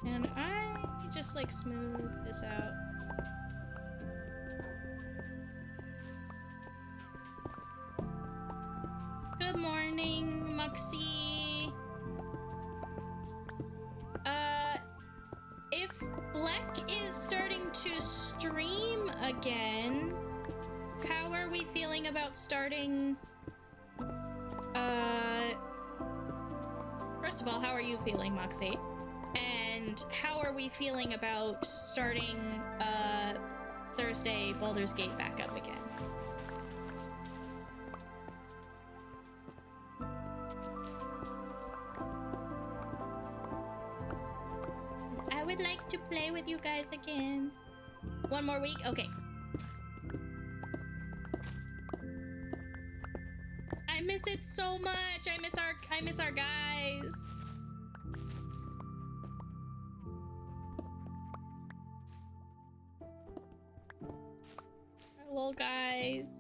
And I just like smooth this out. Good morning, Muxie. If Black is starting to stream again, how are we feeling about starting? First of all, how are you feeling, Moxie? And how are we feeling about starting Thursday Baldur's Gate back up again? I would like to play with you guys again. One more week? Okay. miss it so much. I miss our guys. Our little guys.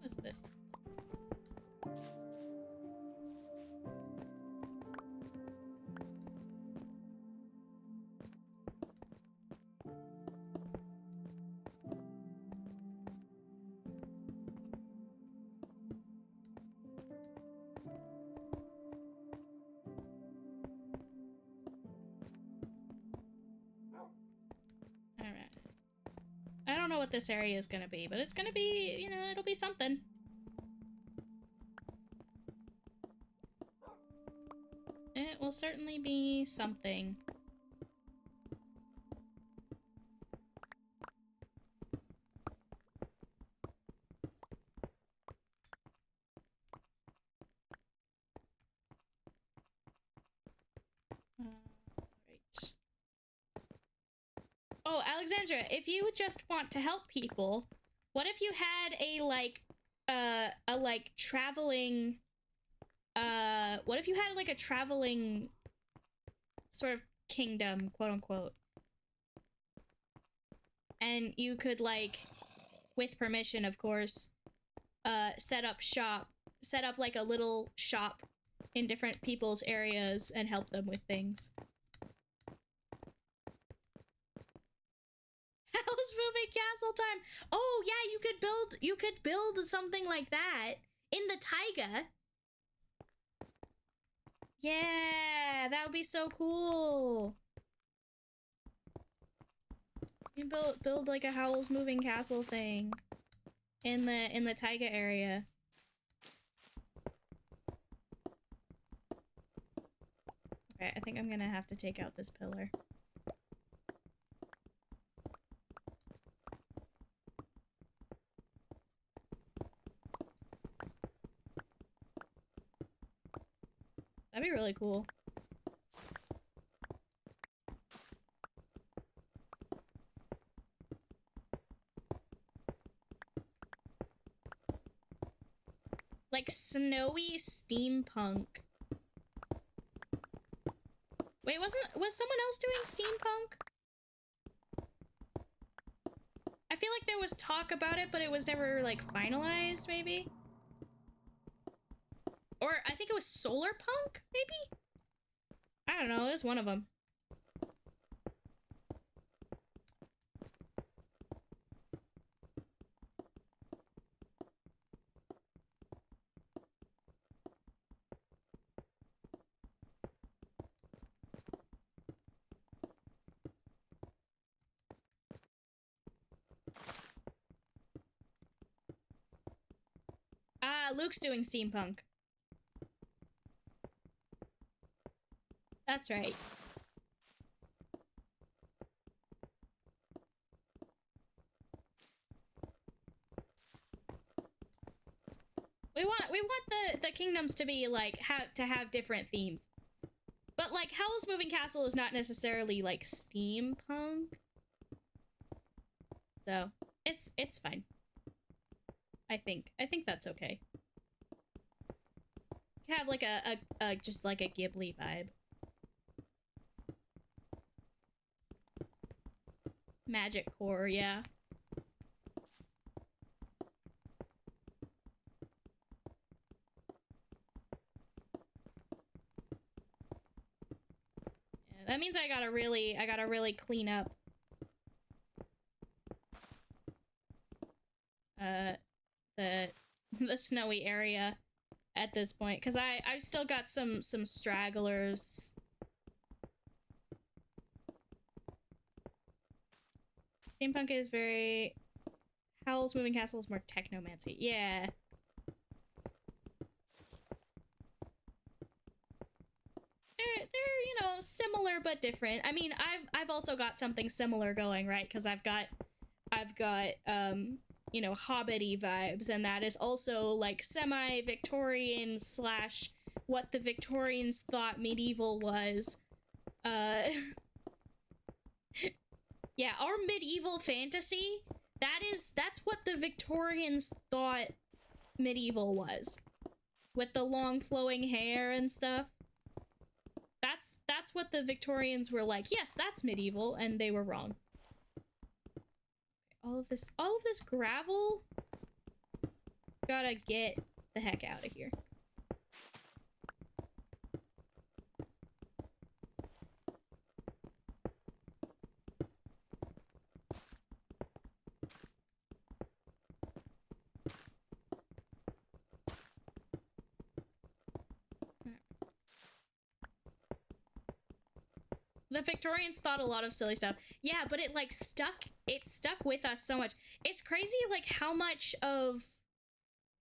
What's this? Alright. I don't know what this area is gonna be, but it's gonna be, you know, it'll be something. It will certainly be something. Right. Oh, Alexandra, if you just want to help people, what if you had a traveling, what if you had like a traveling sort of kingdom, quote unquote, and you could like, with permission, of course, set up like a little shop in different people's areas and help them with things. How's moving castle time? Oh yeah, you could build something like that in the taiga. Yeah, that would be so cool. You build like a Howl's Moving Castle thing in the taiga area. Okay, I think I'm gonna have to take out this pillar. That'd be really cool. Like snowy steampunk. Wait, was someone else doing steampunk? I feel like there was talk about it, but it was never like finalized, maybe? Or I think it was solar punk, maybe? I don't know, it was one of them. Ah, Luke's doing steampunk. That's right. We want the kingdoms to be like have different themes. But like Howl's Moving Castle is not necessarily like steampunk. So, it's fine. I think that's okay. You have like a just like a Ghibli vibe. Magic core, yeah. That means I gotta really clean up the the snowy area at this point, because I've still got some stragglers Steampunk is very... Howl's Moving Castle is more technomancy. Yeah. They're, you know, similar but different. I mean, I've also got something similar going, right? Because I've got you know, hobbity vibes, and that is also like semi-Victorian slash what the Victorians thought medieval was. Yeah, our medieval fantasy, that's what the Victorians thought medieval was. With the long flowing hair and stuff. That's what the Victorians were like, yes, that's medieval, and they were wrong. All of this gravel, gotta get the heck out of here. The Victorians thought a lot of silly stuff. Yeah, but it like stuck with us so much. It's crazy like how much of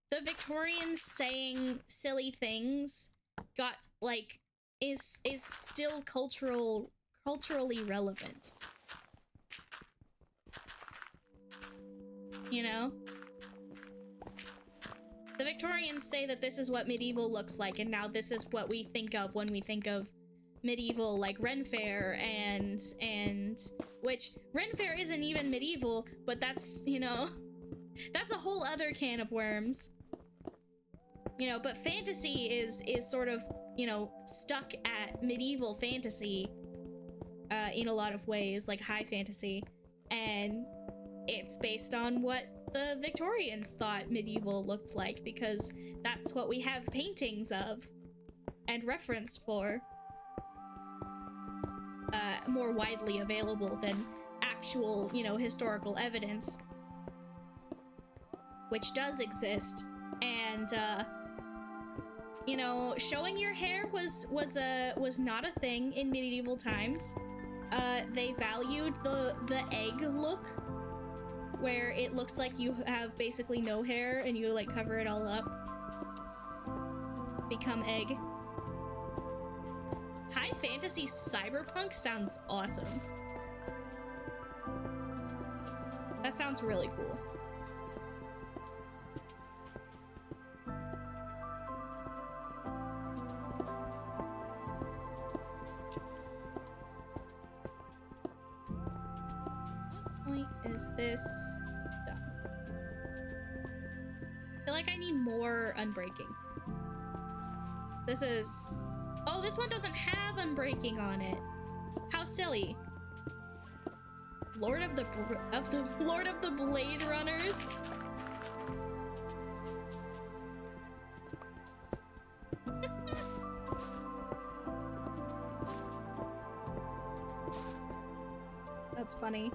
the Victorians saying silly things got like is still culturally relevant. You know? The Victorians say that this is what medieval looks like, and now this is what we think of when we think of medieval, like Ren Fair and which Ren Fair isn't even medieval, but that's, you know, that's a whole other can of worms. You know, but fantasy is sort of, you know, stuck at medieval fantasy in a lot of ways, like high fantasy, and it's based on what the Victorians thought medieval looked like, because that's what we have paintings of and reference for. More widely available than actual, you know, historical evidence, which does exist. And you know, showing your hair was not a thing in medieval times. They valued the egg look, where it looks like you have basically no hair and you like cover it all up, become egg. High fantasy cyberpunk sounds awesome. That sounds really cool. What point is this done? I feel like I need more unbreaking. This is... Oh, this one doesn't have unbreaking on it. How silly. Lord of the Blade Runners. That's funny.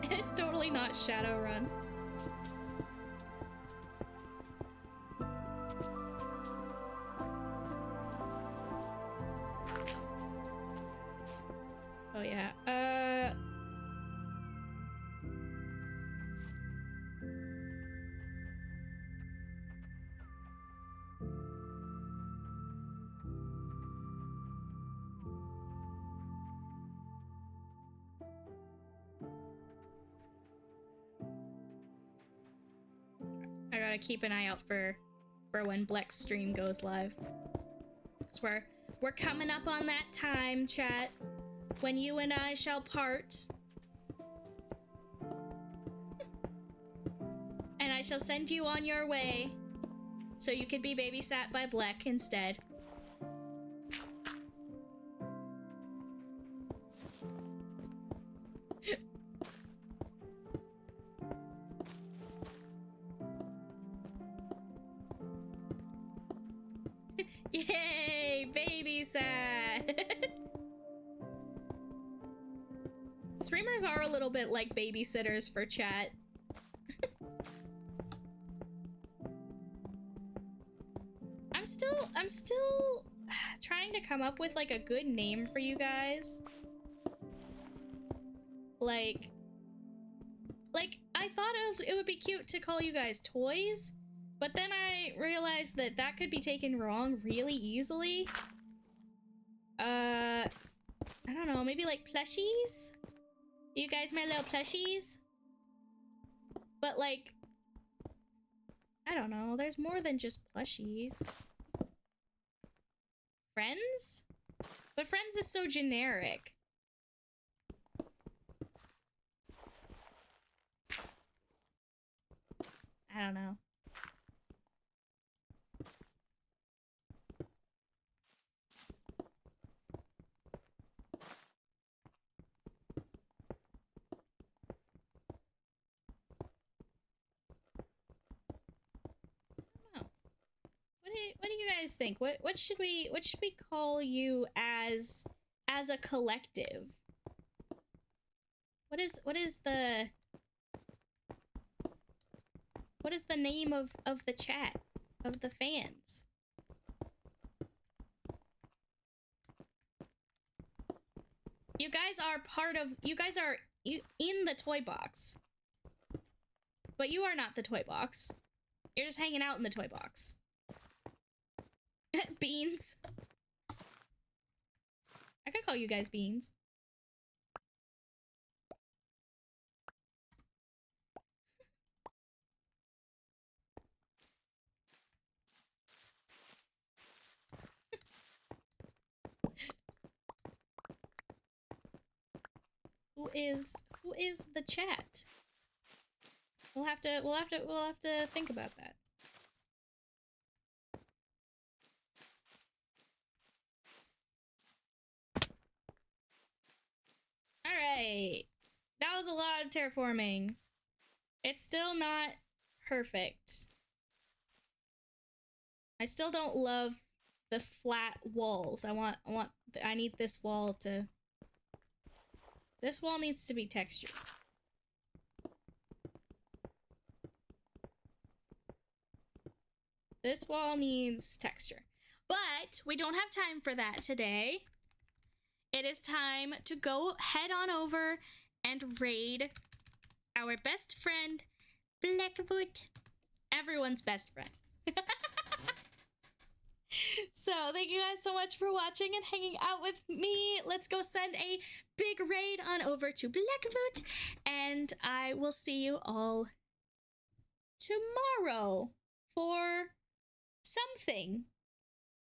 And it's totally not Shadowrun. Oh yeah. I gotta keep an eye out for when Bleck's stream goes live. 'Cause we're coming up on that time, chat, when you and I shall part. And I shall send you on your way so you could be babysat by Bleck instead. Yay! Babysat! Streamers are a little bit like babysitters for chat. I'm still trying to come up with like a good name for you guys. Like, I thought it would be cute to call you guys toys, but then I realized that that could be taken wrong really easily. I don't know, maybe like plushies? You guys my little plushies? But like, I don't know, there's more than just plushies. Friends? But friends is so generic. I don't know. What do you guys think? What should we call you as a collective? What is the name of the chat, of the fans? You guys are in the toy box. But you are not the toy box. You're just hanging out in the toy box. Beans. I could call you guys Beans. Who is the chat? We'll have to think about that. Alright. That was a lot of terraforming. It's still not perfect. I still don't love the flat walls. I need this wall to... This wall needs to be textured. This wall needs texture. But we don't have time for that today. It is time to go head on over and raid our best friend, Blackfoot. Everyone's best friend. So, thank you guys so much for watching and hanging out with me. Let's go send a big raid on over to Blackfoot, and I will see you all tomorrow for something.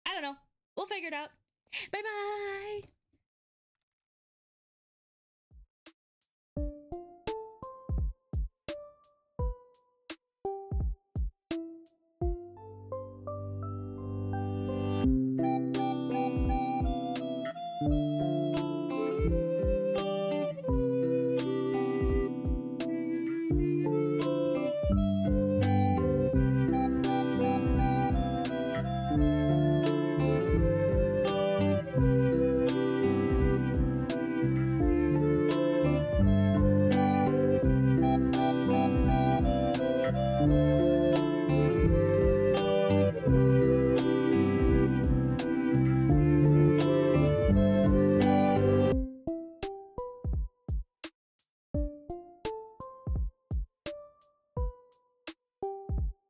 I don't know. We'll figure it out. Bye-bye!